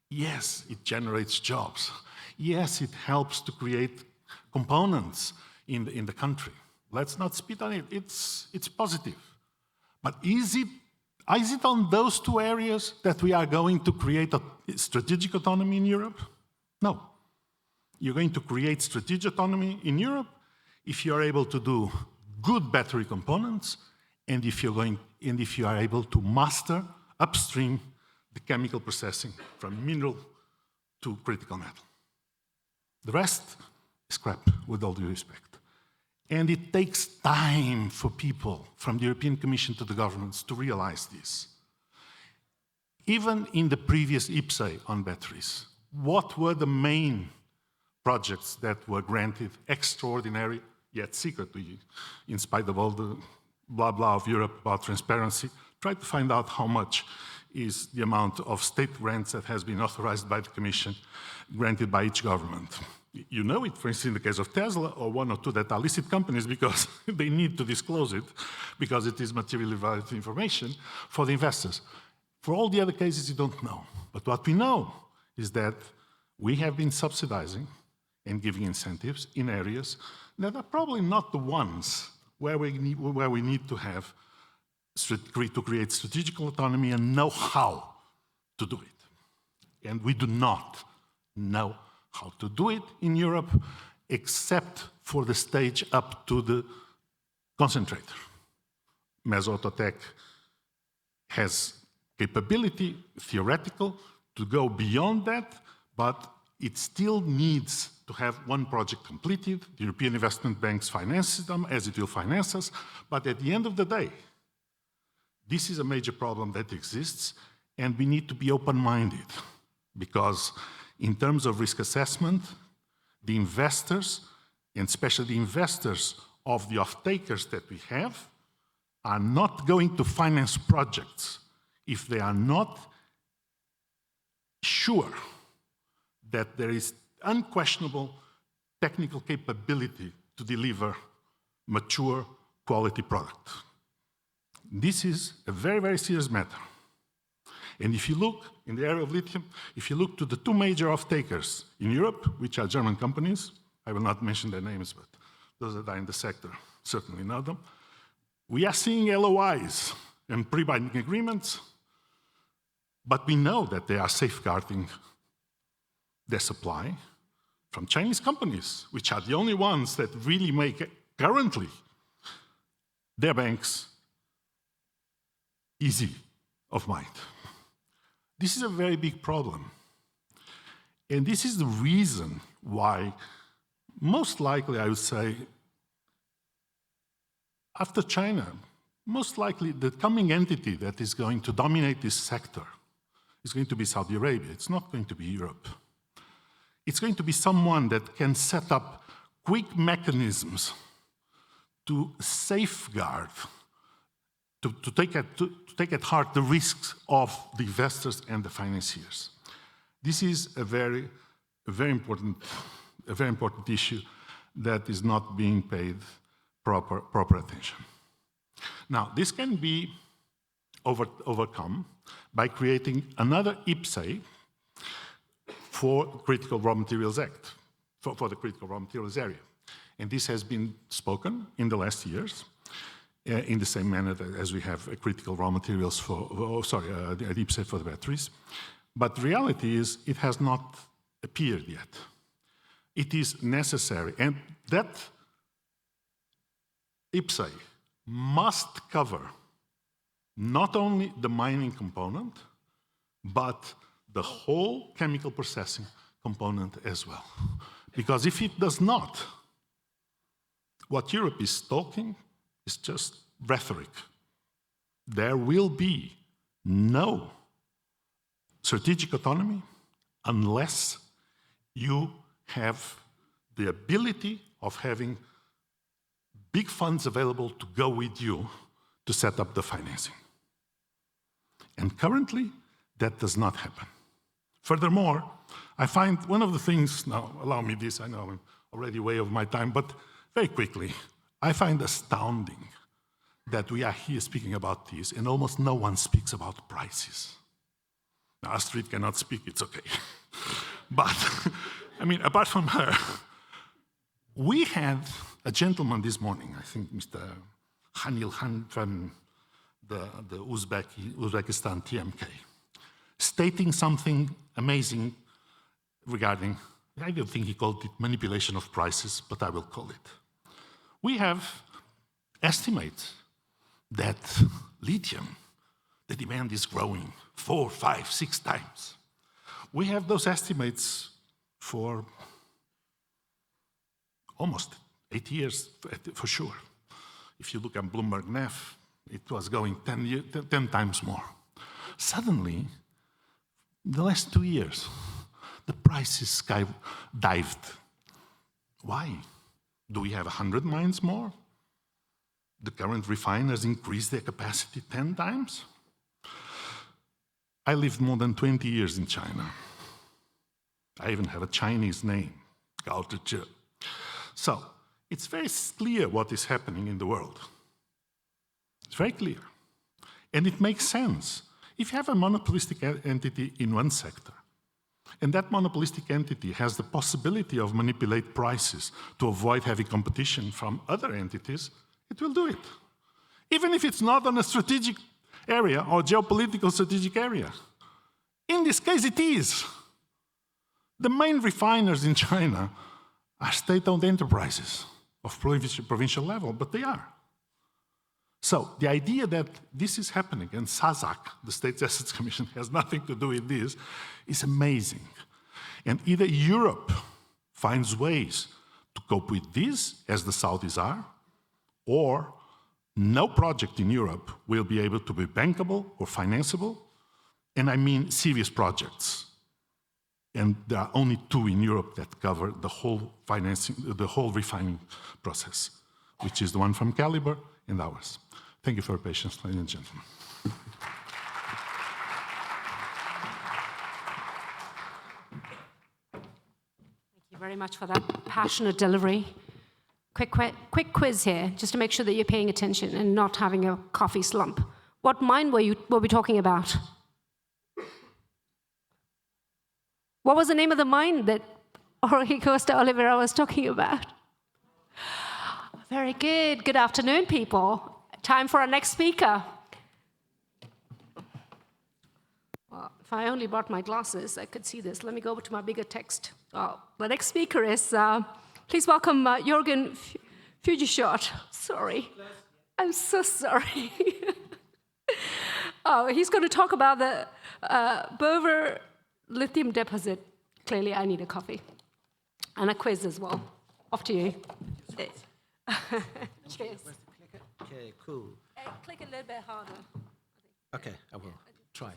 Yes, it generates jobs. Yes, it helps to create components in the country. Let's not spit on it. It's positive. But is it on those two areas that we are going to create a strategic autonomy in Europe? No. You're going to create strategic autonomy in Europe if you are able to do good battery components and if you are able to master upstream the chemical processing from mineral to critical metal. The rest is crap, with all due respect. And it takes time for people, from the European Commission to the governments, to realize this. Even in the previous IPCEI on batteries, what were the main projects that were granted extraordinary, yet secretly, in spite of all the blah blah of Europe about transparency? Try to find out how much is the amount of state grants that has been authorized by the Commission, granted by each government. You know it, for instance, in the case of Tesla, or one or two that are listed companies, because they need to disclose it, because it is materially valuable information for the investors. For all the other cases, you don't know. But what we know is that we have been subsidizing and giving incentives in areas that are probably not the ones where we need to have to create strategic autonomy and know how to do it. And we do not know how to do it in Europe, except for the stage up to the concentrator. Mesototech has capability, theoretical, to go beyond that, but it still needs to have one project completed. The European Investment Banks finances them, as it will finance us, but at the end of the day, this is a major problem that exists, and we need to be open-minded, because in terms of risk assessment, the investors, and especially the investors of the off-takers that we have, are not going to finance projects if they are not sure that there is unquestionable technical capability to deliver mature quality product. This is a very, very serious matter. And if you look in the area of lithium, if you look to the two major off-takers in Europe, which are German companies, I will not mention their names, but those that are in the sector certainly know them, we are seeing LOIs and pre-binding agreements, but we know that they are safeguarding their supply from Chinese companies, which are the only ones that really make currently their banks easy of mind. This is a very big problem. And this is the reason why, most likely, I would say, after China, most likely the coming entity that is going to dominate this sector is going to be Saudi Arabia. It's not going to be Europe. It's going to be someone that can set up quick mechanisms to safeguard, to take at heart the risks of the investors and the financiers. This is a very important issue that is not being paid proper attention. Now, this can be overcome by creating another IPCEI for Critical Raw Materials Act, for the Critical Raw Materials area. And this has been spoken in the last years, in the same manner as we have critical raw materials for, the IPCEI for the batteries. But the reality is it has not appeared yet. It is necessary, and that IPCEI must cover not only the mining component, but the whole chemical processing component as well. Because if it does not, what Europe is talking is just rhetoric. There will be no strategic autonomy unless you have the ability of having big funds available to go with you to set up the financing. And currently, that does not happen. Furthermore, I find one of the things, now allow me this, I know I'm already way over my time, but very quickly, I find astounding that we are here speaking about this and almost no one speaks about prices. Now, Astrid cannot speak, it's okay. But, I mean, apart from her, we had a gentleman this morning, I think Mr. Hanil Han from the Uzbekistan TMK, stating something amazing regarding, I don't think he called it manipulation of prices, but I will call it. We have estimates that lithium, the demand is growing 4, 5, 6 times. We have those estimates for almost 8 years, for sure. If you look at Bloomberg NEF, it was going 10 times more. Suddenly, the last 2 years, the prices skydived. Why? Do we have 100 mines more? The current refiners increased their capacity 10 times? I lived more than 20 years in China. I even have a Chinese name, Gao Zhe. So, it's very clear what is happening in the world. It's very clear. And it makes sense. If you have a monopolistic entity in one sector, and that monopolistic entity has the possibility of manipulate prices to avoid heavy competition from other entities, it will do it. Even if it's not on a strategic area or geopolitical strategic area. In this case, it is. The main refiners in China are state-owned enterprises of provincial level, but they are. So the idea that this is happening and SASAC, the State Assets Commission, has nothing to do with this is amazing. And either Europe finds ways to cope with this, as the Saudis are, or no project in Europe will be able to be bankable or financeable, and I mean serious projects. And there are only 2 in Europe that cover the whole financing, the whole refining process, which is the one from Calibre and ours. Thank you for your patience, ladies and gentlemen. Thank you very much for that passionate delivery. Quick quiz here, just to make sure that you're paying attention and not having a coffee slump. What mine were we talking about? What was the name of the mine that Jorge Costa Oliveira was talking about? Very good. Good afternoon, people. Time for our next speaker. Well, if I only brought my glasses, I could see this. Let me go over to my bigger text. Oh, the next speaker is, please welcome Jürgen Fugishot. Sorry. I'm so sorry. Oh, he's going to talk about the Bover lithium deposit. Clearly, I need a coffee. And a quiz as well. Off to you. Cheers. Okay, cool. Click a little bit harder. Okay, I will try.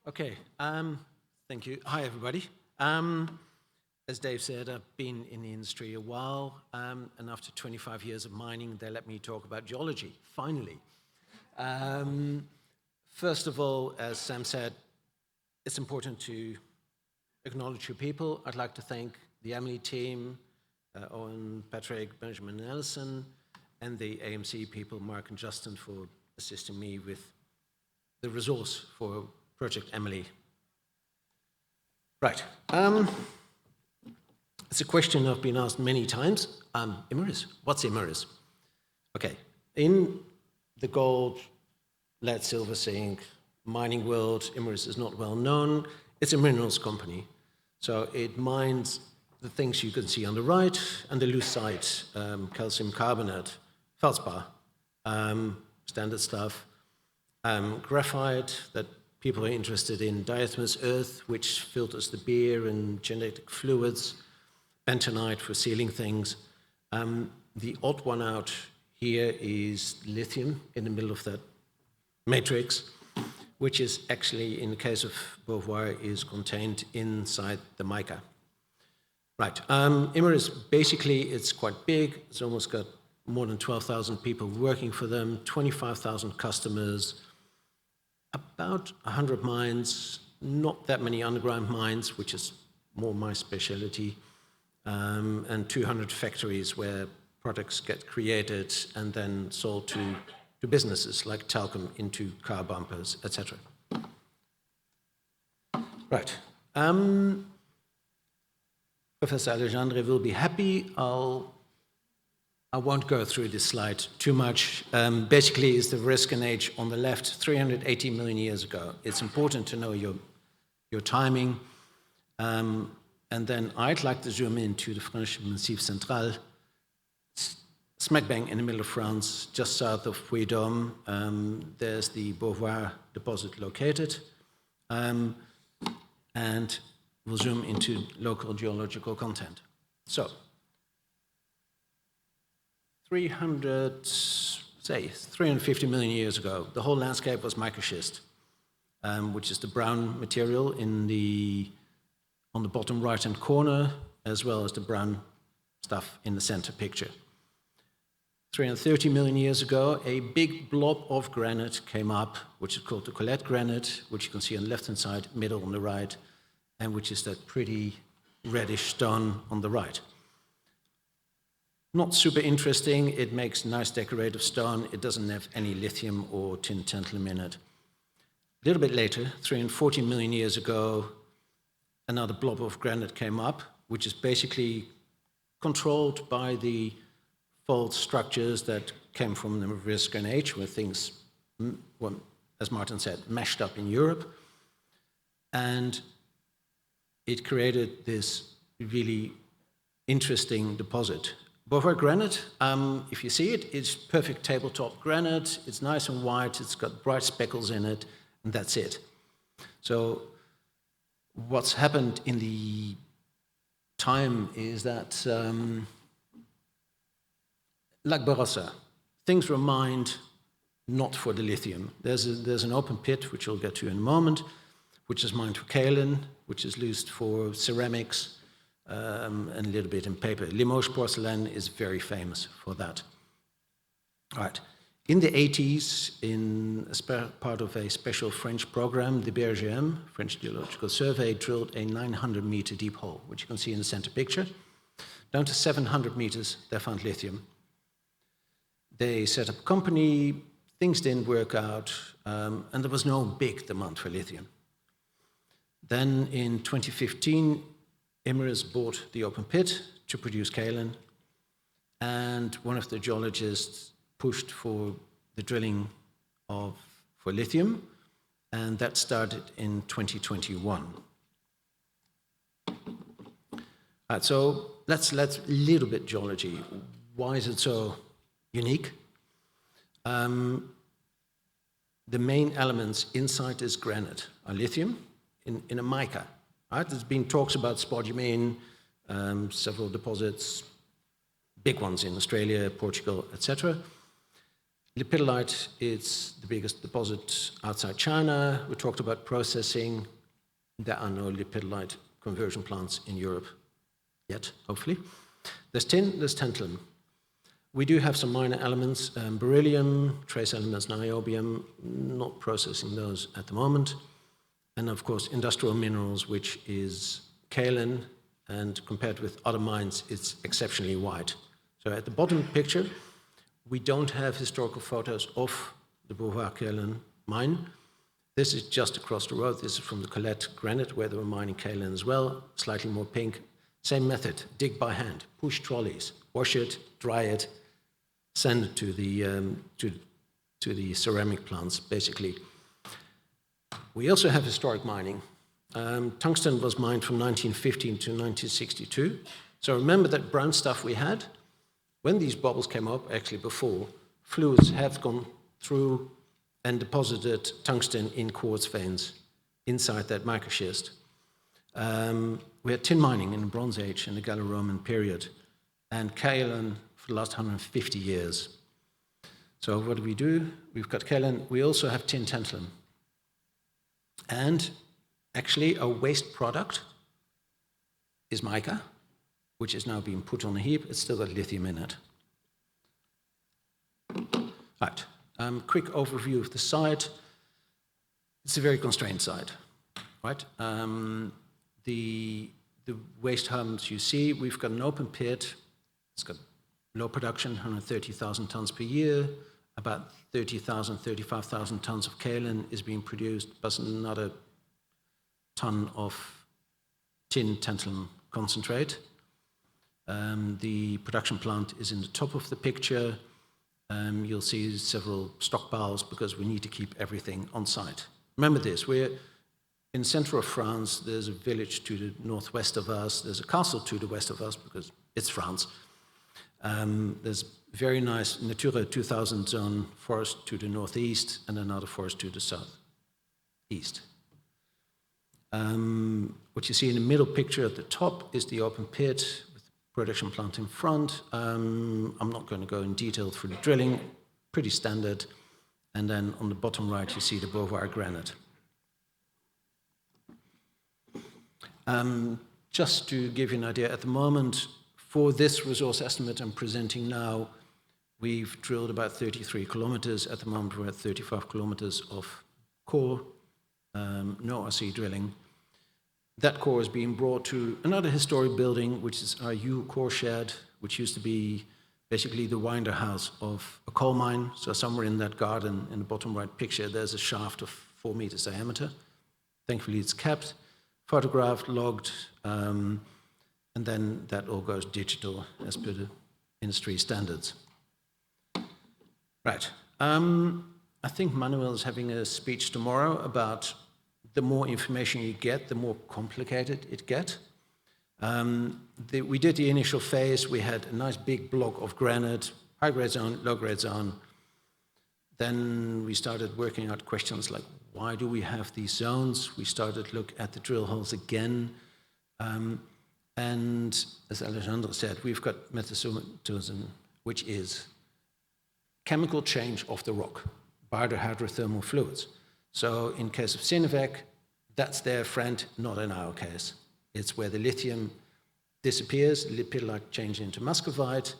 Okay, thank you. Hi, everybody. As Dave said, I've been in the industry a while, and after 25 years of mining, they let me talk about geology, finally. First of all, as Sam said, it's important to acknowledge your people. I'd like to thank the Emily team, Owen, Patrick, Benjamin, and Ellison, and the AMC people, Mark and Justin, for assisting me with the resource for Project Emily. Right. It's a question I've been asked many times. Imerys, what's Imerys? Okay, in the gold, lead, silver, zinc, mining world, Imerys is not well known. It's a minerals company. So it mines the things you can see on the right, and the lucite, calcium carbonate, feldspar, standard stuff, graphite that people are interested in, diatomous earth, which filters the beer and genetic fluids, bentonite for sealing things. The odd one out here is lithium in the middle of that matrix, which is actually, in the case of Beauvoir, is contained inside the mica. Right, Imerys, basically, it's quite big. It's almost got more than 12,000 people working for them, 25,000 customers, about 100 mines, not that many underground mines, which is more my specialty, and 200 factories where products get created and then sold to businesses like Telkom into car bumpers, etc. Right. Professor Alexandre will be happy. I won't go through this slide too much. Basically, it's the Variscan age on the left, 380 million years ago. It's important to know your timing. And then I'd like to zoom into the French Massif Central, smack bang in the middle of France, just south of Puy-de-Dôme. There's the Beauvoir deposit located. And we'll zoom into local geological content. So, 350 million years ago, the whole landscape was microschist, which is the brown material on the bottom right-hand corner, as well as the brown stuff in the center picture. 330 million years ago, a big blob of granite came up, which is called the Colette granite, which you can see on the left-hand side, middle on the right, and which is that pretty reddish stone on the right. Not super interesting. It makes nice decorative stone. It doesn't have any lithium or tin tantalum in it. A little bit later, 340 million years ago, another blob of granite came up, which is basically controlled by the fault structures that came from the Variscan age, where things, well, as Martin said, mashed up in Europe. And it created this really interesting deposit. Beauvoir granite, if you see it, it's perfect tabletop granite. It's nice and white. It's got bright speckles in it, and that's it. So what's happened in the time is that, like Barossa, things were mined not for the lithium. There's an open pit, which we'll get to in a moment, which is mined for kaolin, which is used for ceramics, and a little bit in paper. Limoges porcelain is very famous for that. All right. In the 80s, in part of a special French program, the BRGM, French Geological Survey, drilled a 900-meter deep hole, which you can see in the center picture. Down to 700 meters, they found lithium. They set up a company, things didn't work out, and there was no big demand for lithium. Then in 2015, Imerys bought the open pit to produce kaolin, and one of the geologists pushed for the drilling for lithium, and that started in 2021. Right, so let's a little bit geology. Why is it so unique? The main elements inside this granite are lithium in a mica. Right? There's been talks about spodumene, several deposits, big ones in Australia, Portugal, etc. Lepidolite is the biggest deposit outside China. We talked about processing. There are no lepidolite conversion plants in Europe yet, hopefully. There's tin, there's tantalum. We do have some minor elements, beryllium, trace elements, niobium, not processing those at the moment. And of course, industrial minerals, which is kaolin, and compared with other mines, it's exceptionally white. So at the bottom picture, we don't have historical photos of the Beauvoir kaolin mine. This is just across the road. This is from the Colette granite, where they were mining kaolin as well, slightly more pink. Same method, dig by hand, push trolleys, wash it, dry it, send it to the ceramic plants, basically. We also have historic mining. Tungsten was mined from 1915 to 1962. So remember that brown stuff we had? When these bubbles came up, actually before, fluids have gone through and deposited tungsten in quartz veins inside that microschist. We had tin mining in the Bronze Age in the Gallo-Roman period, and kaolin for the last 150 years. So what do? We've got kaolin. We also have tin tantalum. And actually, a waste product is mica, which is now being put on a heap. It's still got lithium in it. Right. Quick overview of the site. It's a very constrained site, right? The the waste humps you see, we've got an open pit. It's got low production, 130,000 tons per year. About 30,000, 35,000 tons of kaolin is being produced, plus another ton of tin tantalum concentrate. The production plant is in the top of the picture. You'll see several stockpiles because we need to keep everything on site. Remember this, we're in the center of France. There's a village to the northwest of us. There's a castle to the west of us because it's France. There's very nice Natura 2000 zone forest to the northeast and another forest to the southeast. What you see in the middle picture at the top is the open pit with the production plant in front. I'm not going to go in detail through the drilling, pretty standard. And then on the bottom right, you see the Beauvoir granite. Just to give you an idea, at the moment, for this resource estimate I'm presenting now, we've drilled about 33 kilometers. At the moment, we're at 35 kilometers of core, no RC drilling. That core is being brought to another historic building, which is our U core shed, which used to be basically the winder house of a coal mine. So somewhere in that garden, in the bottom right picture, there's a shaft of 4 meters diameter. Thankfully, it's kept, photographed, logged, and then that all goes digital as per the industry standards. Right. I think Manuel is having a speech tomorrow about the more information you get, the more complicated it gets. We did the initial phase. We had a nice big block of granite, high-grade zone, low-grade zone. Then we started working out questions like, why do we have these zones? We started to look at the drill holes again. And as Alejandro said, we've got metasomatosis, which is chemical change of the rock by the hydrothermal fluids. So in case of Sinevec, that's their friend, not in our case. It's where the lithium disappears, lipid-like change into muscovite,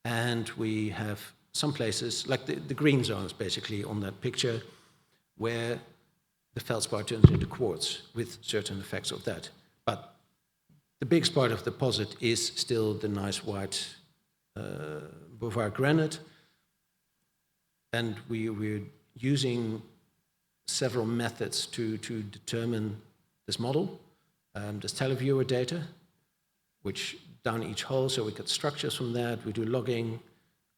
and we have some places, like the green zones basically on that picture, where the feldspar turns into quartz with certain effects of that. But the biggest part of the deposit is still the nice white Beauvoir granite, and we're using several methods to determine this model. There's televiewer data, which down each hole, so we get structures from that. We do logging.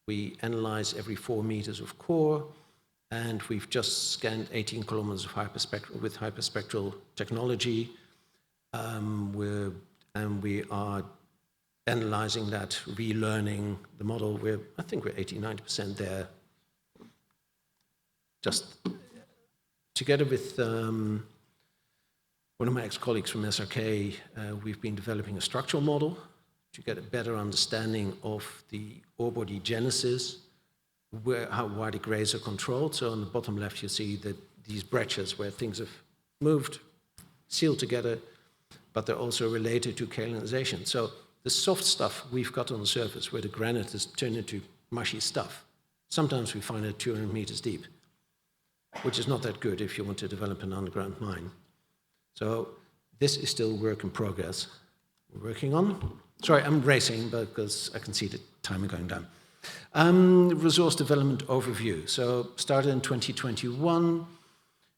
We analyze every 4 meters of core, and we've just scanned 18 kilometers of with hyperspectral technology. We are analyzing that, relearning the model. I think we're 80–90% there. Just together with one of my ex-colleagues from SRK, we've been developing a structural model to get a better understanding of the ore body genesis, why the grades are controlled. So on the bottom left, you see that these breccias where things have moved, sealed together, but they're also related to kaolinization. So the soft stuff we've got on the surface where the granite is turned into mushy stuff, sometimes we find it 200 meters deep, which is not that good if you want to develop an underground mine. So this is still work in progress. We're working on. Sorry, I'm racing because I can see the timer going down. Resource development overview. So started in 2021.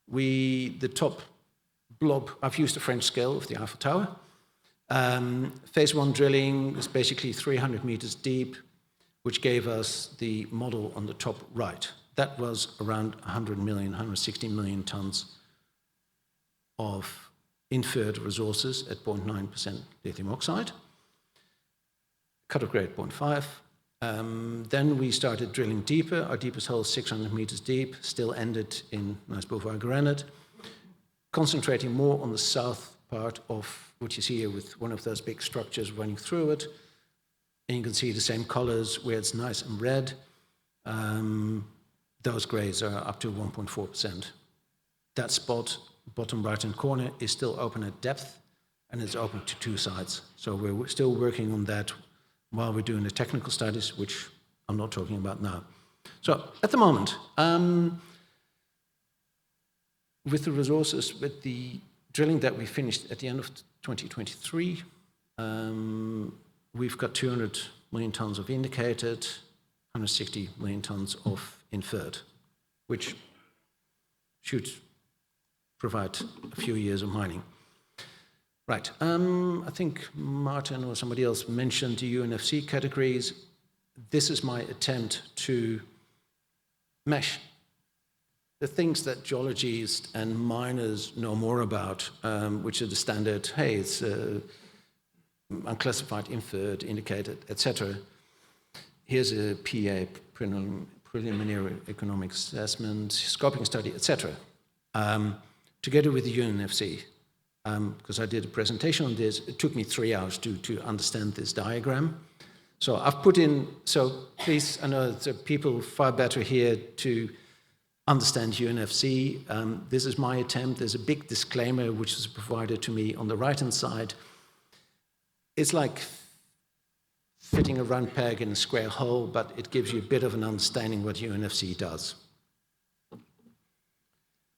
The top blob, I've used the French scale of the Eiffel Tower. Phase 1 drilling is basically 300 meters deep, which gave us the model on the top right. That was around 100 million, 160 million tons of inferred resources at 0.9% lithium oxide. Cut-off grade 0.5. Then we started drilling deeper. Our deepest hole is 600 meters deep, still ended in nice Beauvoir granite, concentrating more on the south part of what you see here with one of those big structures running through it. And you can see the same colors where it's nice and red. Those grades are up to 1.4%. That spot, bottom right-hand corner, is still open at depth, and it's open to 2 sides. So we're still working on that while we're doing the technical studies, which I'm not talking about now. So at the moment, with the resources, with the drilling that we finished at the end of 2023, we've got 200 million tons of indicated, 160 million tons of inferred, which should provide a few years of mining. Right, I think Martin or somebody else mentioned the UNFC categories. This is my attempt to mesh the things that geologists and miners know more about, which are the standard, hey, it's unclassified, inferred, indicated, etc. Here's a PEA, preliminary economic assessment, scoping study, etc. Together with the UNFC, because I did a presentation on this, it took me 3 hours to understand this diagram. So I've put in, so please, I know there are people far better here to understand UNFC. This is my attempt. There's a big disclaimer which is provided to me on the right-hand side. It's like fitting a round peg in a square hole, but it gives you a bit of an understanding what UNFC does.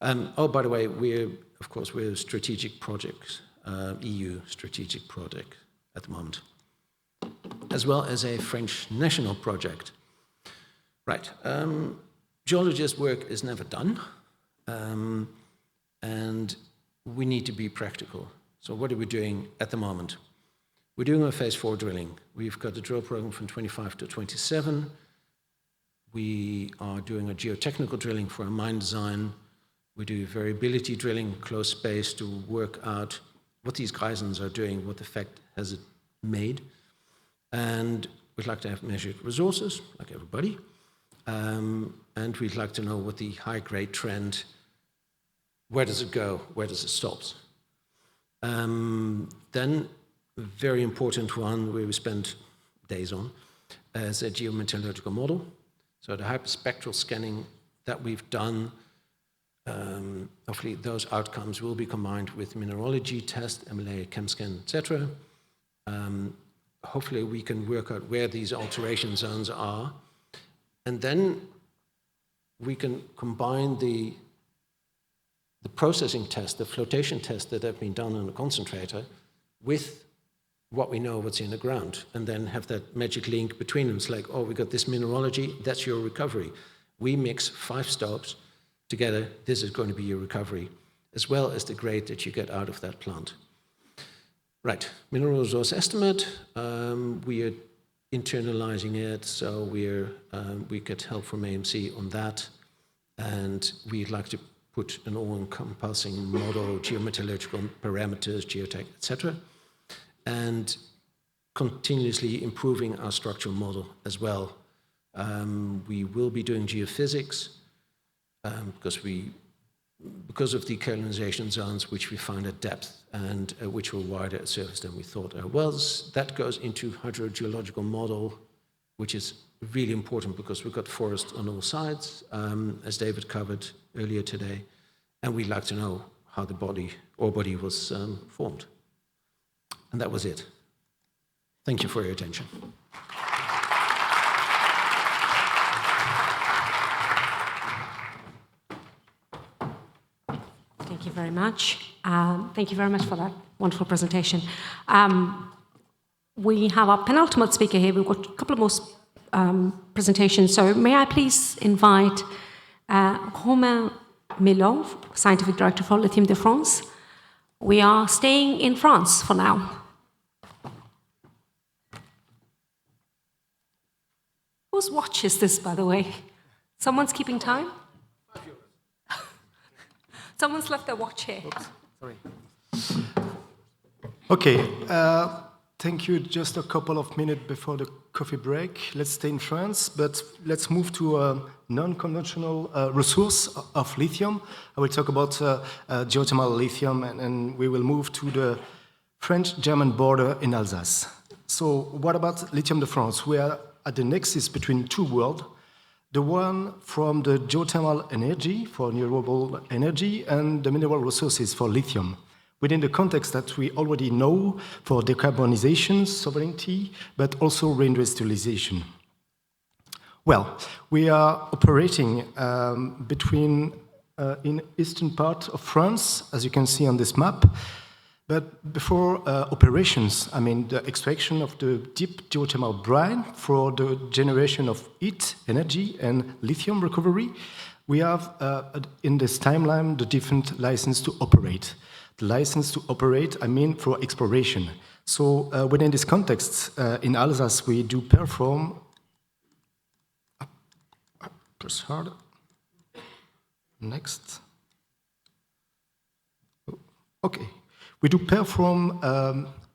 Oh, by the way, we're a strategic project, EU strategic project at the moment, as well as a French national project. Right, geologist work is never done, and we need to be practical. So what are we doing at the moment? We're doing a phase 4 drilling. We've got a drill program from 25 to 27. We are doing a geotechnical drilling for a mine design. We do variability drilling, close space, to work out what these geysers are doing, what effect has it made. And we'd like to have measured resources, like everybody. And we'd like to know what the high-grade trend, where does it go, where does it stop? Then, a very important one, where we spent days on, is a geometallurgical model. So the hyperspectral scanning that we've done, hopefully those outcomes will be combined with mineralogy test, MLA, ChemScan, etc. Hopefully we can work out where these alteration zones are, and then we can combine the processing test, the flotation test that have been done on the concentrator with what we know what's in the ground, and then have that magic link between them. It's like, oh, we got this mineralogy, that's your recovery. We mix 5 stopes together, this is going to be your recovery, as well as the grade that you get out of that plant. Right, mineral resource estimate, we are internalizing it, so we get help from AMC on that, and we'd like to put an all-encompassing model, geometallurgical parameters, geotech, etc., and continuously improving our structural model as well. We will be doing geophysics, because of the colonization zones which we found at depth and which were wider at surface than we thought there was. That goes into hydrogeological model, which is really important because we've got forest on all sides, as David covered earlier today, and we'd like to know how the ore body was formed. And that was it. Thank you for your attention. Thank you very much. Thank you very much for that wonderful presentation. We have our penultimate speaker here. We've got a couple of more presentations. So may I please invite Romain Melon, Scientific Director for Lithium de France. We are staying in France for now. Whose watch is this, by the way? Someone's keeping time? Someone's left their watch here. Oops, sorry. Okay, thank you. Just a couple of minutes before the coffee break. Let's stay in France, but let's move to a non-conventional resource of lithium. I will talk about geothermal lithium, and we will move to the French-German border in Alsace. So what about Lithium de France? We are at the nexus between 2 worlds. The one from the geothermal energy for renewable energy and the mineral resources for lithium, within the context that we already know for decarbonization, sovereignty, but also reindustrialization. Well, we are operating between in eastern part of France, as you can see on this map. But before operations, I mean the extraction of the deep geothermal brine for the generation of heat, energy, and lithium recovery, we have in this timeline the different license to operate. The license to operate, I mean for exploration. So within this context, in Alsace, we do perform. Press hard. Next. Okay. We do perform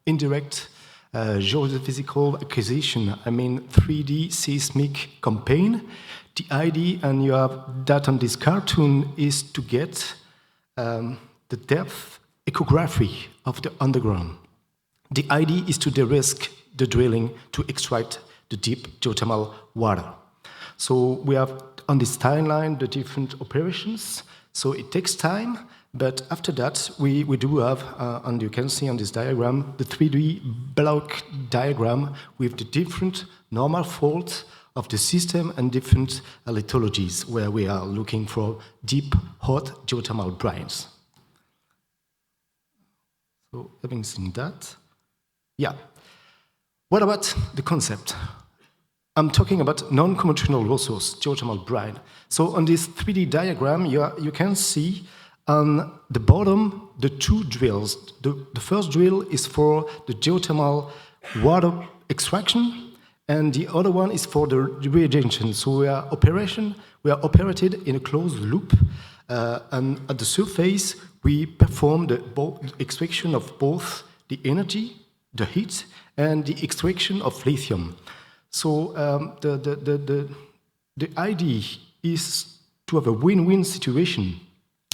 indirect geophysical acquisition, I mean 3D seismic campaign. The idea, and you have that on this cartoon, is to get the depth ecography of the underground. The idea is to de-risk the drilling to extract the deep geothermal water. So we have on this timeline the different operations. So it takes time, but after that we do have, and you can see on this diagram, the 3D block diagram with the different normal faults of the system and different lithologies where we are looking for deep, hot geothermal brines. So having seen that, yeah. What about the concept? I'm talking about non-conventional resource, geothermal brine. So on this 3D diagram, you can see on the bottom the two drills. The first drill is for the geothermal water extraction, and the other one is for the reinjection. So we are operated in a closed loop, and at the surface we perform the extraction of both the energy, the heat, and the extraction of lithium. So the idea is to have a win-win situation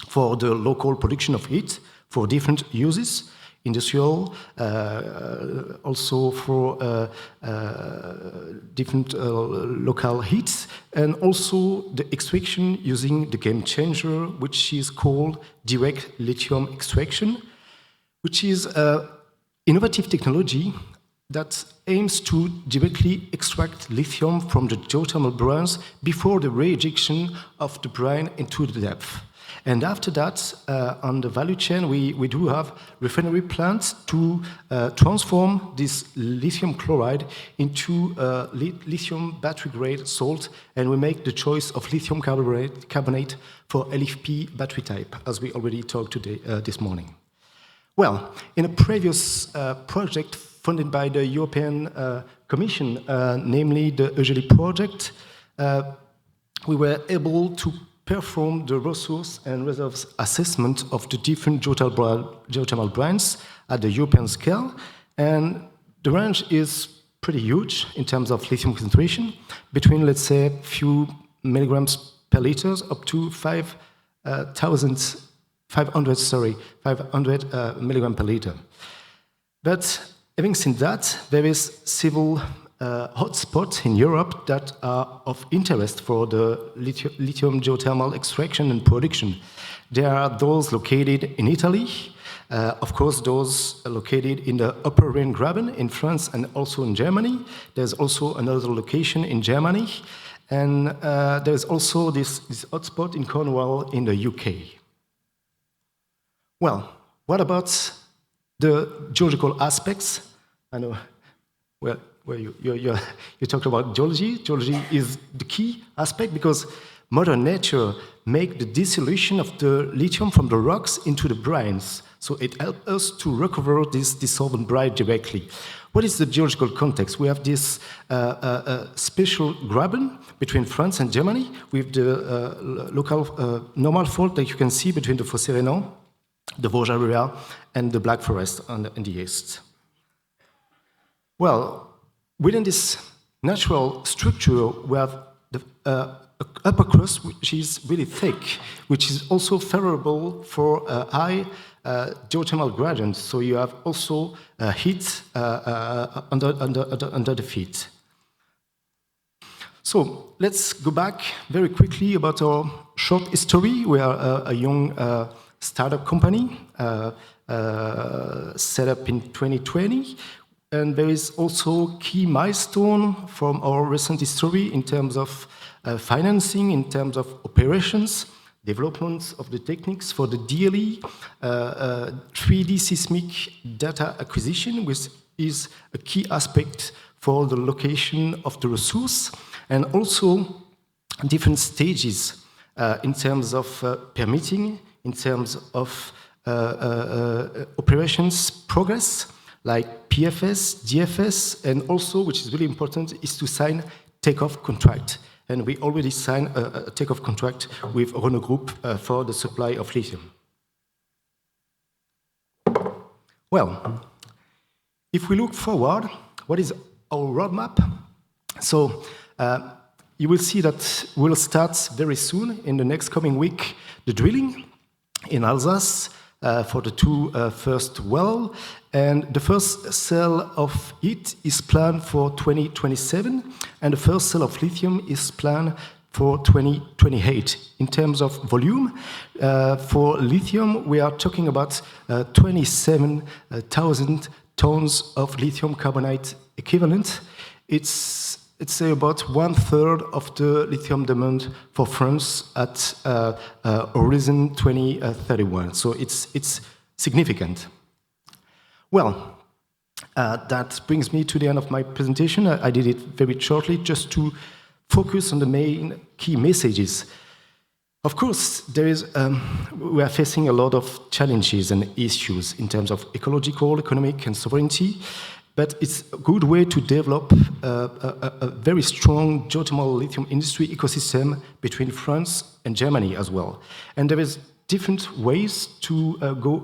for the local production of heat for different uses, industrial, also for different local heats, and also the extraction using the game changer, which is called direct lithium extraction, which is innovative technology that aims to directly extract lithium from the geothermal brines before the re-ejection of the brine into the depth. And after that, on the value chain, we do have refinery plants to transform this lithium chloride into lithium battery-grade salt, and we make the choice of lithium carbonate for LFP battery type, as we already talked today, this morning. Well, in a previous project funded by the European Commission, namely the EGELI project, we were able to perform the resource and reserves assessment of the different geothermal brines at the European scale. And the range is pretty huge in terms of lithium concentration, between, let's say, a few milligrams per liter up to 500 milligrams per liter. But having seen that, there is several hotspots in Europe that are of interest for the lithium geothermal extraction and production. There are those located in Italy, of course those located in the Upper Rhine Graben in France and also in Germany. There's also another location in Germany, and there's also this hotspot in Cornwall in the UK. Well, what about the geological aspects? I know, well, you talked about geology. Geology is the key aspect because Mother Nature makes the dissolution of the lithium from the rocks into the brines. So it helps us to recover this dissolvent brine directly. What is the geological context? We have this special graben between France and Germany with the local normal fault that you can see between the Fossé Rhénan, the Vosges area, and the Black Forest in the east. Well, within this natural structure, we have the upper crust, which is really thick, which is also favorable for high geothermal gradients. So you have also heat under the feet. So let's go back very quickly about our short history. We are a young startup company set up in 2020. And there is also key milestone from our recent history in terms of financing, in terms of operations. development of the techniques for the DLE 3D seismic data acquisition, which is a key aspect for the location of the resource, and also different stages in terms of permitting, in terms of operations progress, like PFS, DFS, and also, which is really important, is to sign takeoff contract. And we already signed a takeoff contract with Renault Group for the supply of lithium. Well, if we look forward, what is our roadmap? So you will see that we'll start very soon, in the next coming week, the drilling in Alsace for the two first well. And the first sale of it is planned for 2027, and the first sale of lithium is planned for 2028. In terms of volume, for lithium, we are talking about 27,000 tons of lithium carbonate equivalent. It's about 1/3 of the lithium demand for France at horizon 2031. So it's significant. Well, that brings me to the end of my presentation. I did it very shortly, just to focus on the main key messages. Of course, we are facing a lot of challenges and issues in terms of ecological, economic, and sovereignty, but it's a good way to develop a very strong geothermal lithium industry ecosystem between France and Germany as well. And there is different ways to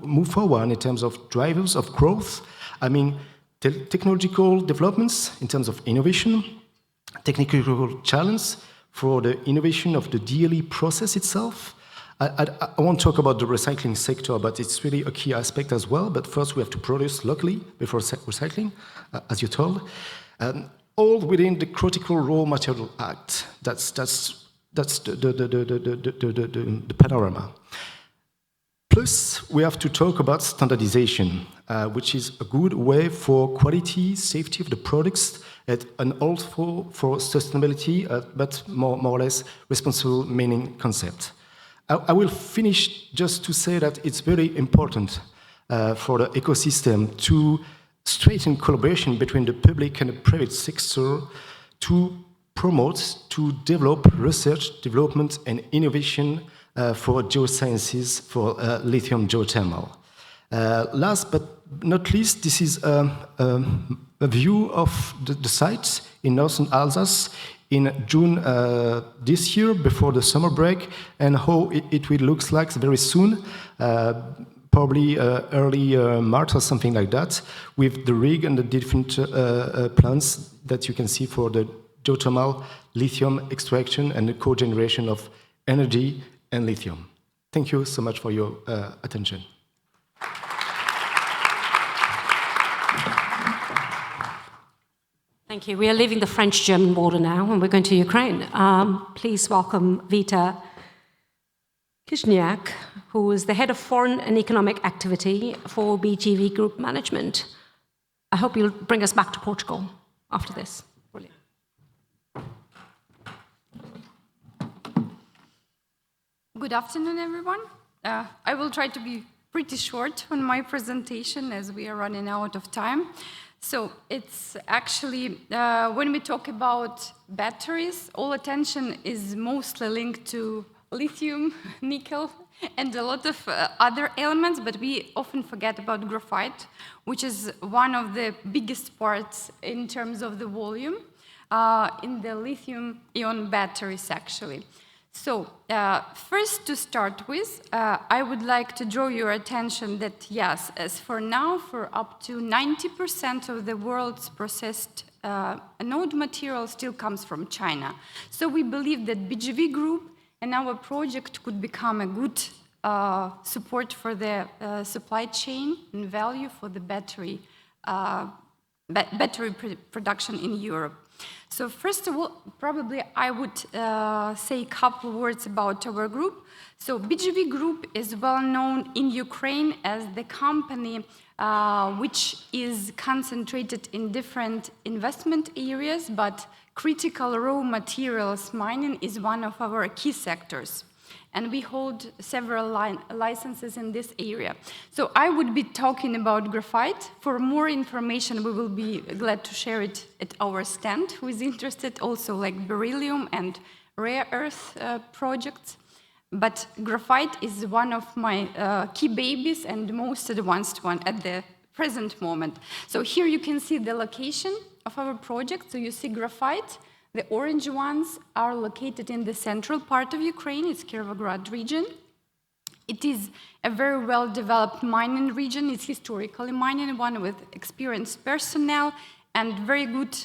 move forward in terms of drivers of growth. I mean, technological developments in terms of innovation, technical challenge for the innovation of the DLE process itself. I won't talk about the recycling sector, but it's really a key aspect as well. But first, we have to produce locally before recycling, as you're told. All within the Critical Raw Material Act. That's the panorama. Plus, we have to talk about standardization, which is a good way for quality, safety of the products, and also for sustainability, but more or less responsible mining concept. I will finish just to say that it's very important for the ecosystem to strengthen collaboration between the public and the private sector to promote, to develop research, development, and innovation for geosciences, for lithium geothermal. Last but not least, this is a view of the site in northern Alsace in June this year, before the summer break, and how it will look like very soon, probably early March or something like that, with the rig and the different plants that you can see for the geothermal lithium extraction and the cogeneration of energy and lithium. Thank you so much for your attention. Thank you. We are leaving the French-German border now, and we're going to Ukraine. Please welcome Vita Kizhniak, who is the head of foreign and economic activity for BGV Group Management. I hope you'll bring us back to Portugal after this. Brilliant. Good afternoon, everyone. I will try to be pretty short on my presentation as we are running out of time. So it's actually, when we talk about batteries, all attention is mostly linked to lithium, nickel, and a lot of other elements, but we often forget about graphite, which is one of the biggest parts in terms of the volume in the lithium-ion batteries, actually. So, first to start with, I would like to draw your attention that, yes, as for now, for up to 90% of the world's processed anode material still comes from China. So we believe that BGV Group and our project could become a good support for the supply chain and value for the battery production in Europe. So first of all, probably I would say a couple words about our group. So BGV Group is well known in Ukraine as the company which is concentrated in different investment areas, but critical raw materials mining is one of our key sectors. and we hold several licenses in this area. So I would be talking about graphite. For more information, we will be glad to share it at our stand. Who is interested, also like beryllium and rare earth projects. But graphite is one of my key babies and the most advanced one at the present moment. So here you can see the location of our project. So you see graphite. The orange ones are located in the central part of Ukraine. It's Kirovograd region. It is a very well-developed mining region. It's historically mining one with experienced personnel and very good,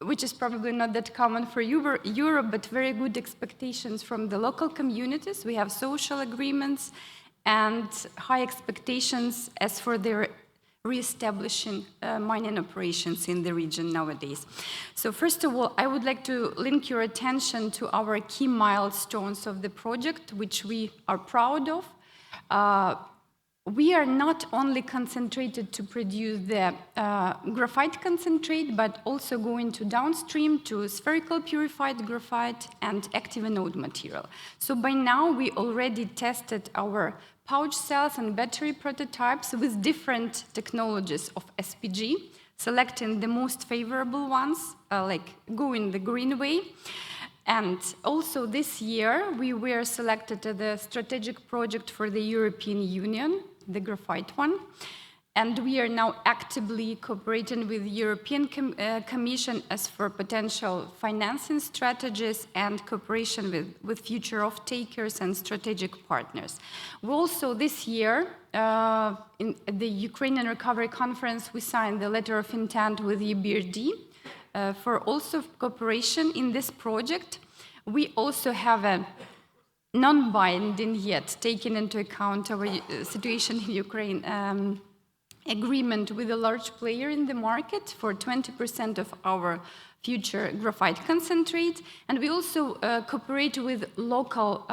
which is probably not that common for Europe, but very good expectations from the local communities. We have social agreements and high expectations as for their re-establishing mining operations in the region nowadays. So first of all, I would like to link your attention to our key milestones of the project, which we are proud of. We are not only concentrated to produce the graphite concentrate, but also going to downstream to spherical purified graphite and active anode material. So by now, we already tested our pouch cells and battery prototypes with different technologies of SPG, selecting the most favorable ones, like going the green way. And also this year, we were selected as the strategic project for the European Union, the graphite one. And we are now actively cooperating with the European Commission as for potential financing strategies and cooperation with future off-takers and strategic partners. We also, this year, in the Ukrainian Recovery Conference, we signed the letter of intent with EBRD for also cooperation in this project. We also have a non-binding yet, taking into account our situation in Ukraine, agreement with a large player in the market for 20% of our future graphite concentrate. And we also cooperate with local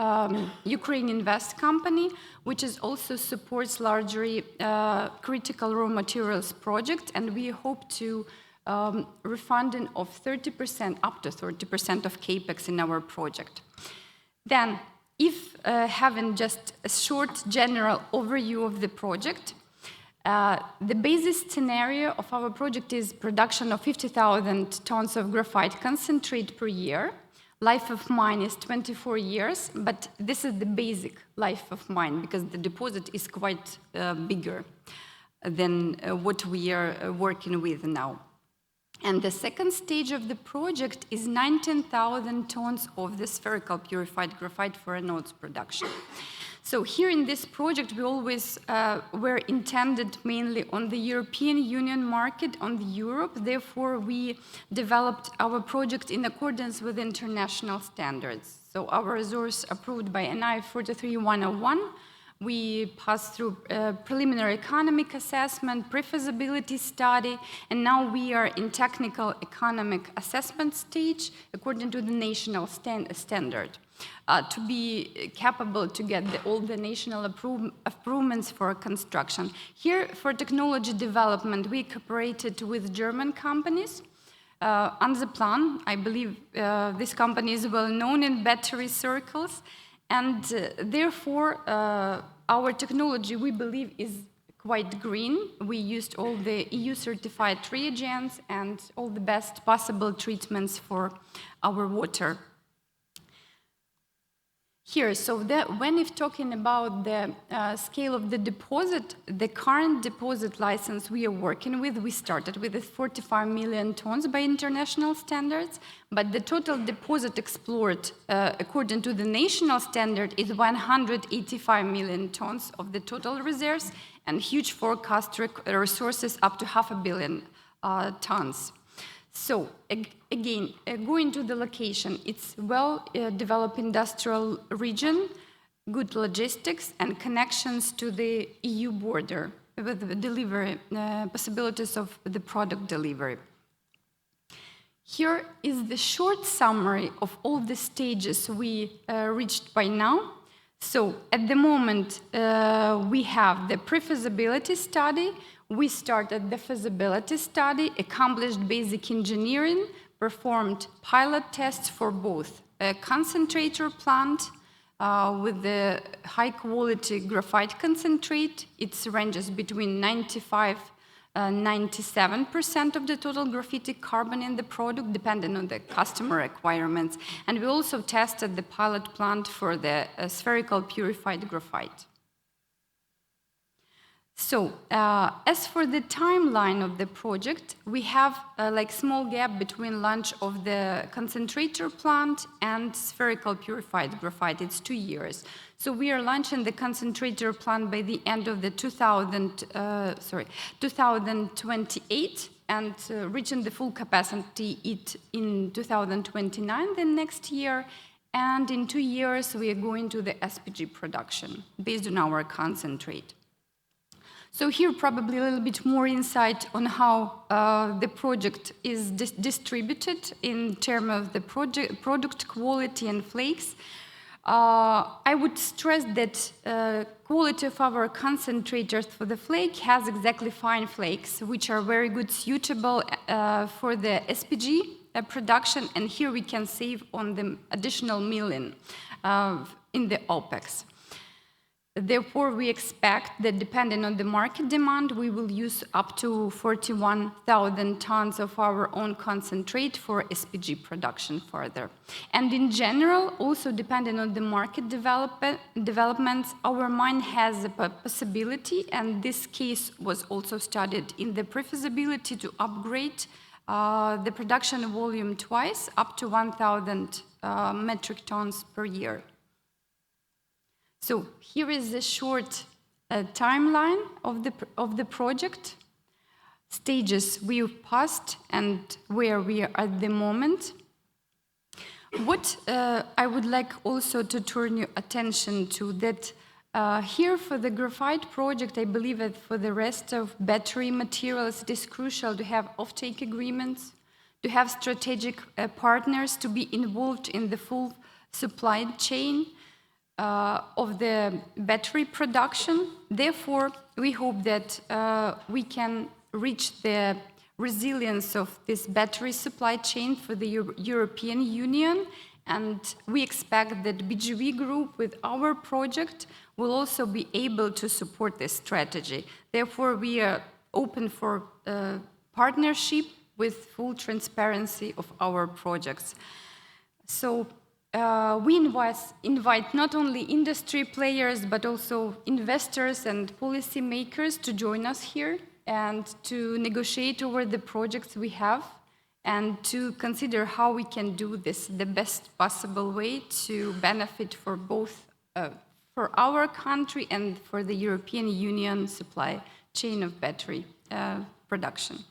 Ukraine Invest company, which is also supports largely critical raw materials project. And we hope to refunding of 30%, up to 30% of capex in our project. Then, if having just a short general overview of the project, the basis scenario of our project is production of 50,000 tons of graphite concentrate per year. Life of mine is 24 years, but this is the basic life of mine because the deposit is quite bigger than what we are working with now. And the second stage of the project is 19,000 tons of the spherical purified graphite for anodes production. So here in this project, we always were intended mainly on the European Union market, on the Europe. Therefore, we developed our project in accordance with international standards. So our resource approved by NI 43101. We passed through preliminary economic assessment, pre-feasibility study, and now we are in technical economic assessment stage according to the national standard. To be capable to get all the national improvements for construction. Here, for technology development, we cooperated with German companies. On the plan, I believe this company is well known in battery circles, and therefore our technology, we believe, is quite green. We used all the EU-certified reagents and all the best possible treatments for our water. Here, so when if talking about the scale of the deposit, the current deposit license we are working with, we started with 45 million tons by international standards, but the total deposit explored according to the national standard is 185 million tons of the total reserves and huge forecast resources up to 500 million tons. So again, going to the location, it's well-developed industrial region, good logistics and connections to the EU border with the delivery possibilities of the product delivery. Here is the short summary of all the stages we reached by now. So at the moment, we have the pre-feasibility study. We started the feasibility study, accomplished basic engineering, performed pilot tests for both a concentrator plant, with the high-quality graphite concentrate. It ranges between 95 and 97% of the total graphitic carbon in the product, depending on the customer requirements. And we also tested the pilot plant for the spherical purified graphite. So, as for the timeline of the project, we have a small gap between launch of the concentrator plant and spherical purified graphite. It's 2 years. So we are launching the concentrator plant by the end of the 2028 and reaching the full capacity in 2029, the next year. And in 2 years, we are going to the SPG production based on our concentrate. So here probably a little bit more insight on how the project is distributed in terms of the product quality and flakes. I would stress that quality of our concentrators for the flake has exactly fine flakes, which are very good suitable for the SPG production, and here we can save on the additional milling in the OPEX. Therefore, we expect that depending on the market demand, we will use up to 41,000 tons of our own concentrate for SPG production further. And in general, also depending on the market developments, our mine has a possibility, and this case was also studied in the pre-feasibility to upgrade the production volume twice, up to 1,000 metric tons per year. So here is a short timeline of the project, stages we've passed and where we are at the moment. What I would like also to turn your attention to that here for the graphite project, I believe that for the rest of battery materials, it is crucial to have offtake agreements, to have strategic partners, to be involved in the full supply chain of the battery production. Therefore, we hope that we can reach the resilience of this battery supply chain for the European Union, and we expect that BGV Group with our project will also be able to support this strategy. Therefore, we are open for partnership with full transparency of our projects. So we invite not only industry players, but also investors and policymakers to join us here and to negotiate over the projects we have and to consider how we can do this the best possible way to benefit for both for our country and for the European Union supply chain of battery production.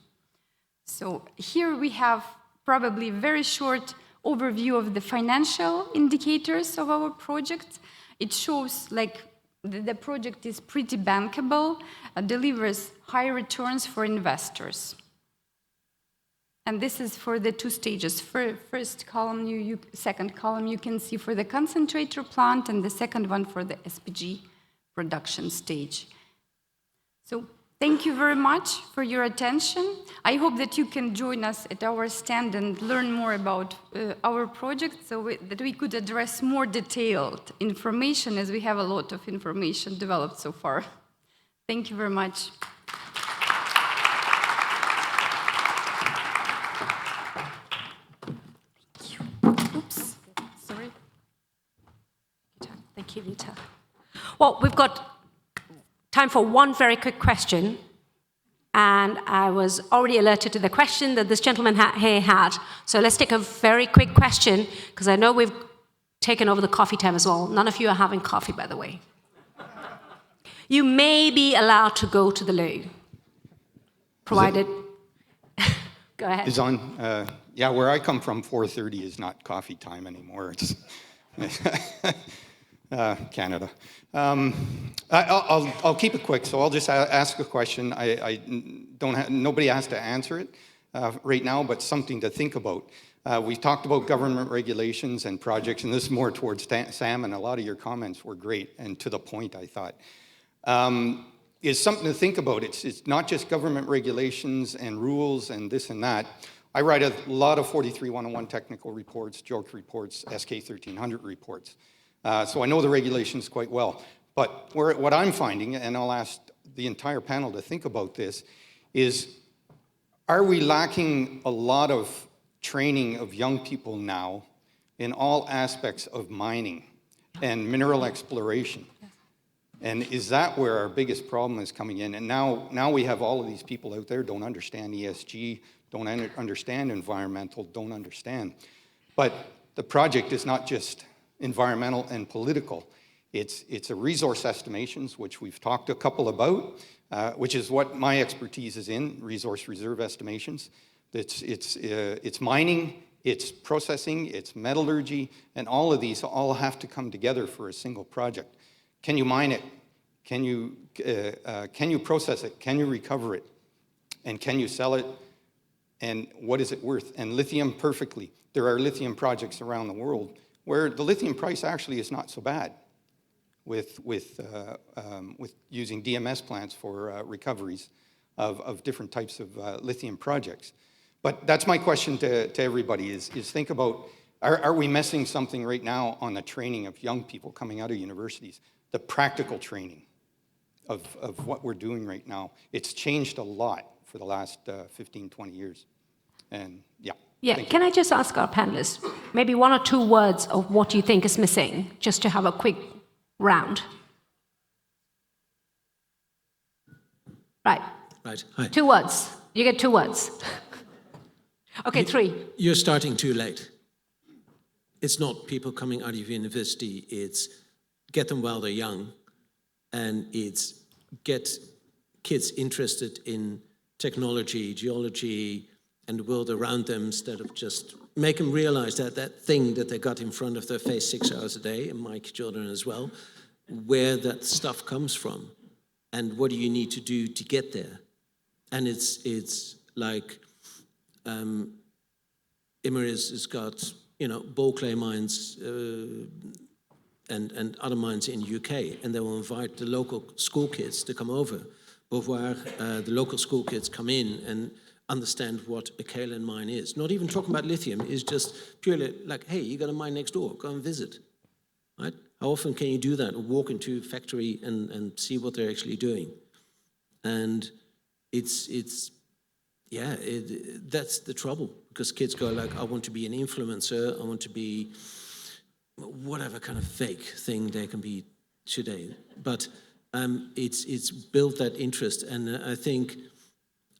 So here we have probably very short overview of the financial indicators of our project. It shows like the project is pretty bankable, delivers high returns for investors. And this is for the two stages. First column, second column, you can see for the concentrator plant, and the second one for the SPG production stage. So thank you very much for your attention. I hope that you can join us at our stand and learn more about our project so that we could address more detailed information, as we have a lot of information developed so far. Thank you very much. Oops, sorry. Thank you, Vita. Well, we've got time for one very quick question. And I was already alerted to the question that this gentleman here had. So let's take a very quick question, because I know we've taken over the coffee time as well. None of you are having coffee, by the way. You may be allowed to go to the loo, provided... Go ahead. Is on, yeah, where I come from, 4:30 is not coffee time anymore. It's Canada. I'll keep it quick, so I'll just ask a question. Nobody has to answer it right now, but something to think about. We've talked about government regulations and projects, and this is more towards Sam, and a lot of your comments were great and to the point, I thought. Is something to think about. It's not just government regulations and rules and this and that. I write a lot of 43101 technical reports, JORC reports, SK 1300 reports. So I know the regulations quite well. But what I'm finding, and I'll ask the entire panel to think about this, is are we lacking a lot of training of young people now in all aspects of mining and mineral exploration? And is that where our biggest problem is coming in? And now we have all of these people out there don't understand ESG, don't understand environmental, don't understand. But the project is not just environmental and political. It's a resource estimations, which we've talked a couple about, which is what my expertise is in, resource reserve estimations. It's mining, it's processing, it's metallurgy, and all of these all have to come together for a single project. Can you mine it? Can you process it? Can you recover it? And can you sell it? And what is it worth? And lithium, perfectly. There are lithium projects around the world where the lithium price actually is not so bad with using DMS plants for recoveries of different types of lithium projects. But that's my question to everybody is think about, are we missing something right now on the training of young people coming out of universities? The practical training of what we're doing right now. It's changed a lot for the last 15, 20 years. And yeah. Yeah, can I just ask our panelists, maybe 1 or 2 words of what you think is missing, just to have a quick round? Right. Right. Hi. 2 words. You get 2 words. Okay, 3. You're starting too late. It's not people coming out of university, it's get them while they're young, and it's get kids interested in technology, geology, and the world around them, instead of just make them realize that that thing that they got in front of their face 6 hours a day, and my children as well, where that stuff comes from, and what do you need to do to get there. And it's like Imerys has got, ball clay mines and other mines in the UK, and they will invite the local school kids to come over, but where the local school kids come in and understand what a kaolin mine is. Not even talking about lithium, is just purely like, hey, you got a mine next door, go and visit, right? How often can you do that, or walk into a factory and see what they're actually doing? And that's the trouble, because kids go like, I want to be an influencer, I want to be whatever kind of fake thing they can be today. But it's built that interest, and I think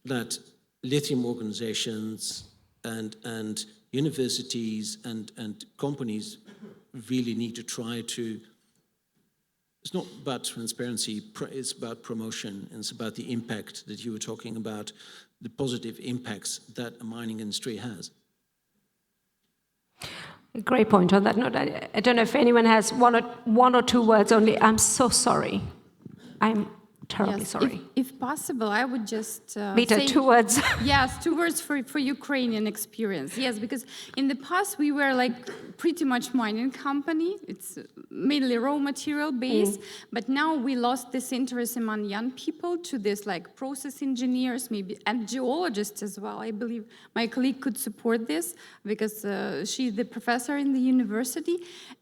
that lithium organizations and universities and companies really need to try to, it's not about transparency, it's about promotion, and it's about the impact that you were talking about, the positive impacts that a mining industry has. Great point on that note. I don't know if anyone has 1 or 2 words only. I'm so sorry. I'm terribly sorry. If possible, I would just Vita, say, 2 words. Yes, 2 words for Ukrainian experience. Yes, because in the past we were like pretty much mining company. It's mainly raw material based, but now we lost this interest among young people to this like process engineers, maybe, and geologists as well. I believe my colleague could support this because she's the professor in the university,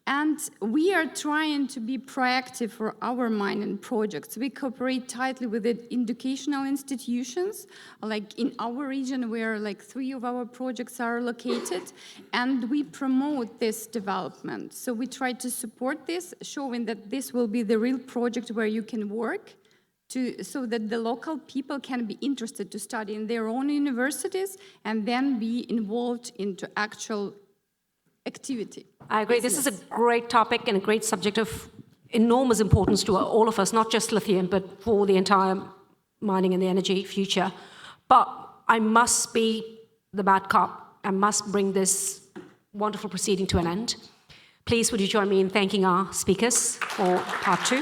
and we are trying to be proactive for our mining projects. We cooperate tightly with the educational institutions, like in our region where like 3 of our projects are located, and we promote this development. So we try to support this, showing that this will be the real project where you can work, so that the local people can be interested to study in their own universities and then be involved into actual activity. I agree. This is a great topic and a great subject of enormous importance to all of us, not just lithium, but for the entire mining and the energy future. But I must be the bad cop. I must bring this wonderful proceeding to an end. Please, would you join me in thanking our speakers for part 2?